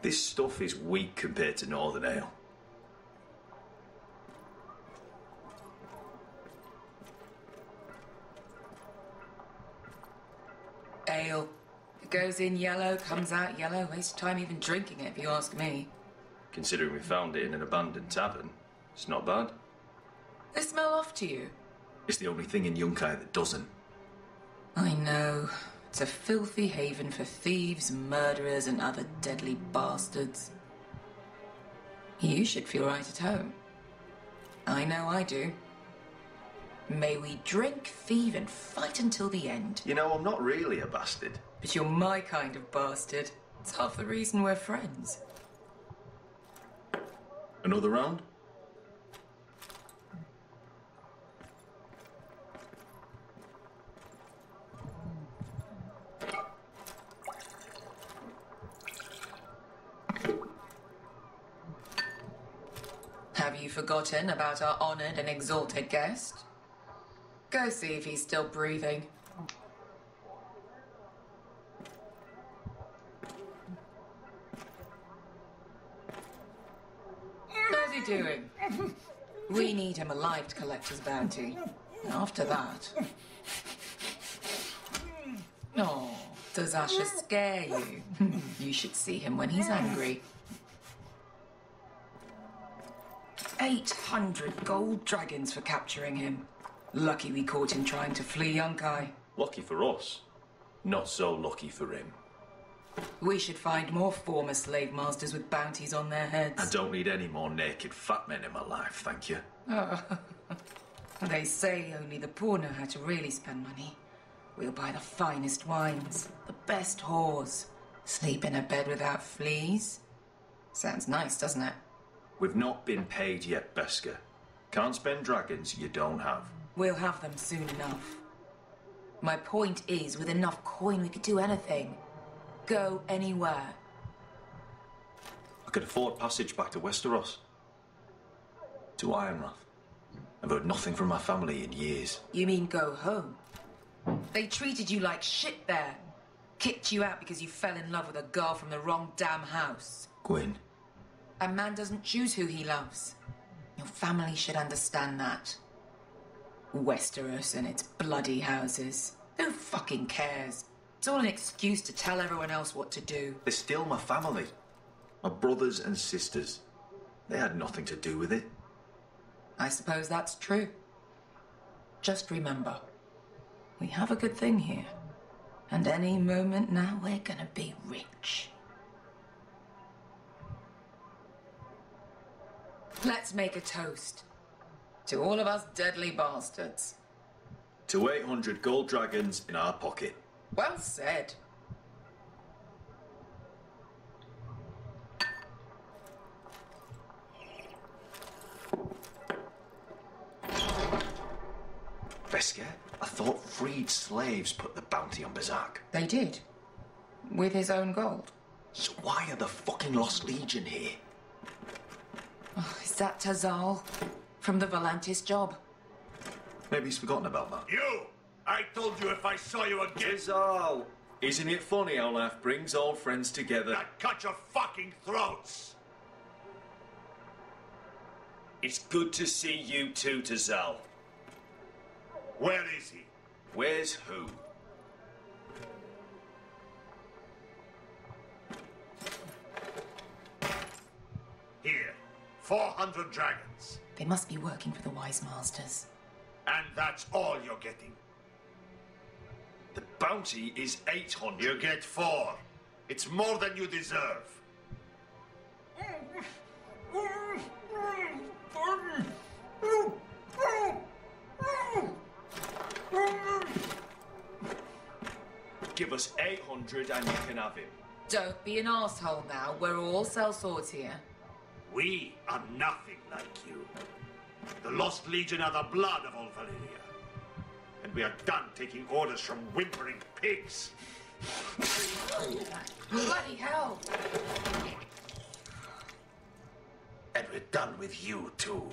U: This stuff is weak compared to Northern Ale.
P: Ale. It goes in yellow, comes out yellow. Waste time even drinking it, if you ask me.
U: Considering we found it in an abandoned tavern, it's not bad.
P: They smell off to you.
U: It's the only thing in Yunkai that doesn't.
P: I know. It's a filthy haven for thieves, murderers, and other deadly bastards. You should feel right at home. I know I do. May we drink, thieve, and fight until the end.
U: You know, I'm not really a bastard.
P: But you're my kind of bastard. It's half the reason we're friends.
U: Another round?
P: Have you forgotten about our honored and exalted guest? Go see if he's still breathing. How's he doing? We need him alive to collect his bounty. After that... Oh, does Asher scare you? You should see him when he's angry. 800 gold dragons for capturing him. Lucky we caught him trying to flee Yunkai.
U: Lucky for us. Not so lucky for him.
P: We should find more former slave masters with bounties on their heads.
U: I don't need any more naked fat men in my life, thank you.
P: Oh. They say only the poor know how to really spend money. We'll buy the finest wines, the best whores, sleep in a bed without fleas. Sounds nice, doesn't it?
U: We've not been paid yet, Beska. Can't spend dragons you don't have.
P: We'll have them soon enough. My point is, with enough coin, we could do anything. Go anywhere.
U: I could afford passage back to Westeros. To Ironrath. I've heard nothing from my family in years.
P: You mean go home? They treated you like shit there. Kicked you out because you fell in love with a girl from the wrong damn house.
U: Gwyn.
P: A man doesn't choose who he loves. Your family should understand that. Westeros and its bloody houses. Who fucking cares? It's all an excuse to tell everyone else what to do.
U: They're still my family. My brothers and sisters. They had nothing to do with it.
P: I suppose that's true. Just remember, we have a good thing here. And any moment now, we're gonna be rich. Let's make a toast. To all of us deadly bastards.
U: To 800 gold dragons in our pocket.
P: Well said.
U: Beska, I thought freed slaves put the bounty on Berserk.
P: They did. With his own gold.
U: So why are the fucking Lost Legion here?
P: Oh, is that Tazal? From the Volantis job?
U: Maybe he's forgotten about that.
G: You! I told you if I saw you again...
U: Tazal! Isn't it funny how life brings old friends together?
G: I'd cut your fucking throats!
U: It's good to see you too, Tazal.
G: Where is he?
U: Where's who?
G: Here. 400 dragons.
P: They must be working for the Wise Masters.
G: And that's all you're getting.
U: The bounty is 800.
G: You get 4. It's more than you deserve.
U: Give us 800 and you can have him.
P: Don't be an asshole now. We're all sellswords here.
G: We are nothing like you. The Lost Legion are the blood of all Valyria. And we are done taking orders from whimpering pigs.
P: Bloody hell!
G: And we're done with you, too.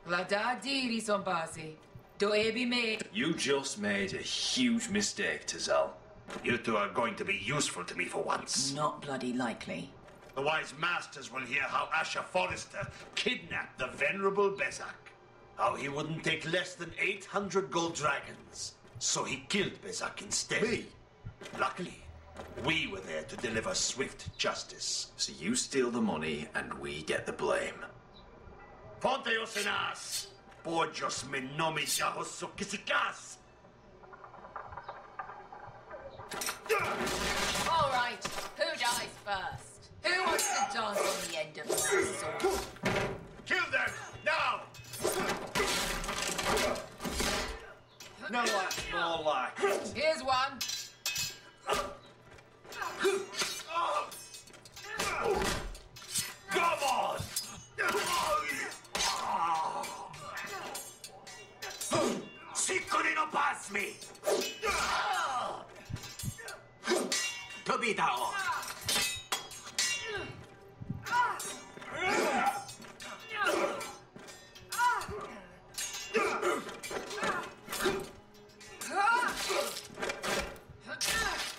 P: Vlada diri sombasi. Do ebi me.
U: You just made a huge mistake, Tazal.
G: You two are going to be useful to me for once.
P: Not bloody likely.
G: The Wise Masters will hear how Asher Forrester kidnapped the venerable Bezak. How he wouldn't take less than 800 gold dragons. So he killed Bezak instead.
U: Me?
G: Luckily, we were there to deliver swift justice.
U: So you steal the money and we get the blame.
G: Ponteos en as! Pojos me nomis yahos sokisikas!
P: All right, who dies first? Who wants to dance on the end of my sword?
G: Kill them, now!
U: No, that's more like it.
P: Here's one.
G: Come on! Siccone non pass me! Tobitao!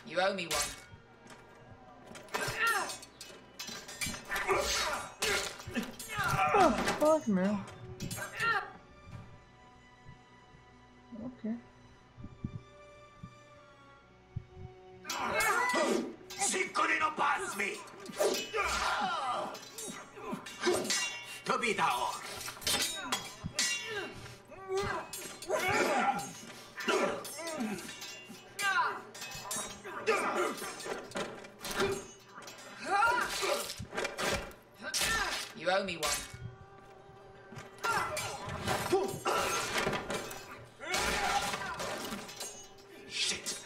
P: You owe me one.
B: Oh, fuck, man. Okay.
G: Siccone non pass me! Tobitao!
P: You owe me one.
G: Shit!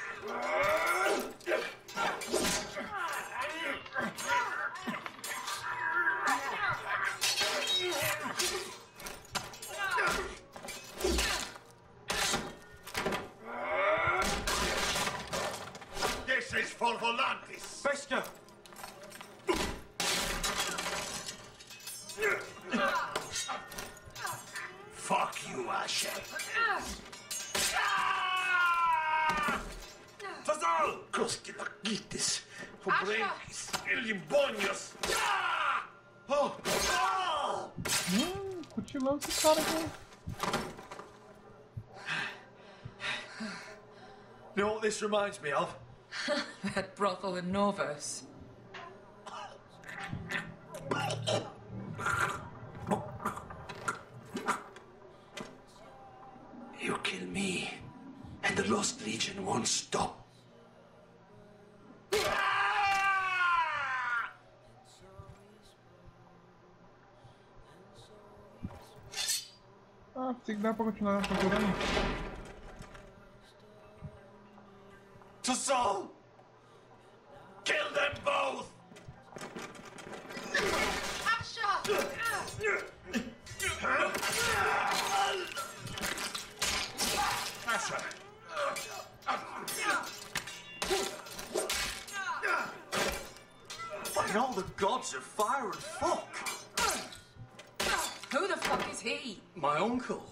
G: This is for Volantis!
M: Bester!
G: Fuck you, Asher! Tazal! Koski lakitis! Pobrenkis! Ilimbonios!
B: Oh! Cochilão esse cara aqui.
U: You know what this reminds me of?
P: That brothel in Norvos.
G: You kill me, and the Lost Legion won't stop.
B: Ah, sei que dá pra continuar procurando.
G: Tazal! Kill them both! Asher!
M: In all the gods of fire and fuck.
P: Who the fuck is he?
M: My uncle.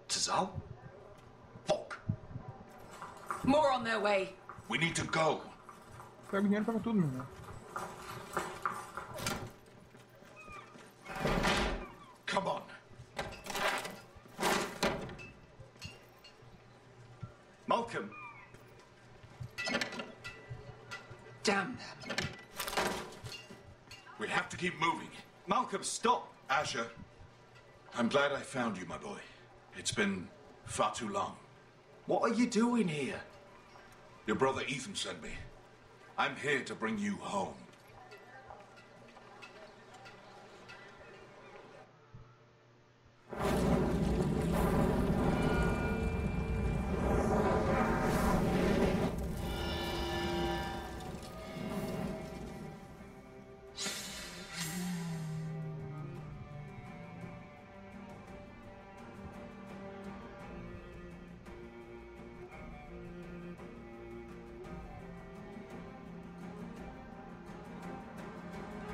M: Tazal? Fuck.
P: More on their way.
Q: We need to go.
B: Pega dinheiro pra tudo, meu irmão.
Q: Come on.
M: Malcolm. Damn them.
Q: We have to keep moving.
M: Malcolm, stop.
Q: Asher, I'm glad I found you, my boy. It's been far too long.
M: What are you doing here?
Q: Your brother Ethan sent me. I'm here to bring you home.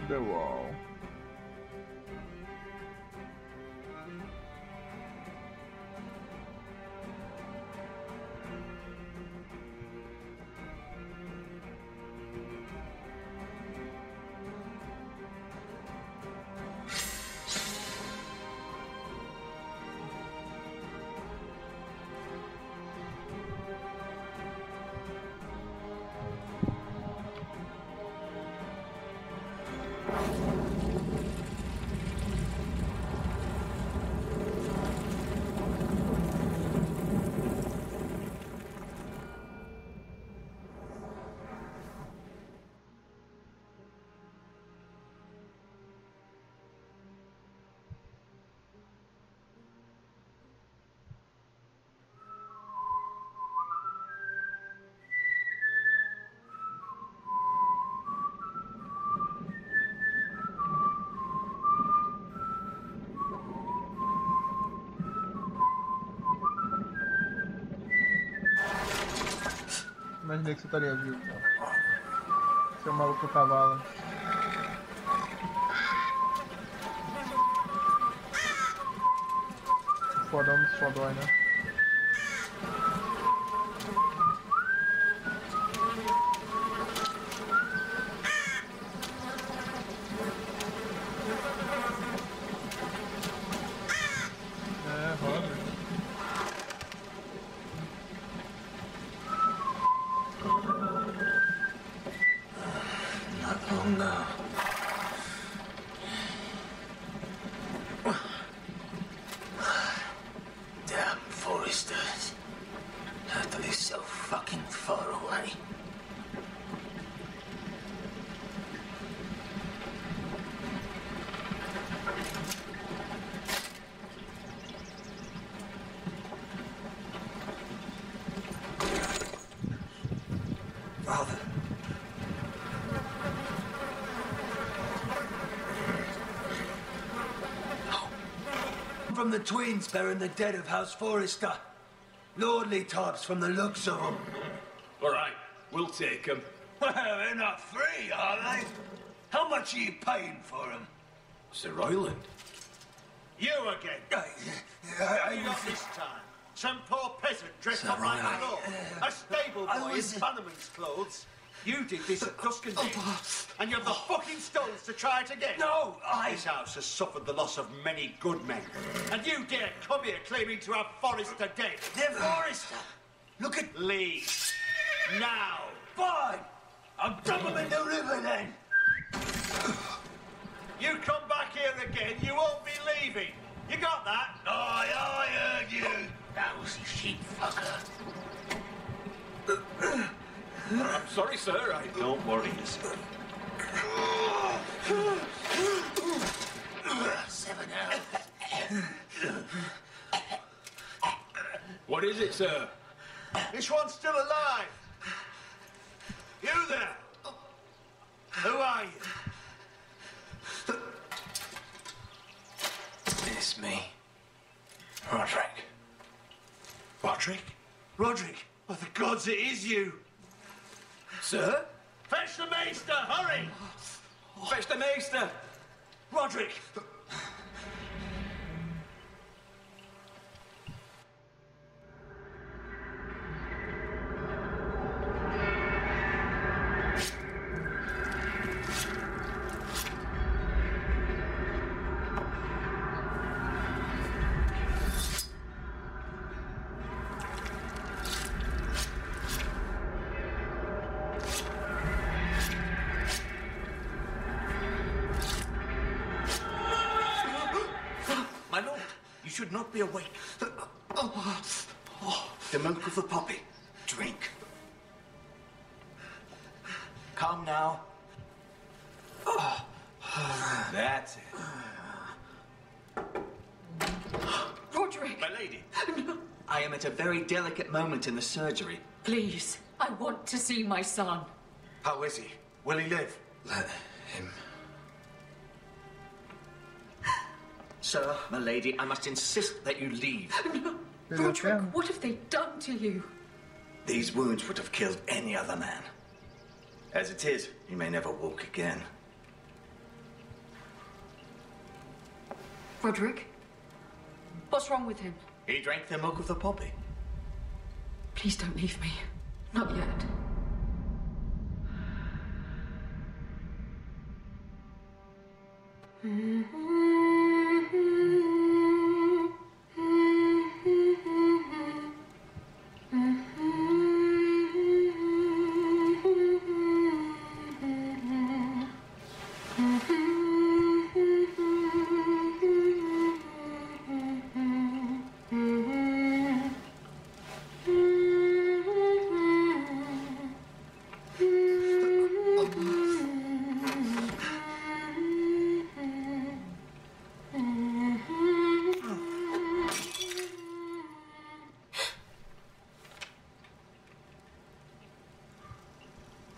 B: The wall. Imaginei que você estaria vivo. Seu maluco cavalo. Fodão dos fodói, né? É, roda.
H: No. Damn foresters. That is so fucking far away.
M: Father. From the twins bearing the dead of House Forrester. Lordly types from the looks of them.
D: All right, we'll take them.
M: Well, they're not free, are they? How much are you paying for them?
H: Sir Royland.
M: You again. What you got this time? Some poor peasant dressed
H: Sir
M: up like
H: Royland.
M: a lord. A stable boy in Bannerman's clothes. You did this at Duskendale, and you've the fucking stones to try it again.
O: No,
M: This house has suffered the loss of many good men, and you dare come here claiming to have Forrester dead.
O: They're Forrester. Look at...
M: Leave. Now.
O: Fine. I'll dump them in the river then.
M: You come back here again, you won't be leaving. You got that?
O: Aye, I heard you.
H: Lousy sheep fucker. I'm sorry, sir.
M: Don't worry yourself.
H: 7 hours. What is it, sir?
M: This one's still alive. You there? Who are you?
H: It's me. Roderick.
M: Roderick? Roderick? By the gods, it is you.
H: Sir?
M: Fetch the maester, hurry!
I: Fetch the maester! Roderick!
J: My lord, you should not be awake. The milk of the poppy. Drink. Calm now.
I: That's it.
K: Roderick!
J: My lady, I am at a very delicate moment in the surgery.
K: Please, I want to see my son.
G: How is he? Will he live?
J: Let him. Sir, my lady, I must insist that you leave.
K: Roderick, what have they done to you?
J: These wounds would have killed any other man. As it is, he may never walk again.
K: Roderick? What's wrong with him?
J: He drank the milk of the poppy.
K: Please don't leave me. Not yet.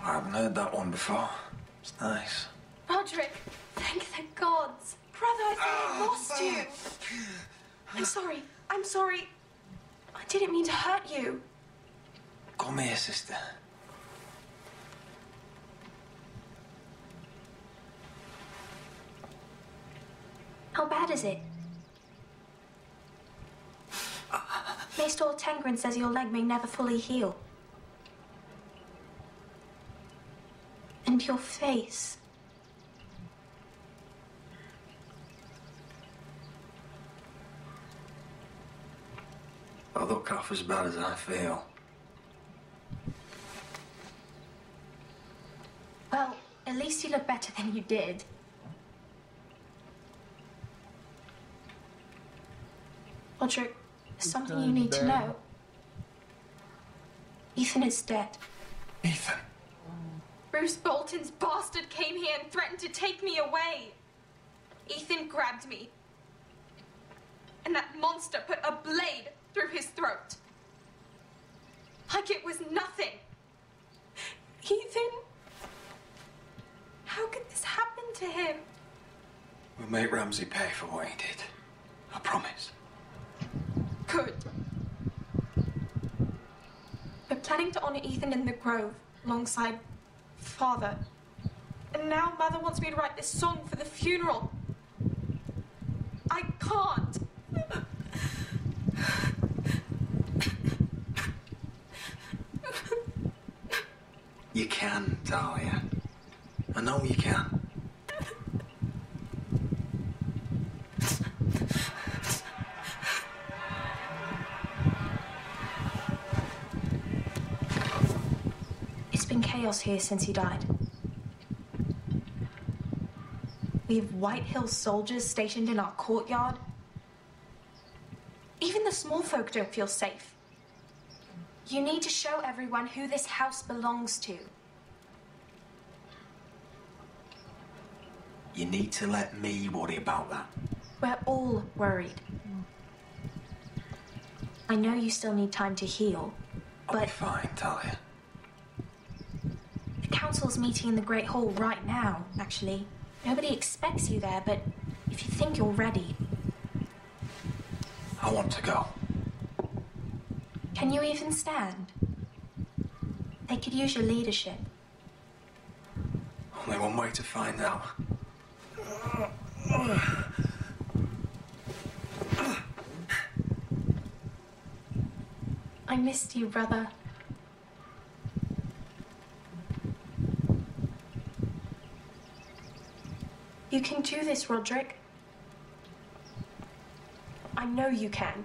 U: I haven't heard that one before. It's nice.
L: Roderick, thank the gods. Brother, I thought I lost you. I'm sorry. I didn't mean to hurt you.
U: Come here, sister.
L: How bad is it? Maester Tengrin says your leg may never fully heal. And your face.
U: I look half as bad as I feel.
L: Well, at least you look better than you did. Roderick, there's something you need to know. Ethan is dead.
U: Ethan?
T: Bruce Bolton's bastard came here and threatened to take me away. Ethan grabbed me. And that monster put a blade through his throat. Like it was nothing. Ethan? How could this happen to him?
U: We'll make Ramsay pay for what he did. I promise.
T: Good. We're planning to honor Ethan in the Grove alongside Father. And now Mother wants me to write this song for the funeral. I can't.
U: You can, Talia. I know you can.
L: It's been chaos here since he died. We have White Hill soldiers stationed in our courtyard. Even the small folk don't feel safe. You need to show everyone who this house belongs to.
U: You need to let me worry about that.
L: We're all worried. I know you still need time to heal,
U: I'll be fine, Talia.
L: The council's meeting in the Great Hall right now, actually. Nobody expects you there, but if you think you're ready...
U: I want to go.
L: Can you even stand? They could use your leadership.
I: Only one way to find out.
L: I missed you, brother. You can do this, Roderick. I know you can.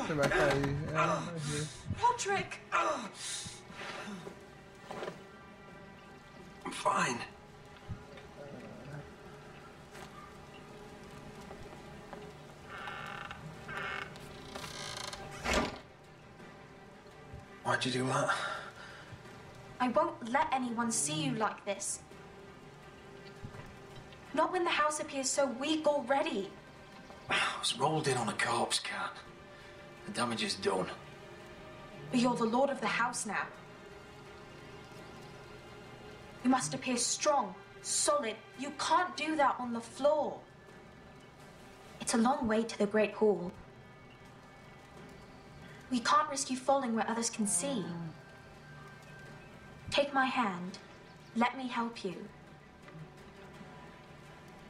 B: Você vai cair. Vai ver.
L: Roderick!
I: I'm fine. Why'd you do that?
L: I won't let anyone see you like this. Not when the house appears so weak already.
I: I was rolled in on a corpse can. The damage is done.
L: But you're the lord of the house now. You must appear strong, solid. You can't do that on the floor. It's a long way to the Great Hall. We can't risk you falling where others can see. Take my hand. Let me help you.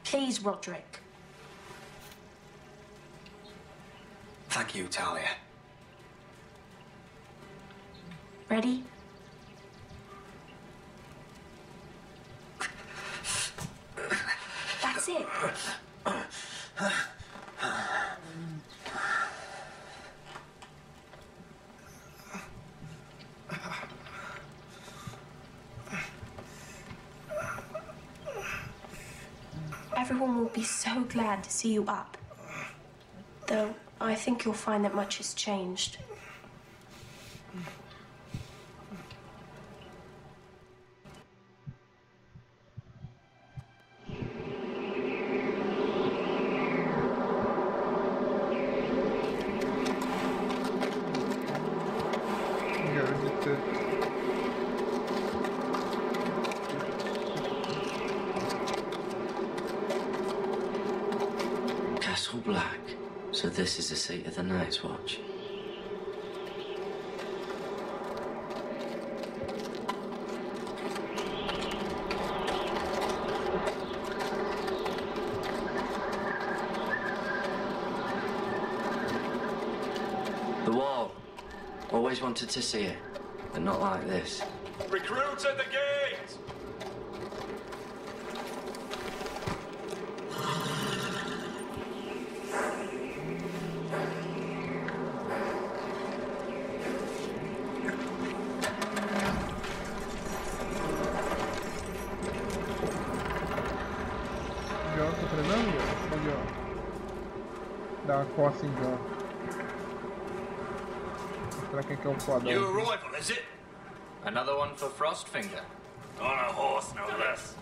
L: Please, Roderick.
I: Thank you, Talia.
L: Ready? That's it. Everyone will be so glad to see you up. Though I think you'll find that much has changed.
A: Castle Black. So this is the seat of the Night's Watch. The wall. Always wanted to see it, but not like this.
C: Recruits at the gate!
B: John, tá treinando? Ali, ó. Dá uma coça em John. Mostrar quem que é o fodão.
C: New arrival, is it?
I: Another one for Frostfinger.
C: On a horse, no less.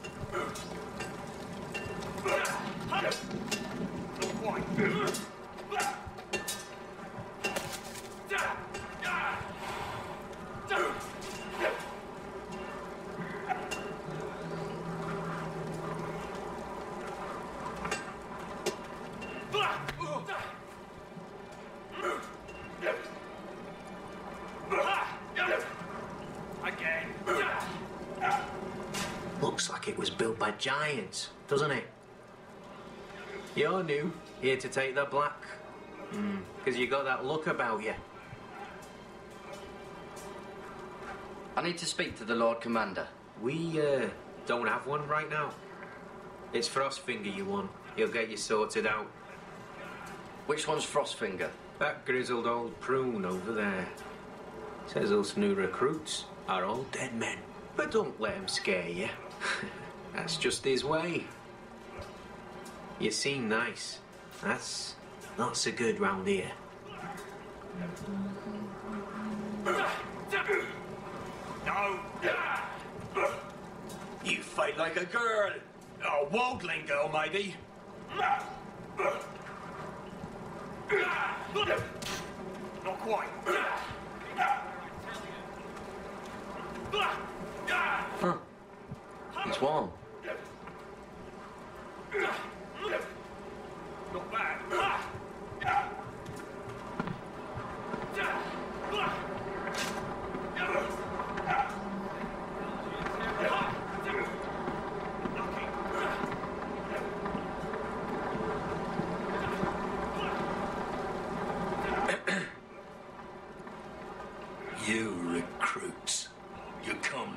C: Again.
I: Looks like it was built by giants, doesn't it? You're new, here to take the black. Because you got that look about you.
A: I need to speak to the Lord Commander.
I: We, don't have one right now. It's Frostfinger you want. He'll get you sorted out.
A: Which one's Frostfinger?
I: That grizzled old prune over there. Says us new recruits are all dead men. But don't let him scare you. That's just his way. You seem nice. That's not so good round here.
C: No.
O: You fight like a girl. A waldling girl, maybe.
C: Not quite.
A: Huh. It's warm.
D: Not bad. You recruits. You come,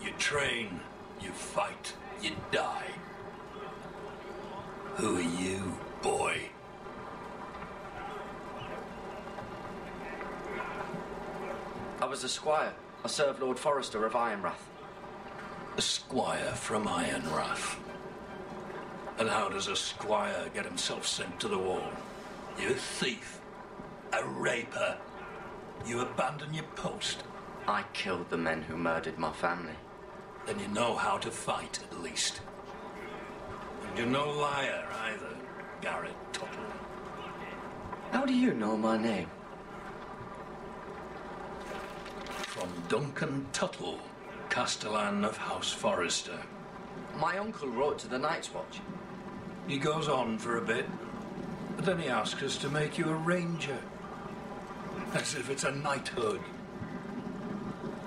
D: you train, you fight, you die. Who are you, boy?
A: I was a squire. I served Lord Forrester of Ironrath.
D: A squire from Ironrath. And how does a squire get himself sent to the wall? You a thief? A raper? You abandon your post?
A: I killed the men who murdered my family.
D: Then you know how to fight, at least. And you're no liar, either, Garrett Tuttle.
A: How do you know my name?
D: From Duncan Tuttle, Castellan of House Forrester.
A: My uncle wrote to the Night's Watch.
D: He goes on for a bit, but then he asks us to make you a ranger. As if it's a knighthood.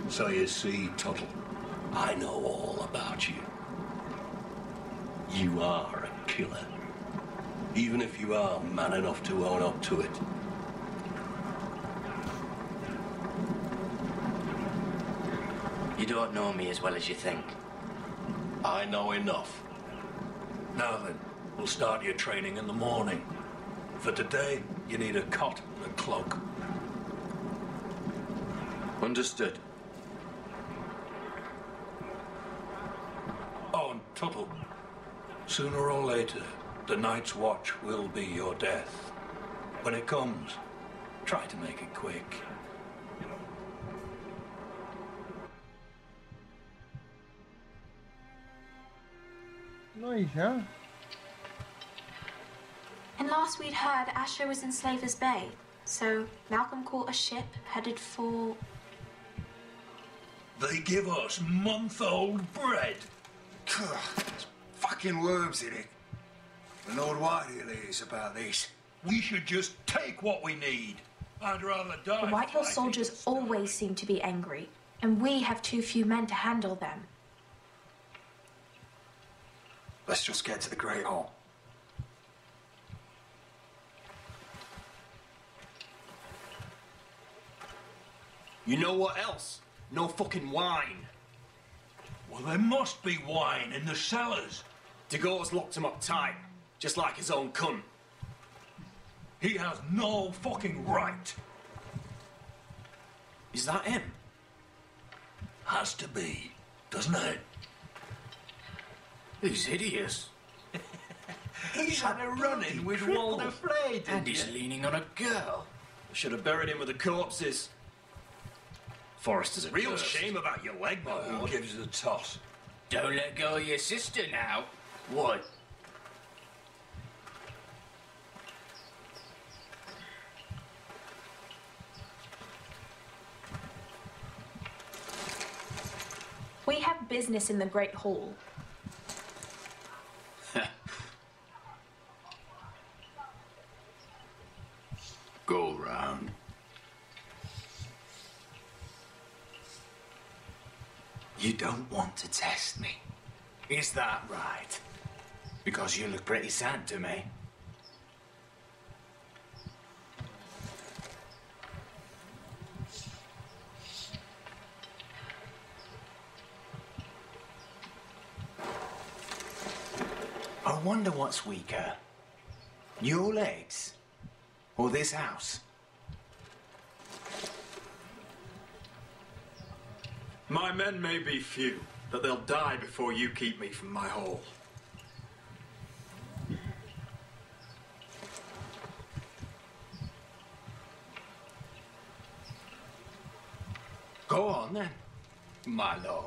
D: So you see, Tuttle, I know all about you. You are a killer. Even if you are man enough to own up to it.
A: You don't know me as well as you think.
D: I know enough. Now then, we'll start your training in the morning. For today, you need a cot and a cloak.
A: Understood.
D: Oh, and Tuttle, sooner or later, the Night's Watch will be your death. When it comes, try to make it quick.
B: Nós já?
L: And last we'd heard, Asher was in Slaver's Bay. So Malcolm caught a ship headed for...
D: They give us month-old bread.
G: There's fucking worms in it. The Lord Whitehill is about this.
D: We should just take what we need. I'd rather die.
L: The Whitehill
D: fighting.
L: soldiers always seem to be angry, and we have too few men to handle them.
M: Let's just get to the Great Hall.
O: You know what else? No fucking wine.
D: Well, there must be wine in the cellars.
O: Dagor's locked him up tight, just like his own cunt.
D: He has no fucking right.
O: Is that him?
D: Has to be, doesn't it?
O: He's hideous.
M: He's had a run-in with Walder Frey,
O: And he's leaning on a girl. Should have buried him with the corpses. Forrester's a real shame about your leg, my
D: Who
O: lord.
D: gives it a toss?
O: Don't let go of your sister now. What?
L: We have business in the Great Hall.
D: Go round.
M: You don't want to test me. Is that right? Because you look pretty sad to me. I wonder what's weaker. Your legs? Or this house?
U: My men may be few, but they'll die before you keep me from my hall.
O: Go on then, my lord.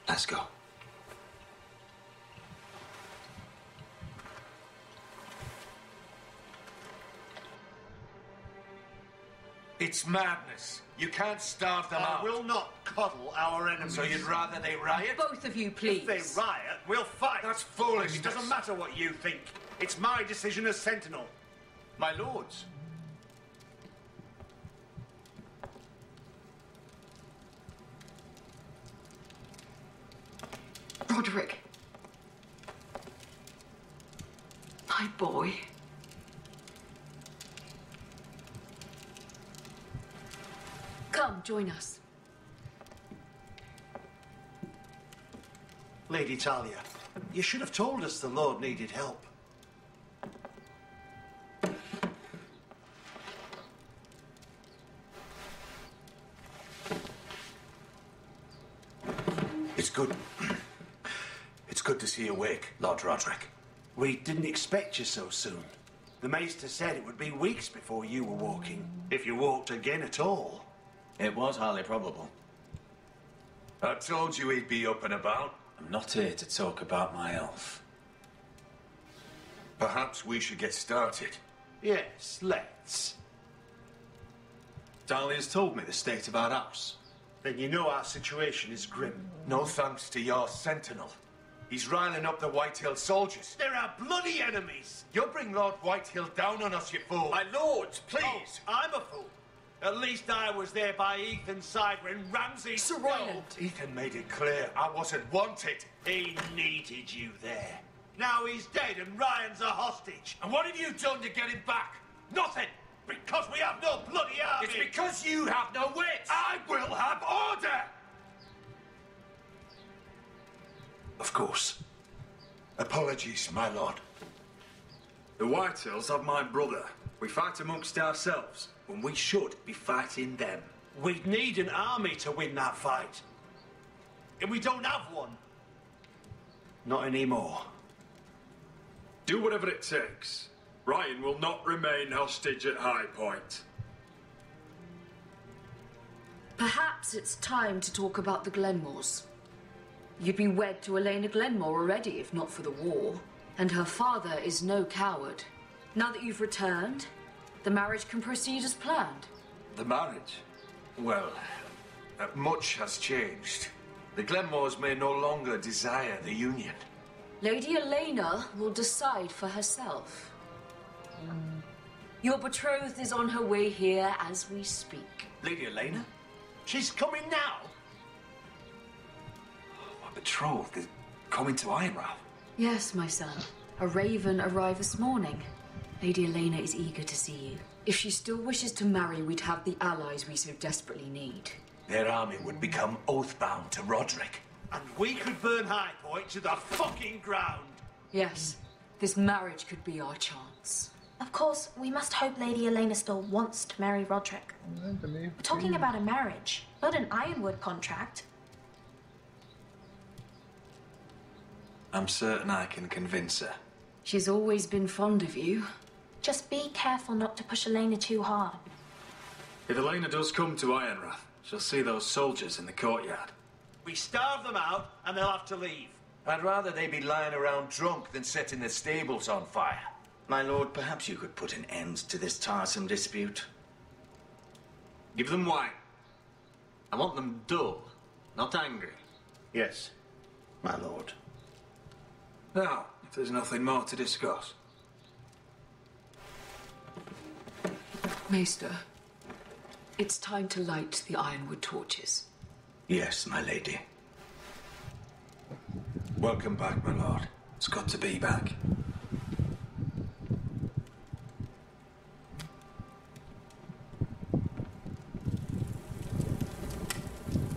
M: Let's go.
G: It's madness. You can't starve them out.
M: I will not coddle our enemies.
G: So you'd rather they riot?
P: Both of you, please.
M: If they riot, we'll fight.
G: That's foolishness.
M: It doesn't matter what you think. It's my decision as Sentinel.
Q: My lords.
P: Roderick. My boy. Come, join us.
M: Lady Talia, you should have told us the Lord needed help.
H: It's good. It's good to see you awake, Lord Roderick.
M: We didn't expect you so soon. The Maester said it would be weeks before you were walking, if you walked again at all.
J: It was highly probable.
H: I told you he'd be up and about.
U: I'm not here to talk about my elf.
H: Perhaps we should get started.
M: Yes, let's.
U: Dahlia's told me the state of our house.
M: Then you know our situation is grim.
G: No thanks to your sentinel. He's riling up the Whitehill soldiers.
M: They're our bloody enemies.
G: You'll bring Lord Whitehill down on us, you fool.
M: My lords, please. Oh, I'm a fool. At least I was there by Ethan's side when Ramsay...
P: Sir Roland.
G: Ethan made it clear I wasn't wanted.
M: He needed you there. Now he's dead and Ryan's a hostage.
G: And what have you done to get him back?
M: Nothing. Because we have no bloody army.
G: It's because you have no wits. I will have order.
H: Of course. Apologies, my lord.
U: The Whitehills have my brother. We fight amongst ourselves when we should be fighting them.
M: We'd need an army to win that fight. And we don't have one. Not anymore.
D: Do whatever it takes. Ryan will not remain hostage at High Point.
K: Perhaps it's time to talk about the Glenmores. You'd be wed to Elena Glenmore already, if not for the war. And her father is no coward. Now that you've returned, the marriage can proceed as planned.
G: The marriage? Well, much has changed. The Glenmores may no longer desire the union.
K: Lady Elena will decide for herself. Your betrothed is on her way here as we speak.
U: Lady Elena?
M: She's coming now.
U: My betrothed is coming to Ironrath.
K: Yes, my son. A raven arrived this morning. Lady Elena is eager to see you. If she still wishes to marry, we'd have the allies we so desperately need.
G: Their army would become oath-bound to Roderick.
M: And we could burn High Point to the fucking ground.
K: Yes, this marriage could be our chance.
L: Of course, we must hope Lady Elena still wants to marry Roderick. We're talking about a marriage, not an Ironwood contract.
U: I'm certain I can convince her.
K: She's always been fond of you.
L: Just be careful not to push Elena too hard.
D: If Elena does come to Ironrath, she'll see those soldiers in the courtyard.
M: We starve them out and they'll have to leave.
G: I'd rather they be lying around drunk than setting the stables on fire.
J: My lord, perhaps you could put an end to this tiresome dispute.
U: Give them wine. I want them dull, not angry.
M: Yes, my lord.
U: Now, if there's nothing more to discuss.
K: Maester, it's time to light the ironwood torches.
J: Yes, my lady.
U: Welcome back, my lord. It's good to be back.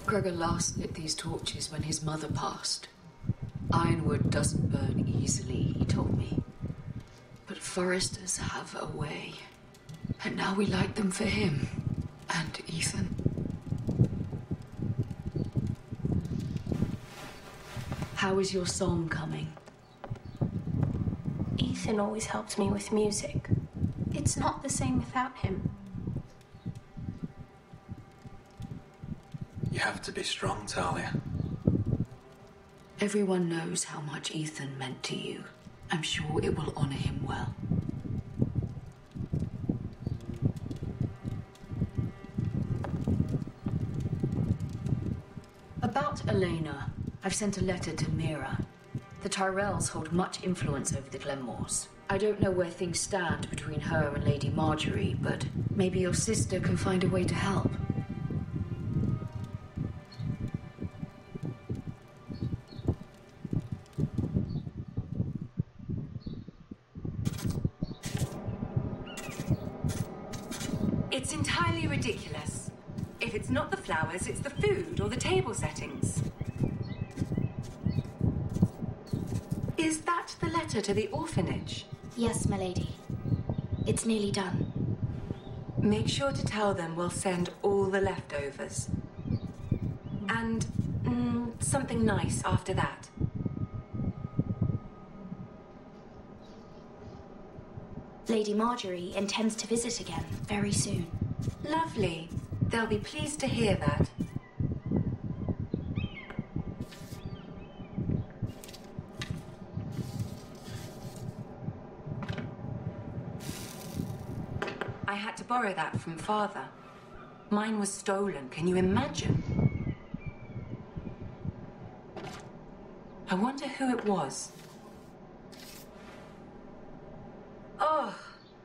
K: Gregor last lit these torches when his mother passed. Ironwood doesn't burn easily, he told me. But foresters have a way. And now we light them for him and Ethan. How is your song coming?
L: Ethan always helped me with music. It's not the same without him.
U: You have to be strong, Talia.
K: Everyone knows how much Ethan meant to you. I'm sure it will honor him well. About Elena, I've sent a letter to Mira. The Tyrells hold much influence over the Glenmores. I don't know where things stand between her and Lady Marjorie, but maybe your sister can find a way to help.
P: It's entirely ridiculous. If it's not the flowers, it's the food or the table settings. Is that the letter to the orphanage?
N: Yes, my lady. It's nearly done.
P: Make sure to tell them we'll send all the leftovers. And something nice after that.
N: Lady Marjorie intends to visit again very soon.
P: Lovely. They'll be pleased to hear that. I had to borrow that from Father. Mine was stolen, can you imagine? I wonder who it was. Oh,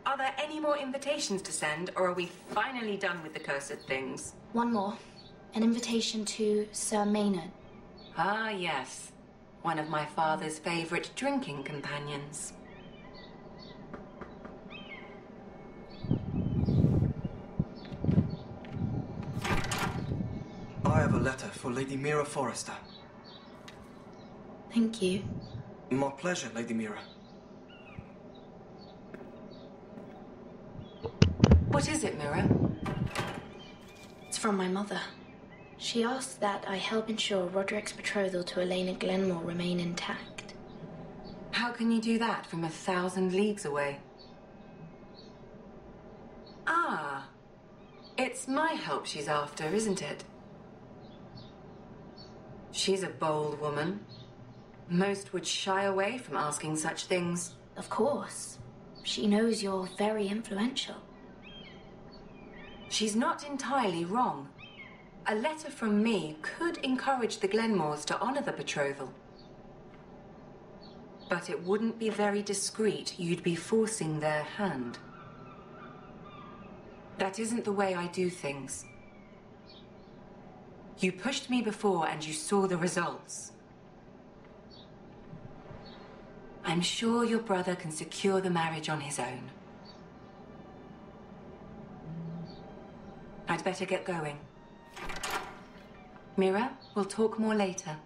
P: are there any more invitations to send, or are we finally done with the cursed things?
N: One more. An invitation to Sir Maynard.
P: Ah, yes. One of my father's favorite drinking companions.
O: I have a letter for Lady Mira Forrester.
N: Thank you.
O: My pleasure, Lady Mira.
P: What is it, Mira?
N: It's from my mother. She asks that I help ensure Roderick's betrothal to Elena Glenmore remain intact.
P: How can you do that from 1,000 leagues away? Ah, it's my help she's after, isn't it? She's a bold woman. Most would shy away from asking such things.
N: Of course. She knows you're very influential.
P: She's not entirely wrong. A letter from me could encourage the Glenmores to honor the betrothal. But it wouldn't be very discreet. You'd be forcing their hand. That isn't the way I do things. You pushed me before and you saw the results. I'm sure your brother can secure the marriage on his own. I'd better get going. Mira, we'll talk more later.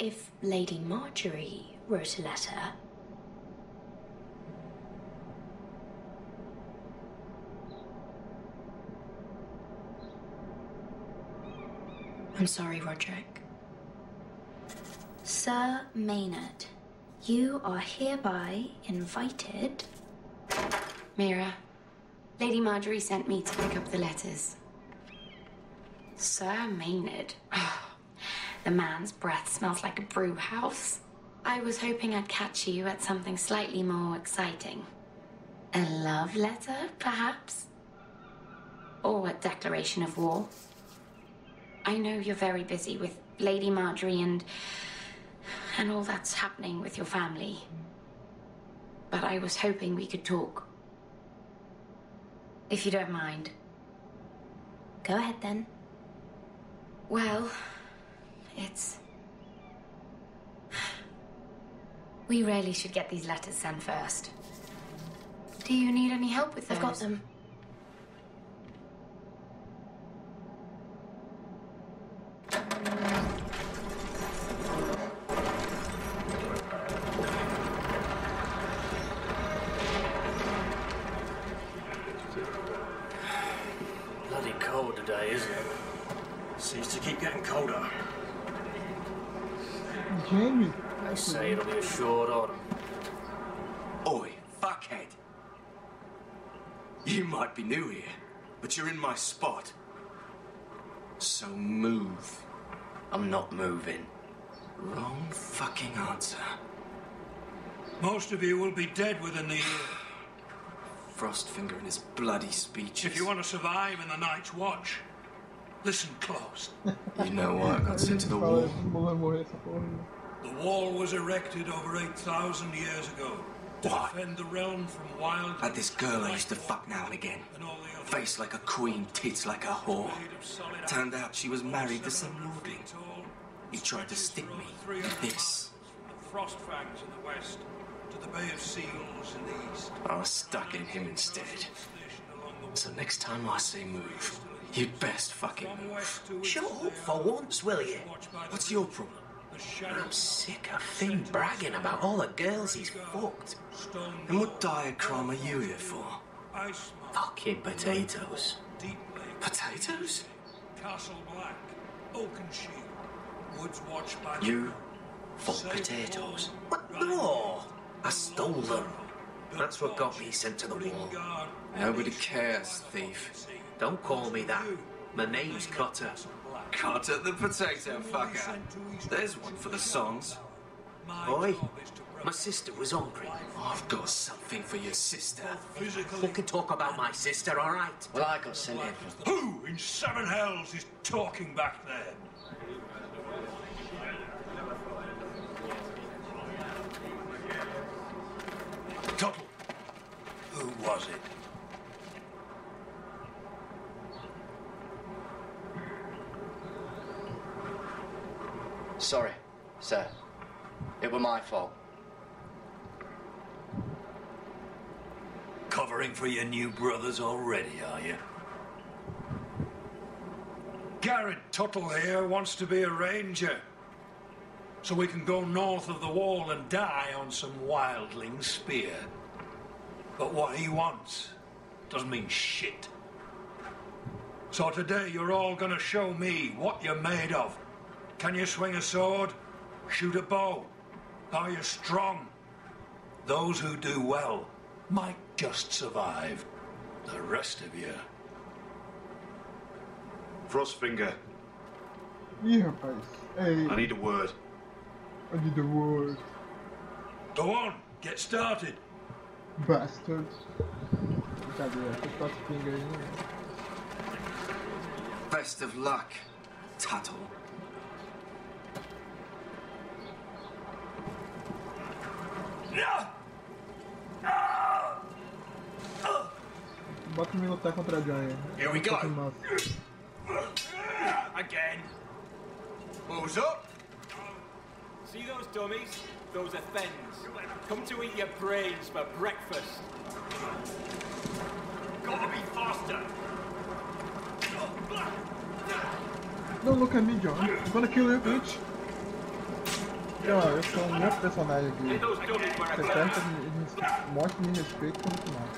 N: If Lady Marjorie wrote a letter, I'm sorry, Roderick. Sir Maynard, you are hereby invited.
K: Mira, Lady Marjorie sent me to pick up the letters.
N: Sir Maynard. The man's breath smells like a brew house. I was hoping I'd catch you at something slightly more exciting. A love letter, perhaps? Or a declaration of war. I know you're very busy with Lady Marjorie and all that's happening with your family. But I was hoping we could talk. If you don't mind. Go ahead, then. Well, we really should get these letters sent first.
K: Do you need any help with those?
N: I've got them.
D: Bloody cold today, isn't it? Seems to keep getting colder.
B: Jamie.
D: They say it'll be a short autumn.
O: Oi, fuckhead. You might be new here, but you're in my spot. So move.
A: I'm not moving.
O: Wrong fucking answer.
D: Most of you will be dead within the year.
O: Frostfinger and his bloody speeches.
D: If you want to survive in the night's watch, listen close.
O: You know why I got sent to the wall?
D: The wall was erected over 8,000 years ago to defend the realm from wild...
O: Had this girl I used to fuck now and again. Face like a queen, tits like a whore. Turned out she was married to some lordling. He tried to stick me with this.
D: From the frost fangs in the west to the Bay of Seals in the east.
O: I was stuck in him instead. So next time I say move, you'd best fucking move.
I: Shut up for once, will you?
O: What's your problem?
I: I'm sick of Finn bragging about all the girls he's fucked.
O: And what diagram are you here for?
I: Fucking potatoes.
O: Potatoes?
D: Castle Black, Oakenshield, Woods watched by...
I: You fuck potatoes? What? No! I stole them. That's what got me sent to the wall.
O: Nobody cares, thief.
I: Don't call me that. My name's Cutter.
O: Cutter the potato fucker. There's one for the songs.
I: Boy, my sister was hungry.
O: I've got something for your sister.
I: Fucking talk about my sister, all right?
A: Well, I got sent here for...
D: Who in seven hells is talking back there? Tuttle. Who was it?
A: Sorry, sir. It were my fault.
D: Covering for your new brothers already, are you? Garrett Tuttle here wants to be a ranger. So we can go north of the wall and die on some wildling spear. But what he wants doesn't mean shit. So today you're all gonna show me what you're made of. Can you swing a sword? Shoot a bow? Are you strong? Those who do well might just survive. The rest of you...
U: Frostfinger,
B: Ih, rapaz. Ei,
U: I need a word.
B: I need the word.
D: Go on, get started.
B: Bastard. Brincadeira, essa Frostfinger aí.
O: Best of luck, Tuttle.
B: Bota me lutar contra a Johnny.
O: Here we go.
B: Massa.
O: Again. Who's up?
E: See those dummies? Those are Fens. Come to eat your brains for breakfast. Gotta be faster.
B: Don't look at me, John. I'm gonna kill you, bitch. E ó, eu sou um outro personagem aqui. Você tenta me mostra me respeito no final.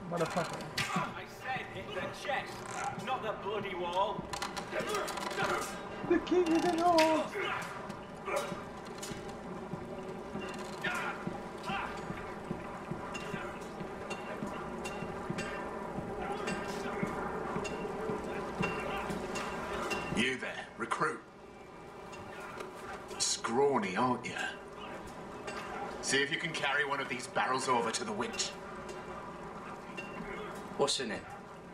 B: Motherfucker.
E: I said hit the chest, not the bloody wall.
B: The king is in all.
Q: You there, recruit. Scrawny, aren't you? See if you can carry one of these barrels over to the winch.
A: What's in it?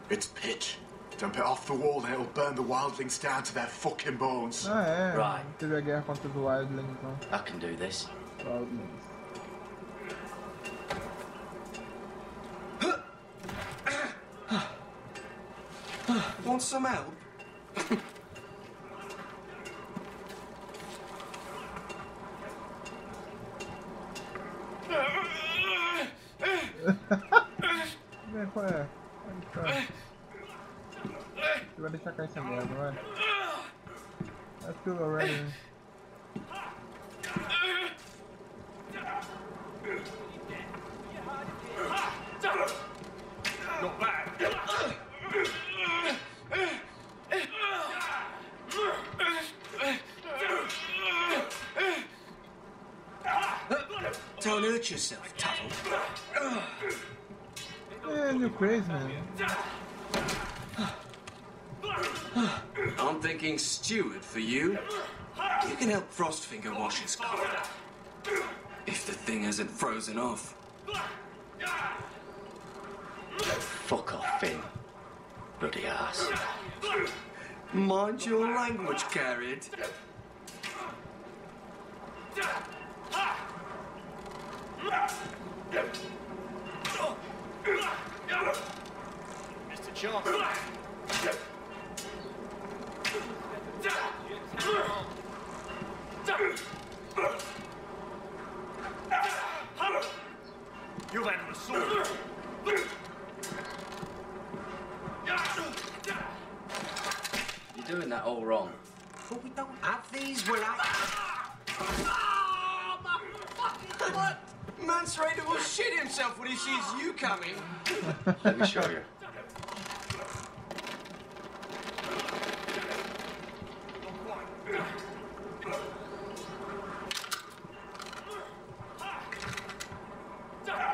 Q: It's pitch. Dump it off the wall and it'll burn the wildlings down to their fucking bones.
B: Ah, é.
A: Right.
B: Teve a guerra contra os Wildlings, então.
A: I can do this.
B: Wildlings.
O: Want some help?
B: Qual é? Você vai deixar cair essa merda, vai? I feel already. you crazy, man?
O: I'm thinking steward for you. You can help Frostfinger wash his car. If the thing hasn't frozen off.
A: Fuck off, Finn. Bloody ass.
O: Mind your language, Carrot.
E: Mr. Chance. You've had an assault.
A: You're doing that all wrong.
O: But we don't have these, we're like... What? Mance Raider will shit himself when he sees you coming.
A: Let me show you.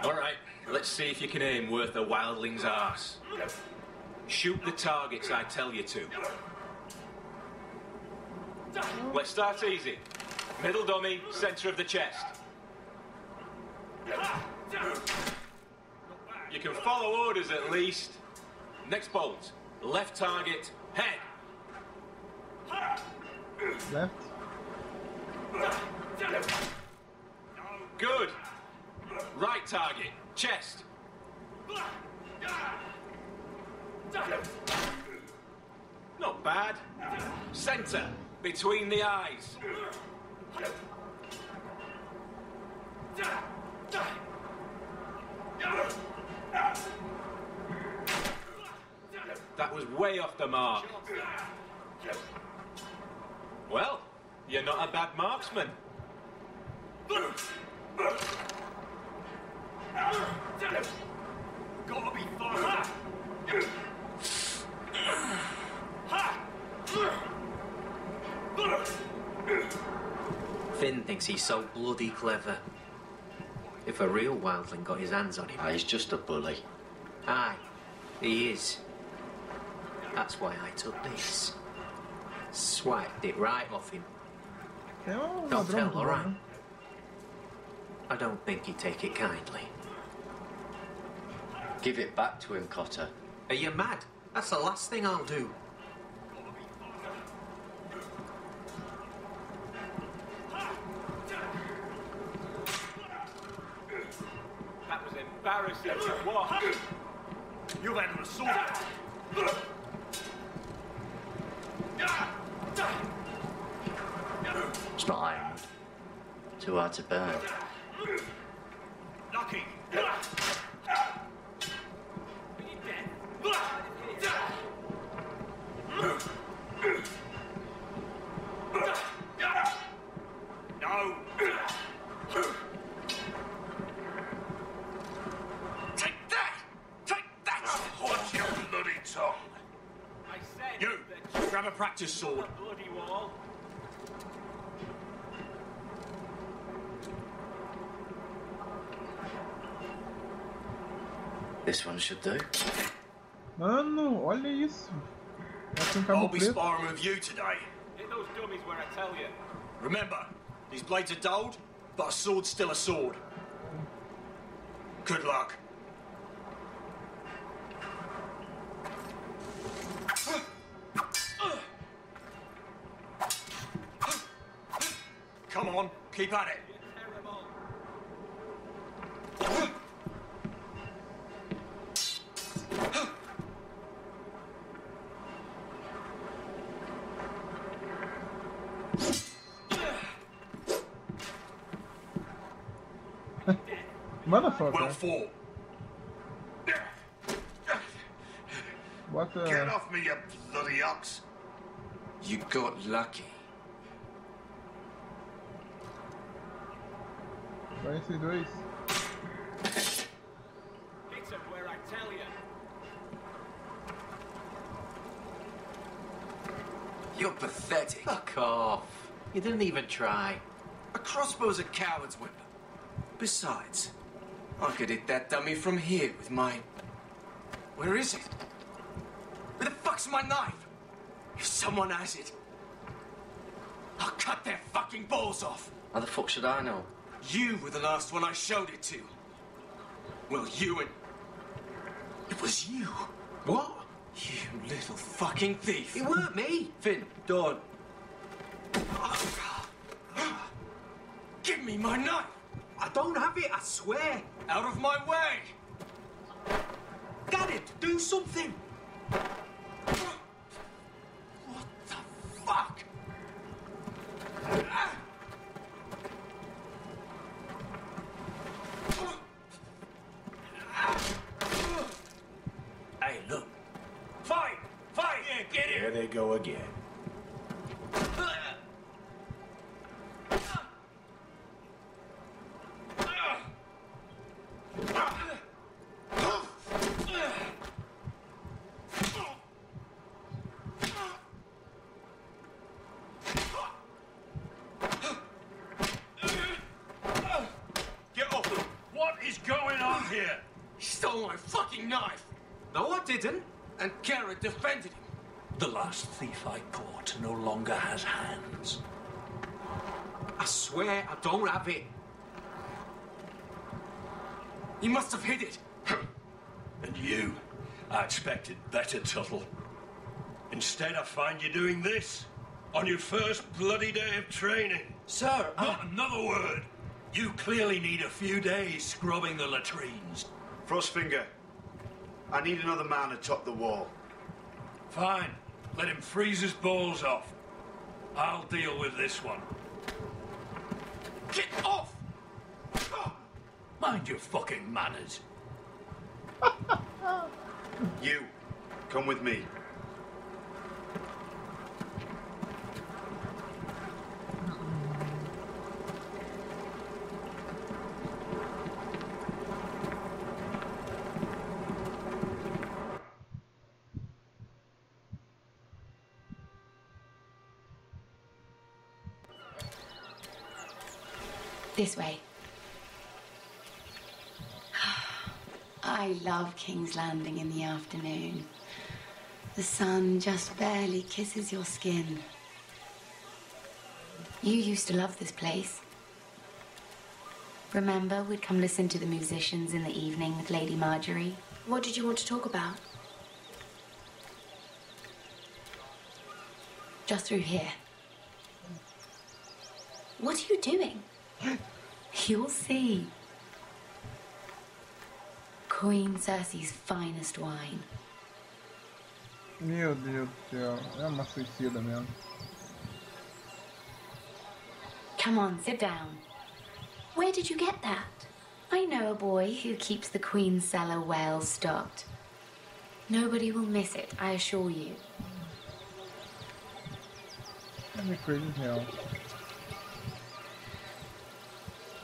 I: All right, let's see if you can aim worth a wildling's arse. Shoot the targets I tell you to. Let's start easy. Middle dummy, center of the chest. You can follow orders at least. Next bolt. Left target, head.
B: Left.
I: Good. Right target, chest. Not bad. Center, between the eyes. That was way off the mark. Well, you're not a bad marksman.
E: Gotta be fast.
A: Finn thinks he's so bloody clever. If a real wildling got his hands on him... he's just a bully. Aye, he is. That's why I took this. Swiped it right off him. Don't tell, all right? I don't think he'd take it kindly. Give it back to him, Cotter. Are you mad? That's the last thing I'll do.
E: That was embarrassing. What? You've had an assault.
A: It's not iron. Too hard to burn.
E: Lucky. No.
G: Take that! Take that! Hold your bloody tongue!
E: I said
I: You, grab a practice sword.
E: bloody wall.
A: This one should do.
B: Mano, olha isso. Vai com
M: I'll
B: cabo
M: be
B: preto.
M: sparring with you today.
E: Hit those dummies where I tell you.
M: Remember, these blades are dulled, but a sword's still a sword. Good luck. Come on, keep at it.
B: Motherfucker.
M: Well fought.
B: What the...
G: Get off me, you bloody ox!
O: You got lucky.
B: Vai esses dois.
E: Hit them where I tell you.
O: You're pathetic.
A: Fuck off. You didn't even try.
O: A crossbow's a coward's weapon. Besides, I could hit that dummy from here with my Where is it? Where the fuck's my knife? If someone has it, I'll cut their fucking balls off.
F: How the fuck should I know?
O: You were the last one I showed it to. Well, you and... It was you.
F: What?
O: You little fucking thief.
F: It weren't me. Finn, don't.
O: Give me my knife.
F: I don't have it, I swear.
O: Out of my way.
F: Got it. Do something.
O: What the fuck?
D: Hey, look. Fight! Fight! Yeah, get it!
U: Here they go again.
O: Get off him.
D: What is going on here?
O: He stole my fucking knife.
F: No, I didn't.
O: And Garrett defended him.
D: The last thief I caught no longer has hands.
F: I swear I don't have it.
O: He must have hid it.
D: And you, I expected better, Tuttle. Instead, I find you doing this on your first bloody day of training.
F: Sir,
D: Not another word. You clearly need a few days scrubbing the latrines.
M: Frostfinger, I need another man to top the wall.
D: Fine. Let him freeze his balls off. I'll deal with this one.
O: Get off!
D: Mind your fucking manners.
M: You, come with me.
N: This way. I love King's Landing in the afternoon. The sun just barely kisses your skin. You used to love this place. Remember, we'd come listen to the musicians in the evening with Lady Marjorie? What did you want to talk about? Just through here. What are you doing? You'll see. Queen Cersei's finest wine.
B: Meu Deus do céu, é uma suicida mesmo.
N: Come on, sit down. Where did you get that? I know a boy who keeps the Queen's cellar well stocked. Nobody will miss it, I assure you.
B: É coisa real.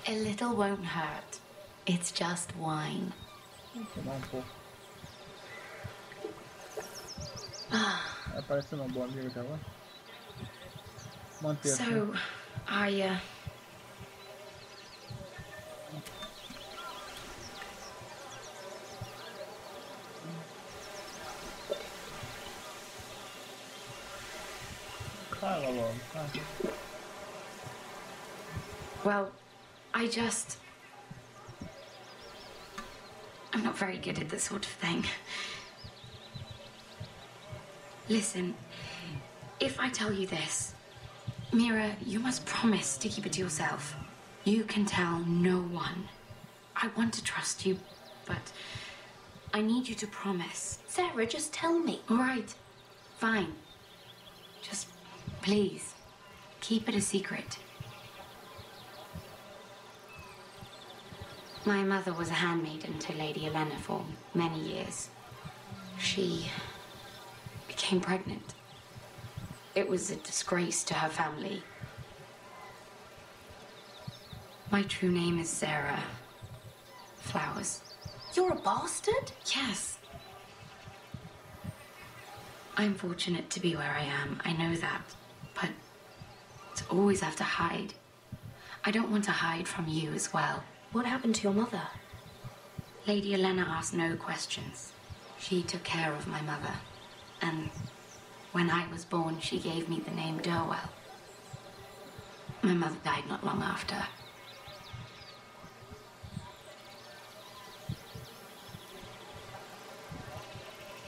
N: A little won't hurt. It's just wine.
B: Vou tomar pouco.
N: Ah.
B: Parece uma boa amiga até agora. Manter assim.
N: So, I,
B: Fala logo, fala.
N: Well, I'm not very good at this sort of thing. Listen, if I tell you this, Mira, you must promise to keep it to yourself. You can tell no one. I want to trust you, but I need you to promise. Sarah, just tell me. All right, fine. Just please, keep it a secret. My mother was a handmaiden to Lady Olenna for many years. She became pregnant. It was a disgrace to her family. My true name is Sarah Flowers. You're a bastard? Yes. I'm fortunate to be where I am, I know that. But to always have to hide. I don't want to hide from you as well. What happened to your mother? Lady Olenna asked no questions.
P: She took care of my mother. And when I was born, she gave me the name Durwell. My mother died not long after.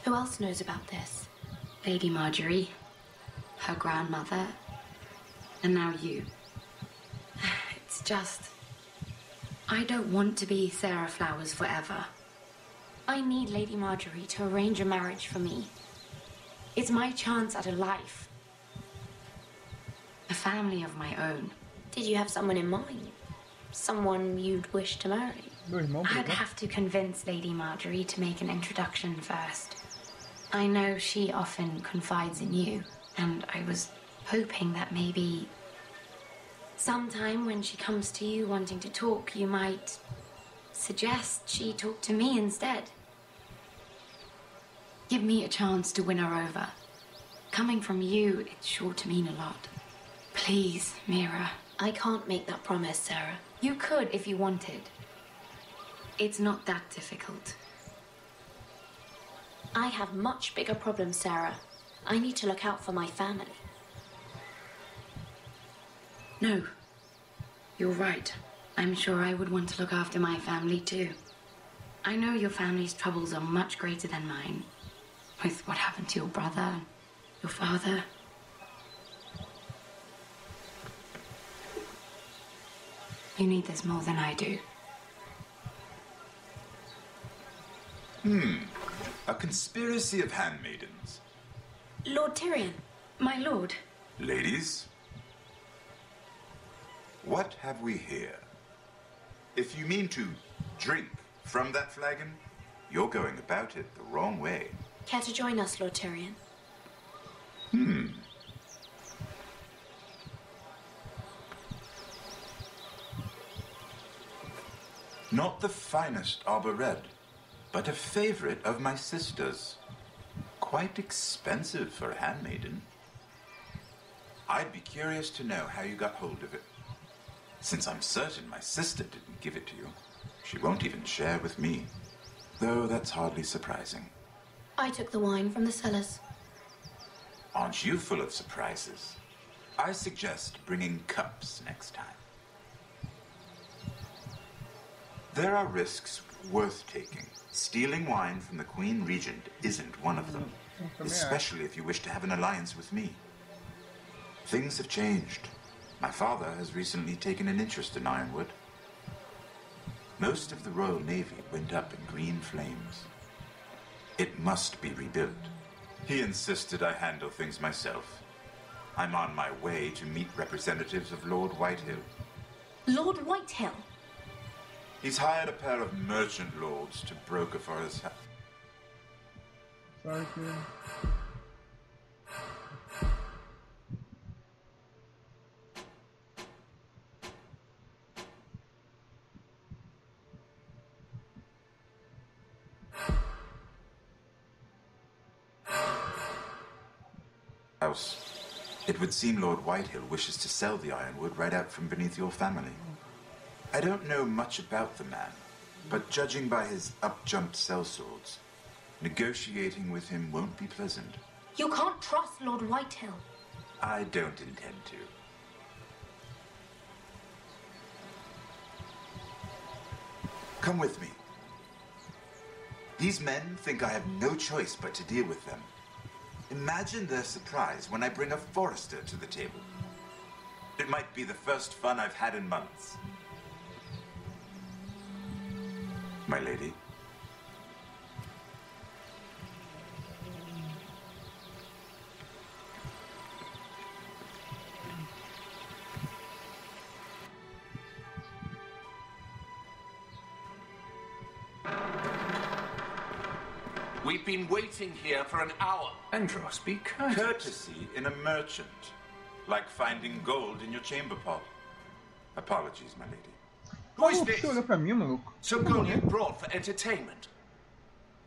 N: Who else knows about this?
P: Lady Marjorie, her grandmother, and now you. It's just... I don't want to be Sarah Flowers forever.
N: I need Lady Marjorie to arrange a marriage for me. It's my chance at a life.
P: A family of my own.
N: Did you have someone in mind? Someone you'd wish to marry?
P: I'd have to convince Lady Marjorie to make an introduction first. I know she often confides in you, and I was hoping that maybe sometime when she comes to you wanting to talk, you might suggest she talk to me instead. Give me a chance to win her over. Coming from you, it's sure to mean a lot. Please, Mira.
N: I can't make that promise, Sarah.
P: You could if you wanted. It's not that difficult.
N: I have much bigger problems, Sarah. I need to look out for my family.
P: No. You're right. I'm sure I would want to look after my family too. I know your family's troubles are much greater than mine. With what happened to your brother and your father. You need this more than I do.
Q: A conspiracy of handmaidens.
N: Lord Tyrion.
P: My lord.
Q: Ladies, what have we here? If you mean to drink from that flagon, you're going about it the wrong way.
N: Care to join us, Lord Tyrion?
Q: Not the finest arbor red, but a favorite of my sister's. Quite expensive for a handmaiden. I'd be curious to know how you got hold of it. Since I'm certain my sister didn't give it to you, she won't even share with me. Though that's hardly surprising.
N: I took the wine from the cellars.
Q: Aren't you full of surprises? I suggest bringing cups next time. There are risks worth taking. Stealing wine from the Queen Regent isn't one of them. Especially if you wish to have an alliance with me. Things have changed. My father has recently taken an interest in Ironwood. Most of the Royal Navy went up in green flames. It must be rebuilt. He insisted I handle things myself. I'm on my way to meet representatives of Lord Whitehill.
N: Lord Whitehill?
Q: He's hired a pair of merchant lords to broker for his house.
B: Sorry,
Q: House. It would seem Lord Whitehill wishes to sell the ironwood right out from beneath your family. I don't know much about the man, but judging by his up-jumped sellswords, negotiating with him won't be pleasant.
N: You can't trust Lord Whitehill.
Q: I don't intend to. Come with me. These men think I have no choice but to deal with them. Imagine their surprise when I bring a Forester to the table. It might be the first fun I've had in months. My lady.
G: We've been waiting here for an hour.
U: Andros, be courteous.
Q: Courtesy in a merchant. Like finding gold in your chamber pot. Apologies, my lady.
G: Who is this?
B: Você olhou pra mim, maluco?
G: Some girl you brought for entertainment.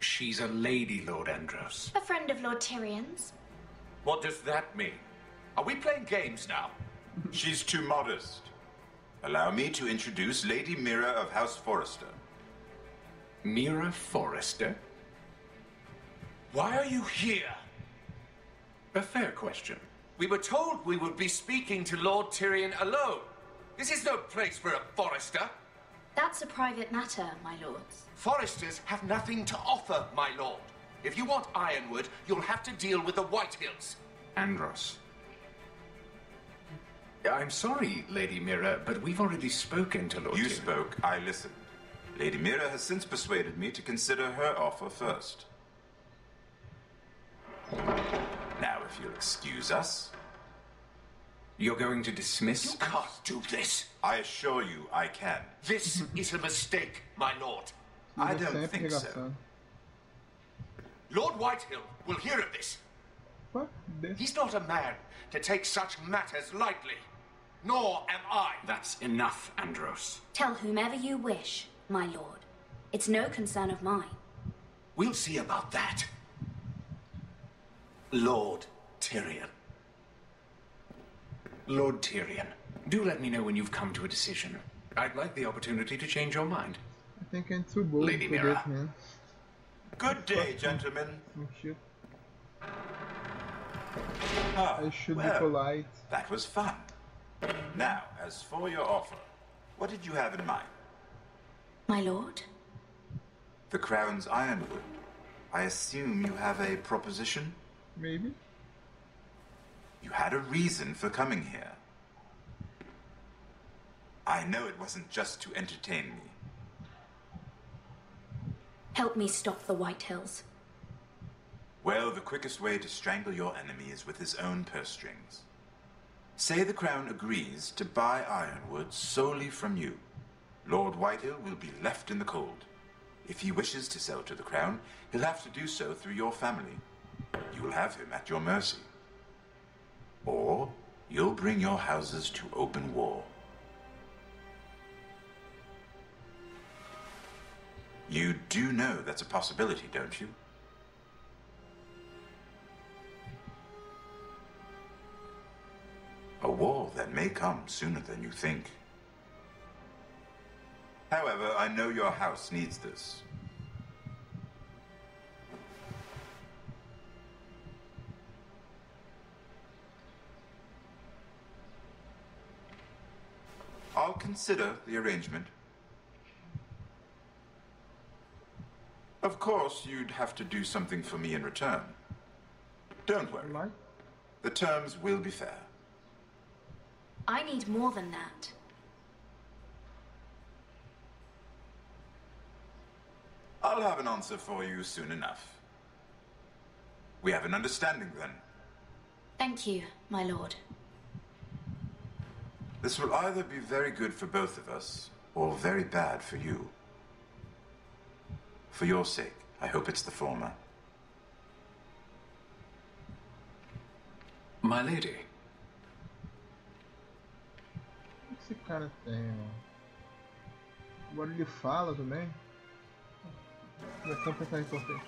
U: She's a lady, Lord Andros.
N: A friend of Lord Tyrion's.
G: What does that mean? Are we playing games now?
Q: She's too modest. Allow me to introduce Lady Mira of House Forester.
U: Mira Forester?
G: Why are you here?
H: A fair question.
G: We were told we would be speaking to Lord Tyrion alone. This is no place for a Forester.
N: That's a private matter, my lords.
G: Foresters have nothing to offer, my lord. If you want Ironwood, you'll have to deal with the Whitehills.
A: Andros. I'm sorry, Lady Mira, but we've already spoken to Lord
Q: You
A: Tyrion.
Q: spoke, I listened. Lady Mira has since persuaded me to consider her offer first. Now, if you'll excuse us...
A: You're going to dismiss...
G: You can't do this.
Q: I assure you I can.
G: This is a mistake, my lord.
Q: I don't think so.
G: Lord Whitehill will hear of this.
B: What?
G: He's not a man to take such matters lightly. Nor am I.
A: That's enough, Andros.
N: Tell whomever you wish, my lord. It's no concern of mine.
G: We'll see about that. Lord Tyrion.
A: Lord Tyrion, do let me know when you've come to a decision. I'd like the opportunity to change your mind.
B: I think I'm too bold
A: Lady
B: for
A: Mira.
B: this, man.
Q: Good day, gentlemen.
B: Some shit.
Q: Ah,
B: I should be
Q: well,
B: polite.
Q: That was fun. Now, as for your offer, what did you have in mind?
N: My lord?
Q: The Crown's Ironwood. I assume you have a proposition?
B: Maybe.
Q: You had a reason for coming here. I know it wasn't just to entertain me.
N: Help me stop the Whitehills.
Q: Well, the quickest way to strangle your enemy is with his own purse strings. Say the Crown agrees to buy Ironwood solely from you. Lord Whitehill will be left in the cold. If he wishes to sell to the Crown, he'll have to do so through your family. You will have him at your mercy. Or you'll bring your houses to open war. You do know that's a possibility, don't you? A war that may come sooner than you think. However, I know your house needs this. I'll consider the arrangement. Of course, you'd have to do something for me in return. Don't worry. The terms will be fair.
N: I need more than that.
Q: I'll have an answer for you soon enough. We have an understanding then.
N: Thank you, my lord.
Q: This will either be very good for both of us, or very bad for you. For your sake, I hope it's the former.
A: My lady.
B: O que esse cara tem, mano? Agora ele fala também. Vai ser um personagem importante.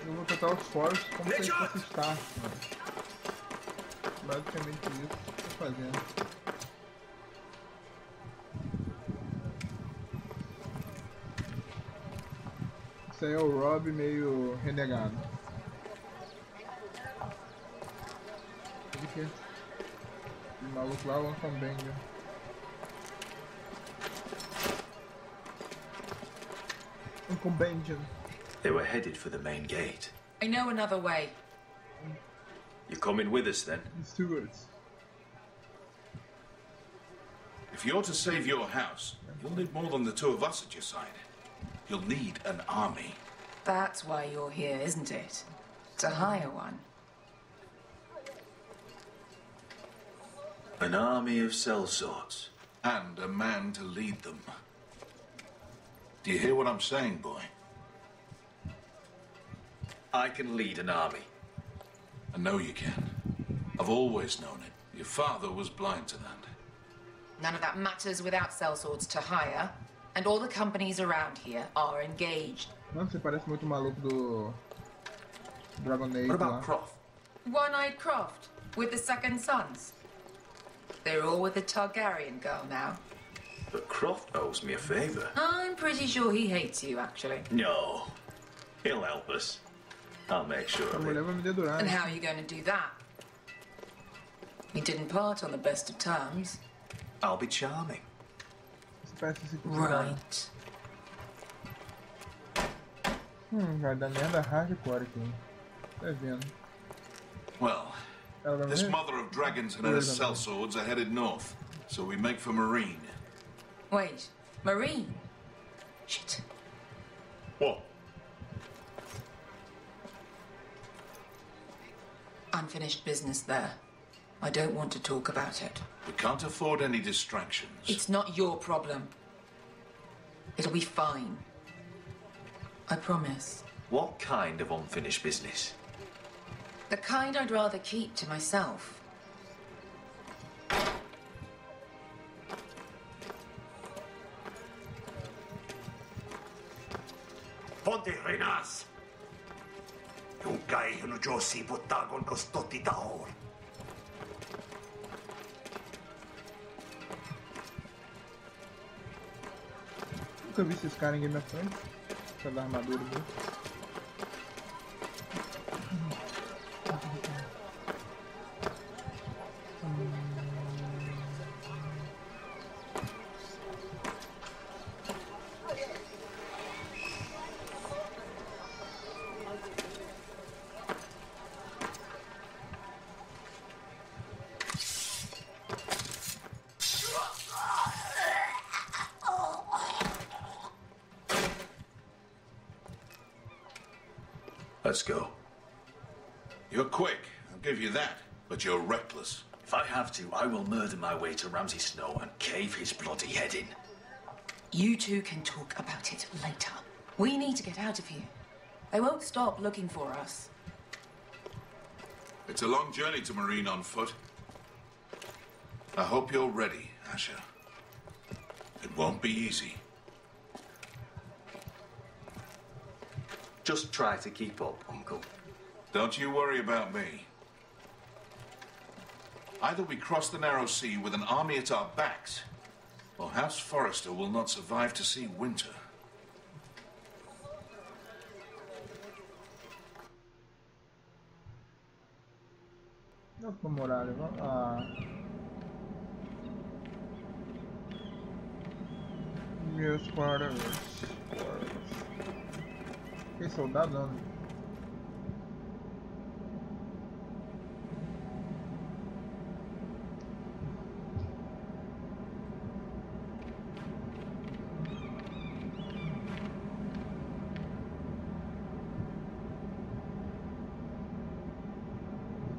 B: Eu vou botar os foros como se eles fossem start, mano. Basicamente isso que eu tô fazendo. Isso aí é o Rob meio renegado. O maluco lá, o Uncle Benja. Uncle Benja.
U: They were headed for the main gate.
P: I know another way.
U: You're coming with us then?
B: Stewards.
H: If you're to save your house, you'll need more than the two of us at your side. You'll need an army.
P: That's why you're here, isn't it? To hire one.
U: An army of sellswords.
H: And a man to lead them. Do you hear what I'm saying, boy?
U: I can lead an army.
H: I know you can. I've always known it. Your father was blind to that.
P: None of that matters without sellswords to hire. And all the companies around here are engaged.
B: Mano, você parece muito maluco do Dragon Age.
H: What about
B: lá.
H: Croft?
P: One-eyed Croft with the second sons. They're all with the Targaryen girl now.
U: But Croft owes me a favour.
P: I'm pretty sure he hates you, actually.
U: No. He'll help us. I'll make sure of it.
P: And how are you going to do that? We didn't part on the best of terms.
U: I'll be charming.
P: Right.
B: Vai dar merda hardcore aqui. Tá vendo?
Q: Well, this mother of dragons and her sellswords are headed north, so we make for Marine.
P: Wait, Marine? Shit.
U: What?
P: Unfinished business there. I don't want to talk about it.
Q: We can't afford any distractions.
P: It's not your problem. It'll be fine. I promise.
U: What kind of unfinished business?
P: The kind I'd rather keep to myself.
M: Ponte Renas. Yung guy who Josi Botagon Costoti Tahor.
B: Nunca vi esses caras em Game of Thrones. Essa da armadura dele.
U: Let's go.
Q: You're quick, I'll give you that, but you're reckless.
U: If I have to, I will murder my way to Ramsay Snow and cave his bloody head in.
P: You two can talk about it later. We need to get out of here. They won't stop looking for us.
Q: It's a long journey to Marine on foot. I hope you're ready, Asher. It won't be easy.
U: Just try to keep up, Uncle.
Q: Don't you worry about me. Either we cross the narrow sea with an army at our backs, or House Forrester will not survive to see winter.
B: Não tô moral, meus quartos. Que soldado não.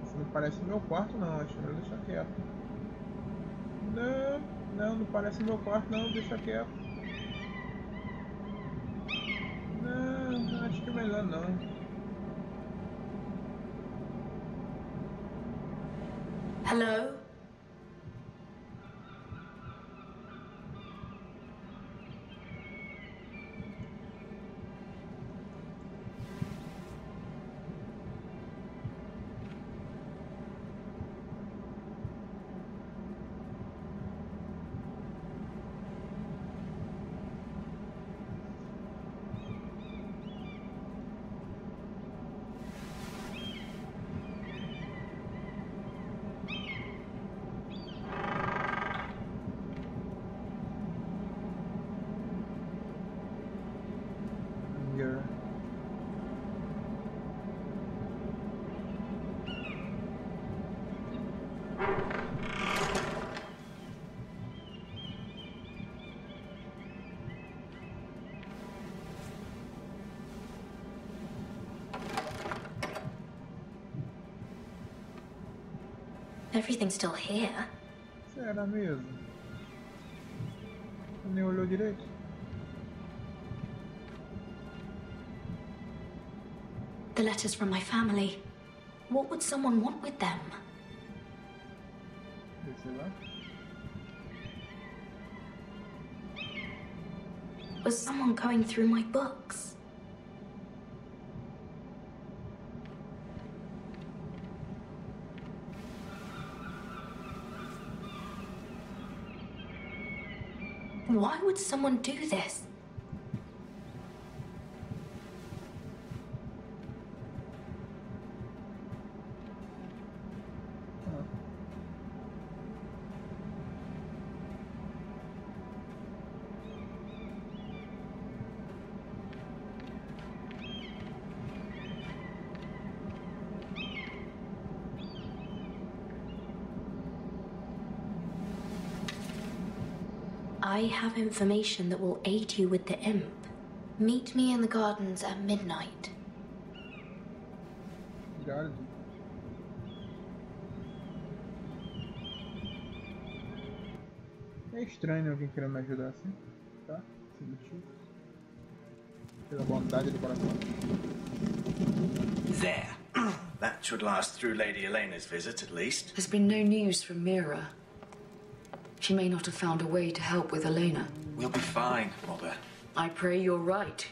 B: Isso não parece meu quarto não, acho que deixa quieto. Não parece meu quarto não, deixa quieto. Acho que é melhor não.
N: Hello? Everything's still here.
B: Será mesmo? Nem olhou direito.
N: The letters from my family. What would someone want with them?
B: Sei lá.
N: Was someone going through my books? Why would someone do this? I have information that will aid you with the imp. Meet me in the gardens at midnight.
B: Garden. É estranho alguém querer me ajudar assim, tá? Sem motivo. Pela vontade do coração.
J: There. That should last through Lady Elena's visit, at least.
K: There's been no news from Mira. She may not have found a way to help with Elena.
U: We'll be fine, Mother.
K: I pray you're right.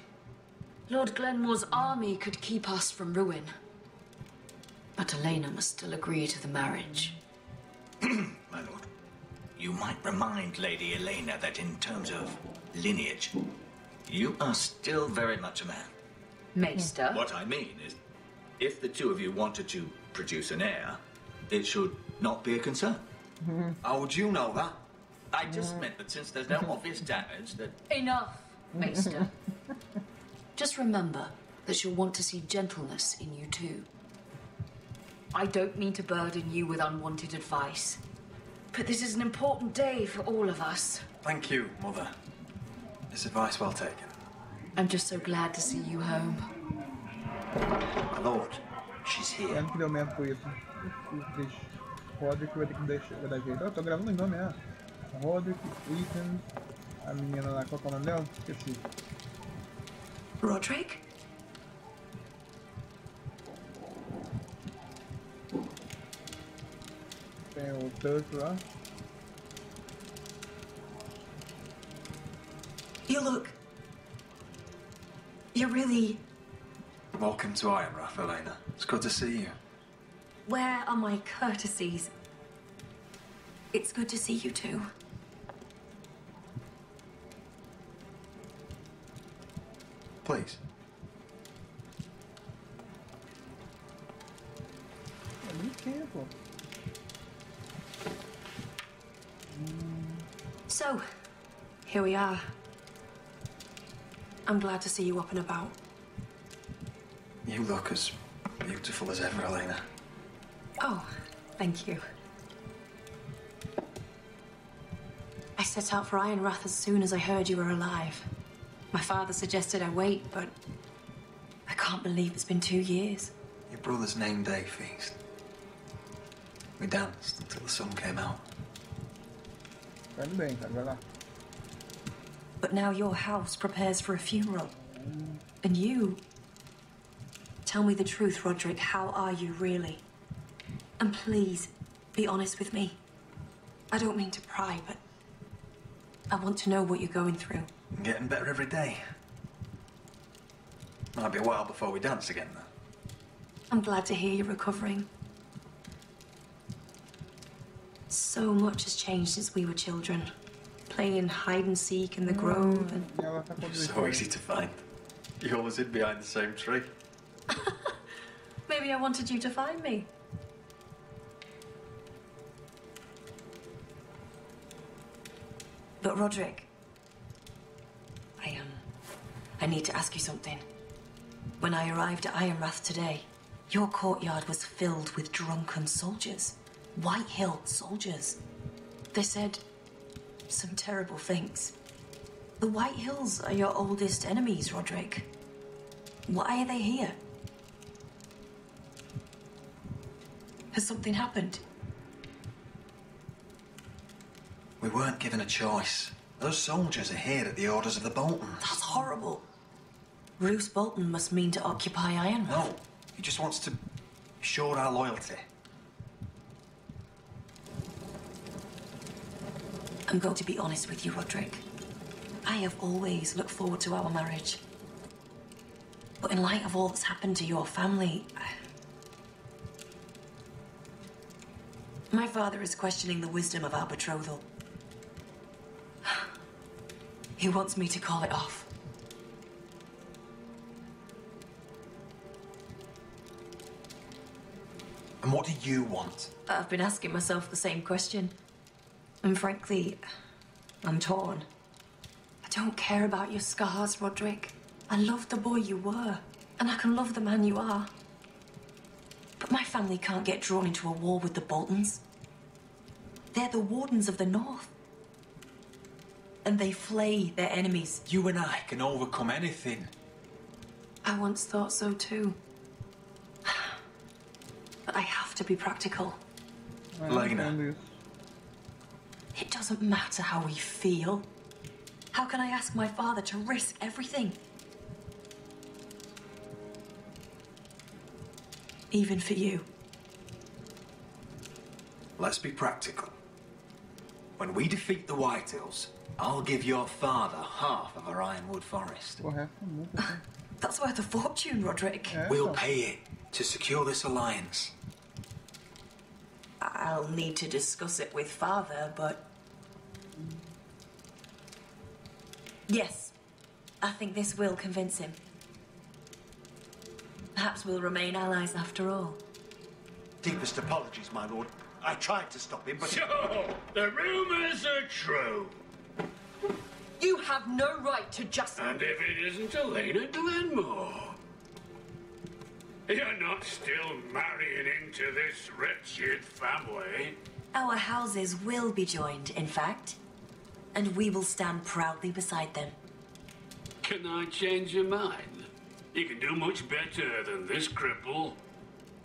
K: Lord Glenmore's army could keep us from ruin. But Elena must still agree to the marriage.
J: My lord, you might remind Lady Elena that in terms of lineage, you are still very much a man.
K: Maester?
J: What I mean is, if the two of you wanted to produce an heir, it should not be a concern.
U: How would you know that?
J: I just meant that since there's no obvious damage, that...
K: Enough, Maester. Just remember that she'll want to see gentleness in you too. I don't mean to burden you with unwanted advice, but this is an important day for all of us.
U: Thank you, Mother. This advice well taken.
K: I'm just so glad to see you home.
U: My lord, she's here.
B: Quero que deu merda com isso. Roderick vai ter que vai dar jeito. Eu tô gravando em nome, Roderick, Ethan, a menina lá, qual é o nome dela? Esqueci.
P: Roderick?
B: Tem o Tuck lá.
P: You look... You're really...
U: Welcome to Ironrath, Elena. It's good to see you.
P: Where are my courtesies? It's good to see you too.
U: Please.
B: Be careful.
P: So, here we are. I'm glad to see you up and about.
U: You look as beautiful as ever, Elena.
P: Oh, thank you. I set out for Ironrath as soon as I heard you were alive. My father suggested I wait, but I can't believe it's been 2 years.
U: Your brother's name day feast. We danced until the sun came out.
P: But now your house prepares for a funeral. And you... Tell me the truth, Roderick. How are you, really? And please, be honest with me. I don't mean to pry, but I want to know what you're going through.
U: I'm getting better every day. Might be a while before we dance again, though.
P: I'm glad to hear you're recovering. So much has changed since we were children. Playing hide and seek in the grove and...
U: So easy to find. You always hid behind the same tree.
P: Maybe I wanted you to find me. But Roderick, I need to ask you something. When I arrived at Ironrath today, your courtyard was filled with drunken soldiers. White Hill soldiers. They said some terrible things. The White Hills are your oldest enemies, Roderick. Why are they here? Has something happened?
U: We weren't given a choice. Those soldiers are here at the orders of the Boltons.
P: That's horrible. Roose Bolton must mean to occupy Ironrath.
U: No, he just wants to assure our loyalty.
P: I'm going to be honest with you, Roderick. I have always looked forward to our marriage. But in light of all that's happened to your family... My father is questioning the wisdom of our betrothal. He wants me to call it off.
U: And what do you want?
P: I've been asking myself the same question. And frankly, I'm torn. I don't care about your scars, Roderick. I love the boy you were, and I can love the man you are. But my family can't get drawn into a war with the Boltons. They're the Wardens of the North. And they flay their enemies.
U: You and I can overcome anything.
P: I once thought so too. But I have to be practical.
U: Lena.
P: It doesn't matter how we feel. How can I ask my father to risk everything? Even for you.
U: Let's be practical. When we defeat the Whitehills, I'll give your father half of our Ironwood Forest.
P: That's worth a fortune, Roderick.
U: We'll pay it to secure this alliance.
P: I'll need to discuss it with father, but... Yes, I think this will convince him. Perhaps we'll remain allies after all.
M: Deepest apologies, my lord. I tried to stop him, but...
D: So, the rumors are true.
K: You have no right to just...
D: And if it isn't Elena Glenmore? You're not still marrying into this wretched family.
P: Our houses will be joined, in fact. And we will stand proudly beside them.
D: Can I change your mind? You can do much better than this cripple.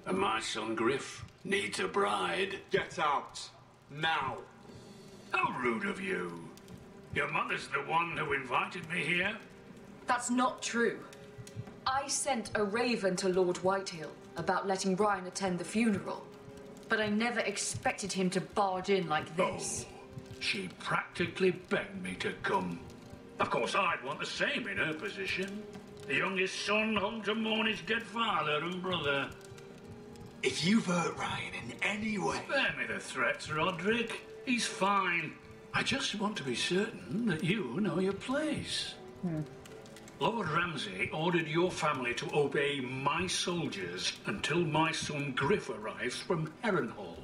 D: And my son Griff needs a bride.
M: Get out. Now.
D: How rude of you. Your mother's the one who invited me here?
K: That's not true. I sent a raven to Lord Whitehill about letting Brian attend the funeral. But I never expected him to barge in like this.
D: Oh, she practically begged me to come. Of course, I'd want the same in her position. The youngest son home to mourn his dead father and brother.
U: If you've hurt Ryan in any way...
D: Spare me the threats, Roderick. He's fine. I just want to be certain that you know your place. Lord Ramsay ordered your family to obey my soldiers until my son Griff arrives from Harrenhal.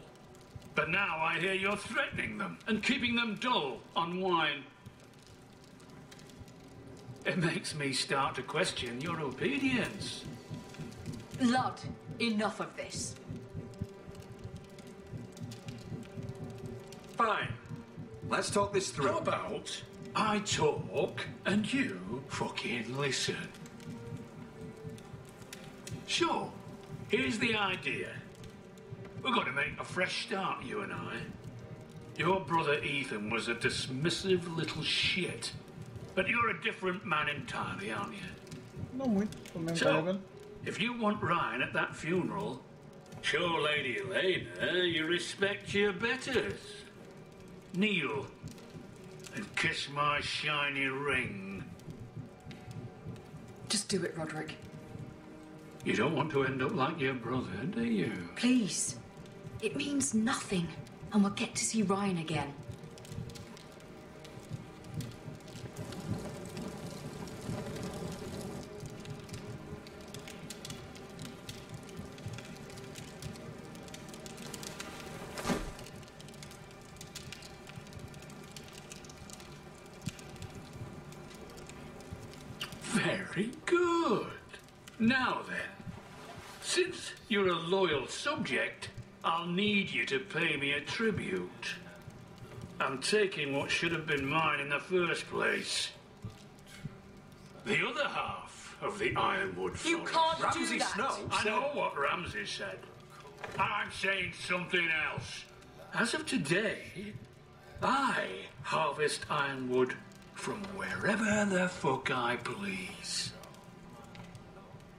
D: But now I hear you're threatening them and keeping them dull on wine. It makes me start to question your obedience.
K: Lud, enough of this.
U: Fine. Let's talk this through.
D: How about I talk and you fucking listen? Sure. Here's the idea. We're going to make a fresh start, you and I. Your brother Ethan was a dismissive little shit. But you're a different man entirely, aren't you? So, if you want Ryan at that funeral, show Lady Elena you respect your betters. Kneel and kiss my shiny ring.
K: Just do it, Roderick.
D: You don't want to end up like your brother, do you?
K: Please. It means nothing, and we'll get to see Ryan again.
D: Very good. Now then, since you're a loyal subject, I'll need you to pay me a tribute. I'm taking what should have been mine in the first place. The other half of the Ironwood Forest.
K: You can't do
U: Ramsay
K: that.
U: Snow
D: I know what Ramsay said. I'm saying something else. As of today, I harvest ironwood from wherever the fuck I please.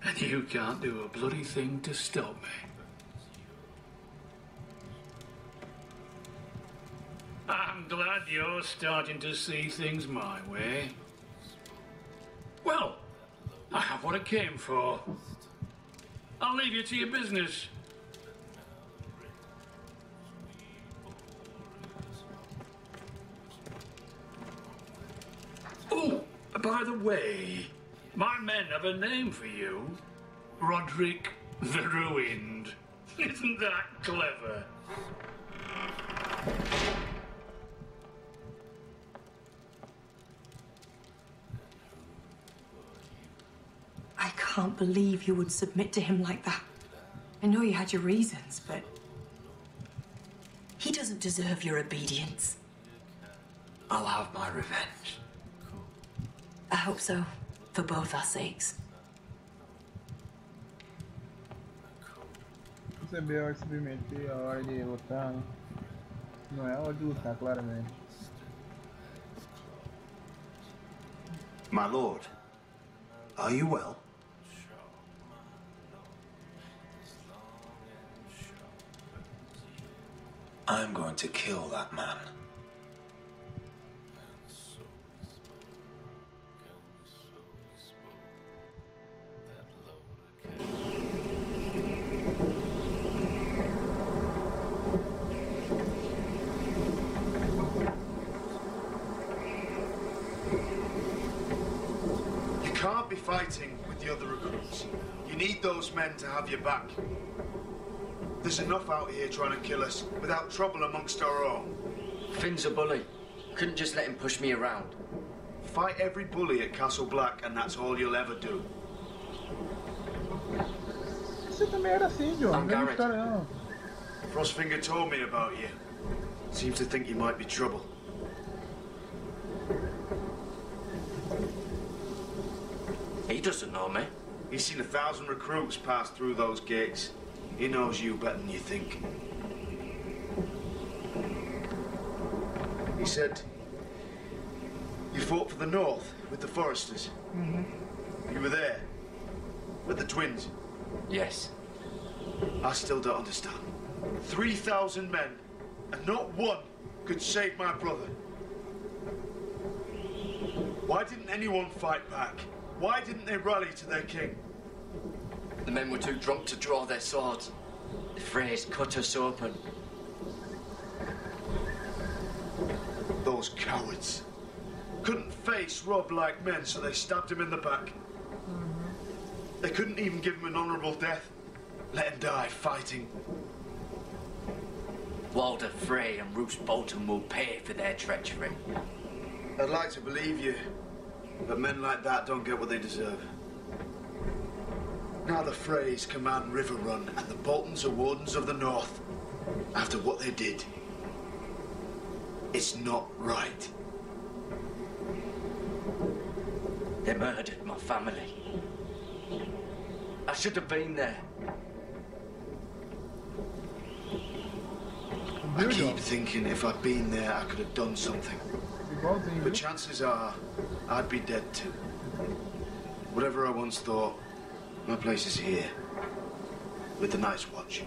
D: And you can't do a bloody thing to stop me. I'm glad you're starting to see things my way. Well, I have what I came for. I'll leave you to your business. Oh, By the way, my men have a name for you. Roderick the Ruined. Isn't that clever?
P: I can't believe you would submit to him like that. I know you had your reasons, but he doesn't deserve your obedience.
A: I'll have my revenge.
P: I hope so, for both our sakes.
B: Percebeu ao submeter a hora de lutar, né? Não é a hora de lutar, claramente.
M: My lord, are you well?
U: I'm going to kill that man.
R: You can't be fighting with the other recruits. You need those men to have your back. There's enough out here trying to kill us without trouble amongst our own.
A: Finn's a bully. Couldn't just let him push me around.
R: Fight every bully at Castle Black and that's all you'll ever do.
B: Você também era assim, John.
R: I'm
B: Não é
R: Garrett.
B: história, não.
R: Frostfinger told me about you. Seems to think you might be trouble.
A: He doesn't know me.
R: He's seen 1,000 recruits pass through those gates. He knows you better than you think. He said you fought for the North with the Foresters. You were there with the twins.
A: Yes.
R: I still don't understand. 3,000 men, and not one could save my brother. Why didn't anyone fight back? Why didn't they rally to their king?
A: The men were too drunk to draw their swords. The Freys cut us open.
R: Those cowards couldn't face Rob like men, so they stabbed him in the back. They couldn't even give him an honourable death. Let him die fighting.
A: Walder Frey and Roose Bolton will pay for their treachery.
R: I'd like to believe you, but men like that don't get what they deserve. Now the Freys command River Run, and the Boltons are Wardens of the North. After what they did, it's not right.
A: They murdered my family. I should have been there.
R: I keep thinking if I'd been there, I could have done something. But chances are, I'd be dead too. Whatever I once thought, my place is here, with the Night's Watch.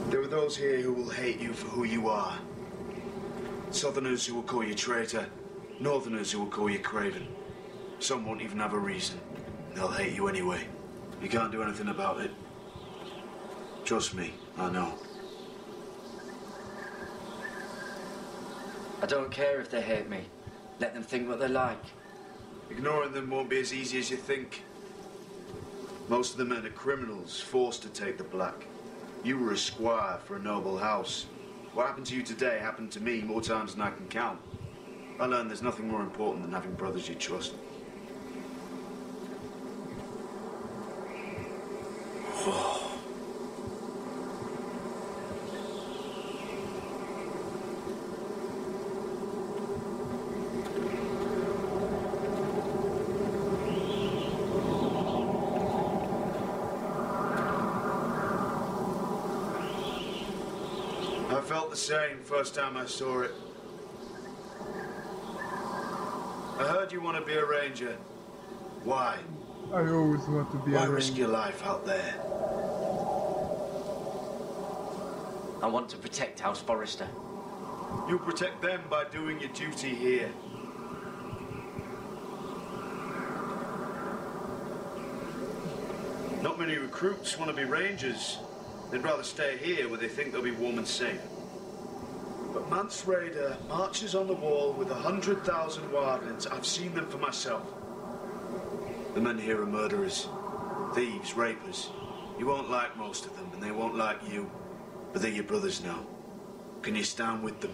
R: There are those here who will hate you for who you are. Southerners who will call you traitor, Northerners who will call you craven. Some won't even have a reason. They'll hate you anyway. You can't do anything about it. Trust me, I know.
A: I don't care if they hate me. Let them think what they like.
R: Ignoring them won't be as easy as you think. Most of the men are criminals, forced to take the black. You were a squire for a noble house. What happened to you today happened to me more times than I can count. I learned there's nothing more important than having brothers you trust. I felt the same first time I saw it. I heard you want to be a ranger. Why?
B: I always want to be
R: Why
B: a
R: risk
B: ranger.
R: your life out there?
A: I want to protect House Forrester.
R: You'll protect them by doing your duty here. Not many recruits want to be rangers. They'd rather stay here where they think they'll be warm and safe. But Mance Raider marches on the wall with 100,000 wildlings. I've seen them for myself. The men here are murderers, thieves, rapers. You won't like most of them, and they won't like you. But they're your brothers now. Can you stand with them?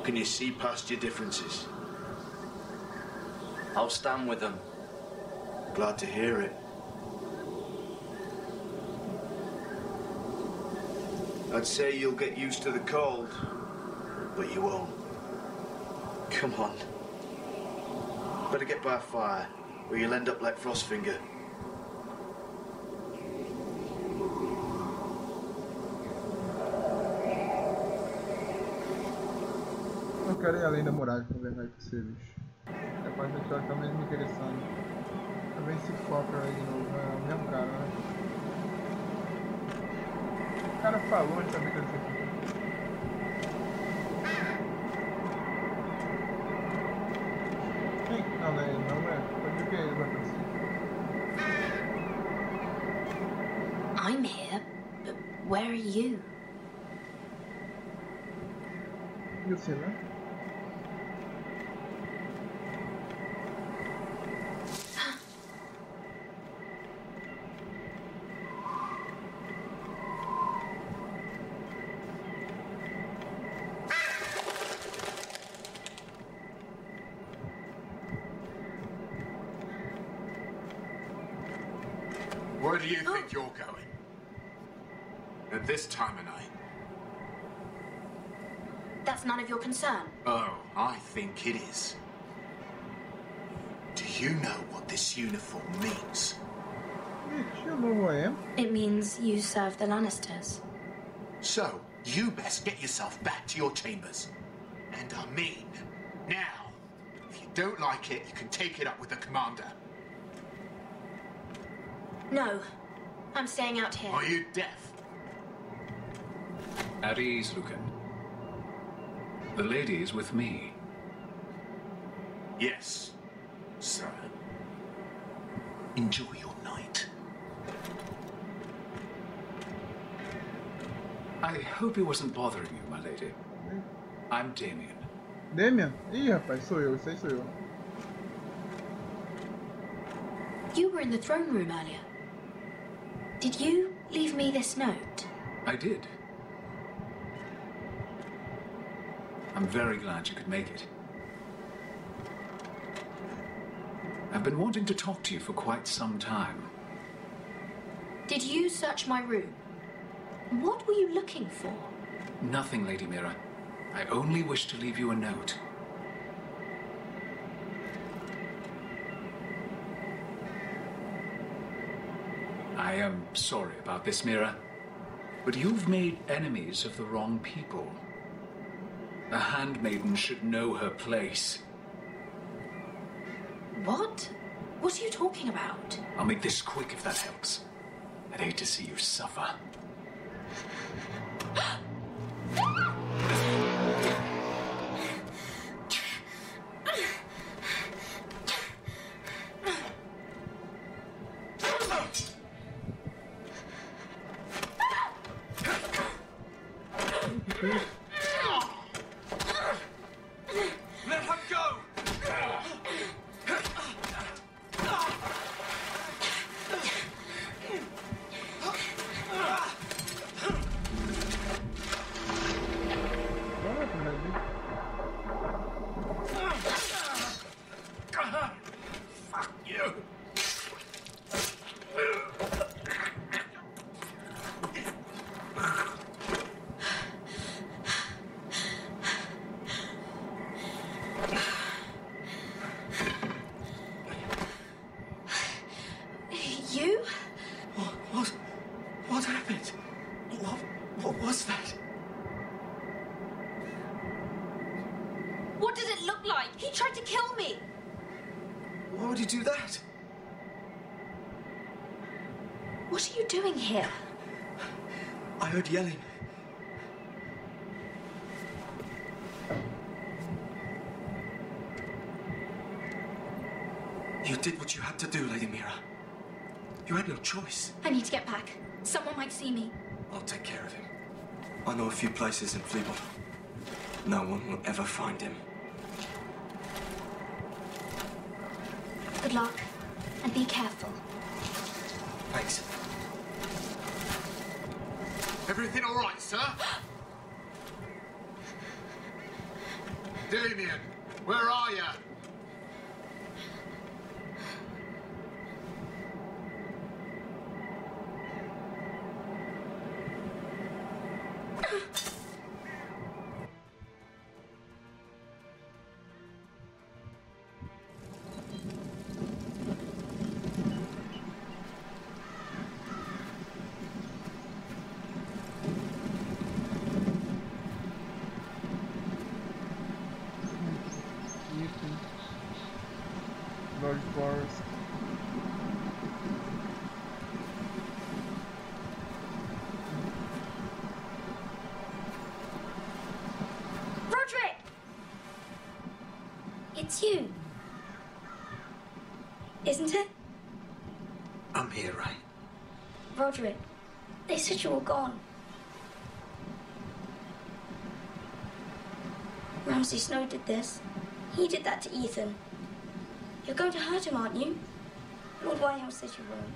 R: Can you see past your differences?
A: I'll stand with them.
R: Glad to hear it. I'd say you'll get used to the cold, but you won't. Come on. Better get by a fire, or you'll end up like Frostfinger.
B: Eu quero ir além da muralha pra ver como é que você, bicho. É a parte da história que tá mais me interessando. Também se foca aí de novo, é o mesmo cara, né? O cara falou, ele também que ele fez. Não, não é ele, não é. Pode ver que ele vai aparecer.
N: I'm here, but where are you?
B: You see, né?
G: Where do you think you're going? At this time of night?
N: That's none of your concern.
G: Oh, I think it is. Do you know what this uniform means?
B: You know who I am.
N: It means you serve the Lannisters.
G: So, you best get yourself back to your chambers. And I mean, now. If you don't like it, you can take it up with the commander.
N: No, I'm staying out here.
G: Are you deaf?
D: At ease, Lucan. The lady is with me.
G: Yes, sir. Enjoy your night.
D: I hope he wasn't bothering you, my lady. I'm Damien.
B: Damien? Ih, rapaz, sou eu, isso aí sou eu.
N: You were in the throne room earlier. Did you leave me this note?
D: I did. I'm very glad you could make it. I've been wanting to talk to you for quite some time.
N: Did you search my room? What were you looking for?
D: Nothing, Lady Mira. I only wish to leave you a note. I am sorry about this, Mira, but you've made enemies of the wrong people. A handmaiden should know her place.
N: What? What are you talking about?
D: I'll make this quick if that helps. I'd hate to see you suffer.
O: Let her go!
D: Fuck you!
N: You?
O: What happened? What was that?
T: What does it look like? He tried to kill me.
O: Why would he do that?
N: What are you doing here?
O: I heard yelling. You did what you had to do, Lady Mira. You had no choice.
N: I need to get back. Someone might see me.
O: I'll take care of him. I know a few places in Fleabot. No one will ever find him.
N: Good luck, and be careful.
O: Thanks.
G: Everything all right, sir? Damien, where are you?
B: Lord Forest.
N: Roderick! It's you. Isn't it?
O: I'm here, right?
N: Roderick, they said you were gone. Ramsay Snow did this. He did that to Ethan. You're going to hurt him, aren't you? Lord Whitehouse says you won't,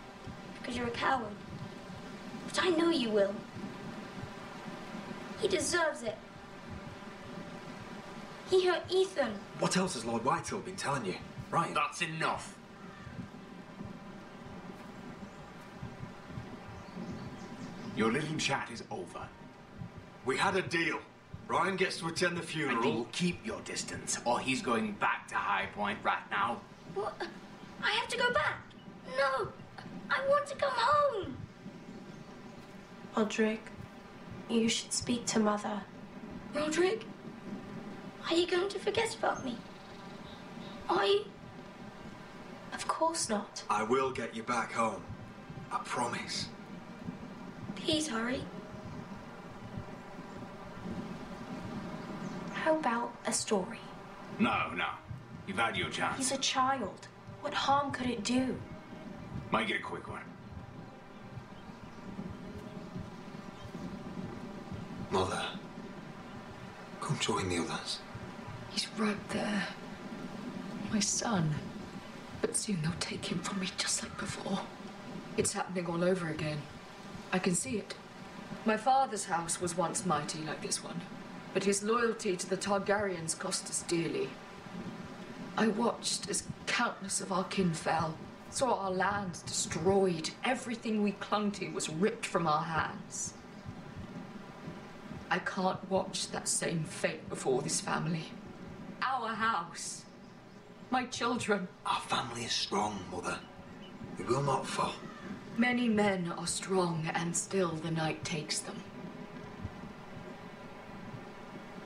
N: because you're a coward. But I know you will. He deserves it. He hurt Ethan.
O: What else has Lord Whitehill been telling you? Right.
D: That's enough.
M: Your little chat is over.
O: We had a deal. Ryan gets to attend the funeral.
M: And you'll keep your distance, or he's going back to High Point right now.
N: What? I have to go back. No, I want to come home.
L: Roderick, you should speak to Mother.
N: Roderick, are you going to forget about me? Are you?
L: Of course not.
O: I will get you back home. I promise.
N: Please hurry.
L: How about a story?
D: No. You've had your chance.
L: He's a child. What harm could it do?
D: Make it a quick one.
O: Mother, come join the others.
K: He's right there. My son. But soon they'll take him from me just like before. It's happening all over again. I can see it. My father's house was once mighty like this one, but his loyalty to the Targaryens cost us dearly. I watched as countless of our kin fell, saw our land destroyed, everything we clung to was ripped from our hands. I can't watch that same fate before this family. Our house. My children.
O: Our family is strong, Mother. We will not fall.
K: Many men are strong, and still the night takes them.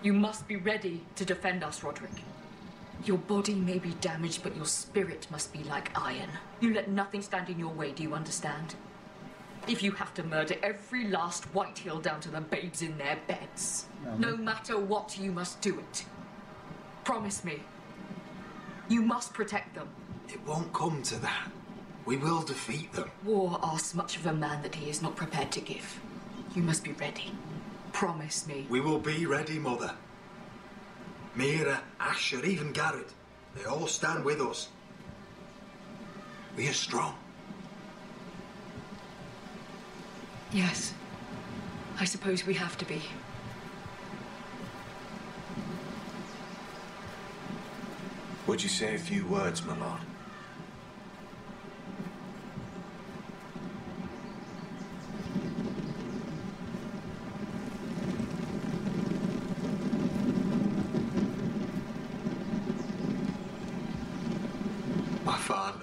K: You must be ready to defend us, Roderick. Your body may be damaged, but your spirit must be like iron. You let nothing stand in your way, do you understand? If you have to murder every last Whitehill down to the babes in their beds, no matter what, you must do it. Promise me. You must protect them.
O: It won't come to that. We will defeat them.
K: War asks much of a man that he is not prepared to give. You must be ready. Promise me.
O: We will be ready, Mother. Mira, Asher, even Garrett. They all stand with us. We are strong.
K: Yes. I suppose we have to be.
H: Would you say a few words, my lord?
O: My father,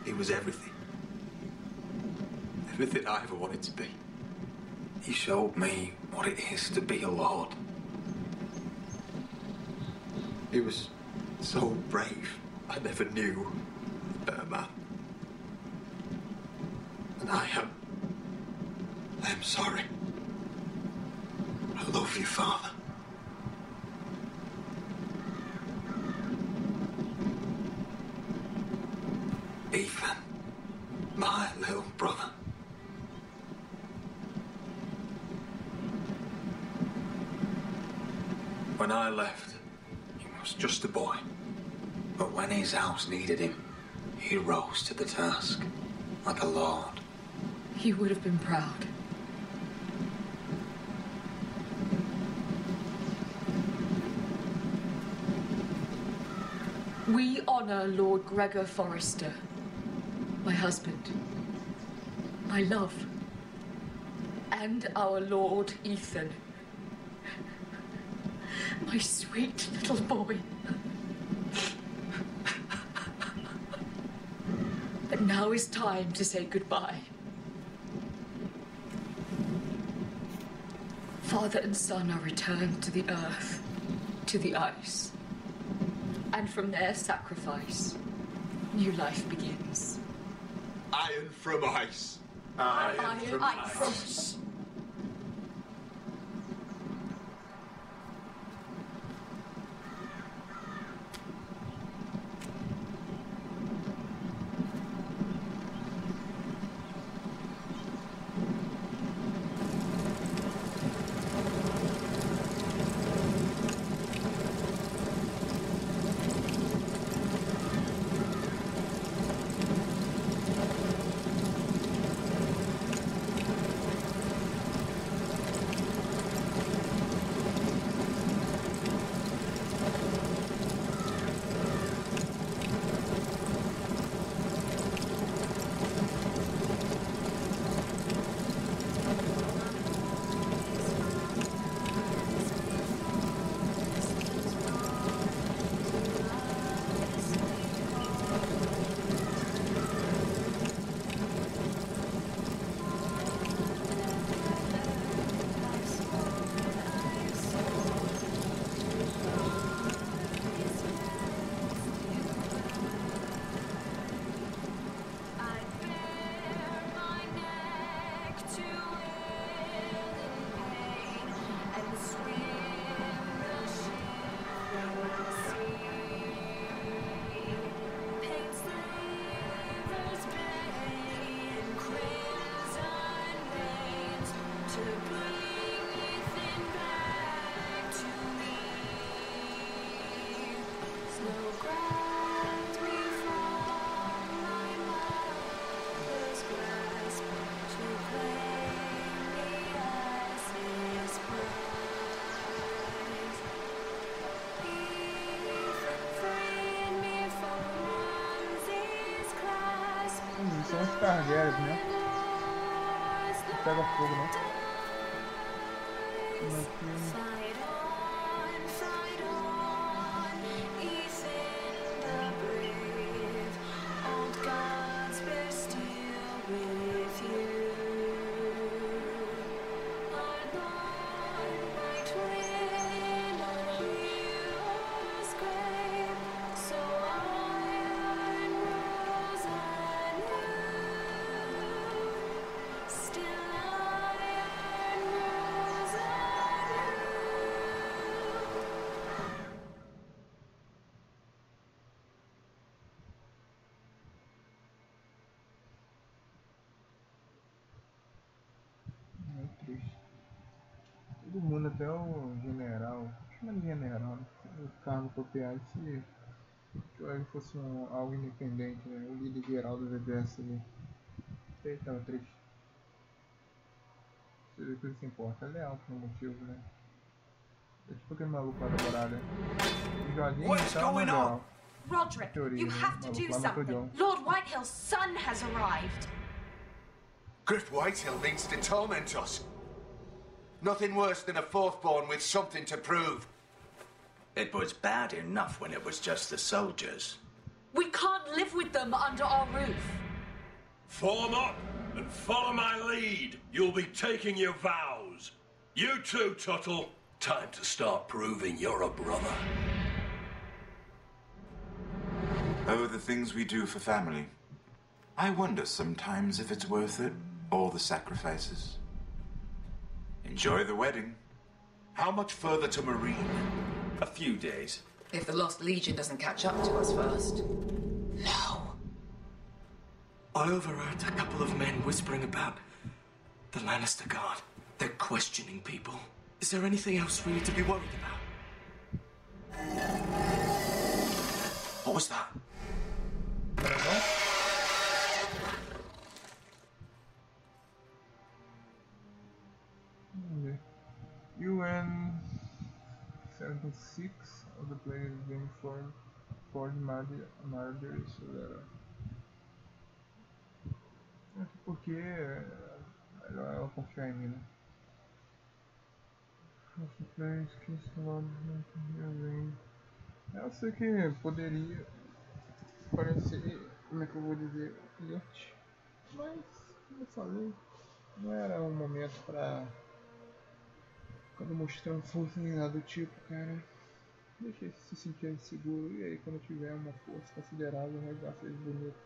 O: he was everything. Everything I ever wanted to be. He showed me what it is to be a lord. He was so brave. I never knew a better man. And I am I am sorry. I love you, Father. Ethan, my little brother.
H: When I left, he was just a boy. But when his house needed him, he rose to the task, like a lord.
K: He would have been proud. We honor Lord Gregor Forrester, my husband, my love, and our Lord Ethan, my sweet little boy. But now is time to say goodbye. Father and son are returned to the earth, to the ice. And from their sacrifice, new life begins.
O: Iron from ice.
K: Iron from ice.
B: São os Targaryens, né? Não pega fogo, não. Aqui. Todo mundo, até o general, chama de general, né? O cargo copiado, se ele fosse algo independente, né? O líder geral do VBS ali. Ele tava triste. Você vê que ele se importa, é leal por um motivo, né? É tipo aquele maluco lá da morada. O joguinho tá legal.
T: Roderick,
B: Teoria,
T: you
B: né?
T: have to do
B: Maluco lá matou o
T: something.
B: John.
T: Lord Whitehill's son has arrived.
G: Griff Whitehill means to torment us. Nothing worse than a fourth-born with something to prove.
J: It was bad enough when it was just the soldiers.
K: We can't live with them under our roof.
D: Form up and follow my lead. You'll be taking your vows. You too, Tuttle. Time to start proving you're a brother.
Q: Oh, the things we do for family. I wonder sometimes if it's worth it, all the sacrifices.
H: Enjoy the wedding. How much further to Marine?
U: A few days.
P: If the Lost Legion doesn't catch up to us first.
O: No. I overheard a couple of men whispering about the Lannister Guard. They're questioning people. Is there anything else we need to be worried about?
H: What was that?
B: UN 76 of the players being for murders. Porque é melhor ela confiar em mim, né? Nossa, players que estão eu sei que poderia parecer, como é que eu vou dizer, flerte, mas, como eu falei, não era um momento pra quando mostrando força nem nada do tipo, cara. Deixa ele se sentir seguro e aí quando tiver uma força considerável, resgata ele bonito.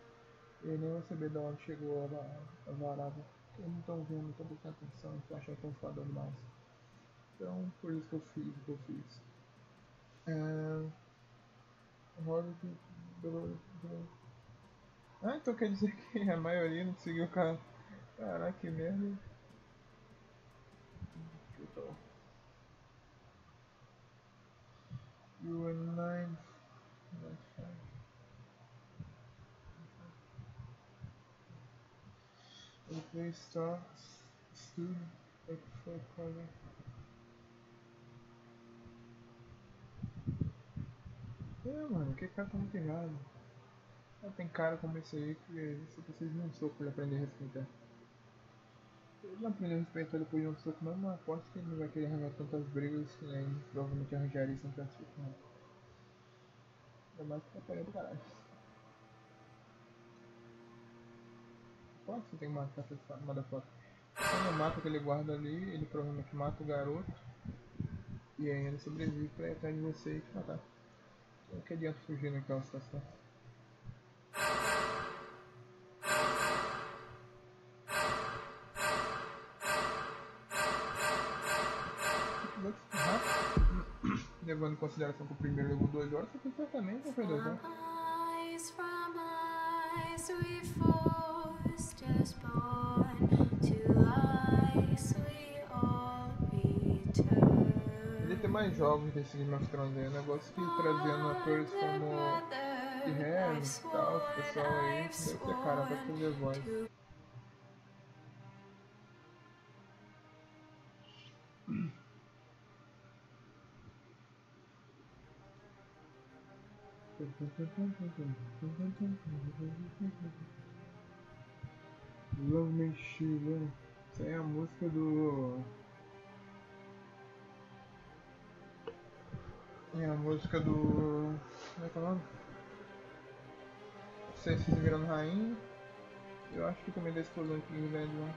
B: Eu nem vou saber de onde chegou a varada. Eu não tô vendo, não tô prestando atenção, não tô achando tão foda demais. Então, por isso que eu fiz o que eu fiz. Ah, então quer dizer que a maioria não seguiu o cara. Caraca, que merda. You were 9. The play starts. Stood like for cover. Mano, que cara tá muito errado. Tem cara como esse aí que você precisa de um soco pra ele aprender a respeitar. Se ele não aprender a respeitar depois de um soco, não, mas aposto que ele não vai querer arranjar tantas brigas que nem provavelmente arranjaria sem tanto soco, não. Ainda mais que apanha do caralho. Aposto que você tem que matar essa motherfucker. Quando eu mato aquele guarda ali, ele provavelmente mata o garoto. E aí ele sobrevive pra ir atrás de você e te matar. Então que adianta fugir naquela situação? Levando em consideração que o primeiro levou 2 horas, você certamente não foi 2 horas. Podia ter mais jogos desse Game of Thrones aí, negócio que trazendo atores como de Harry e tal, esse pessoal aí, deve ser cara pra fazer voz. Love Me Shiva. Essa é a música do... É a música do... Como é que é o nome? Cersei se virando rainha. Eu acho que também da explosão de King Land lá.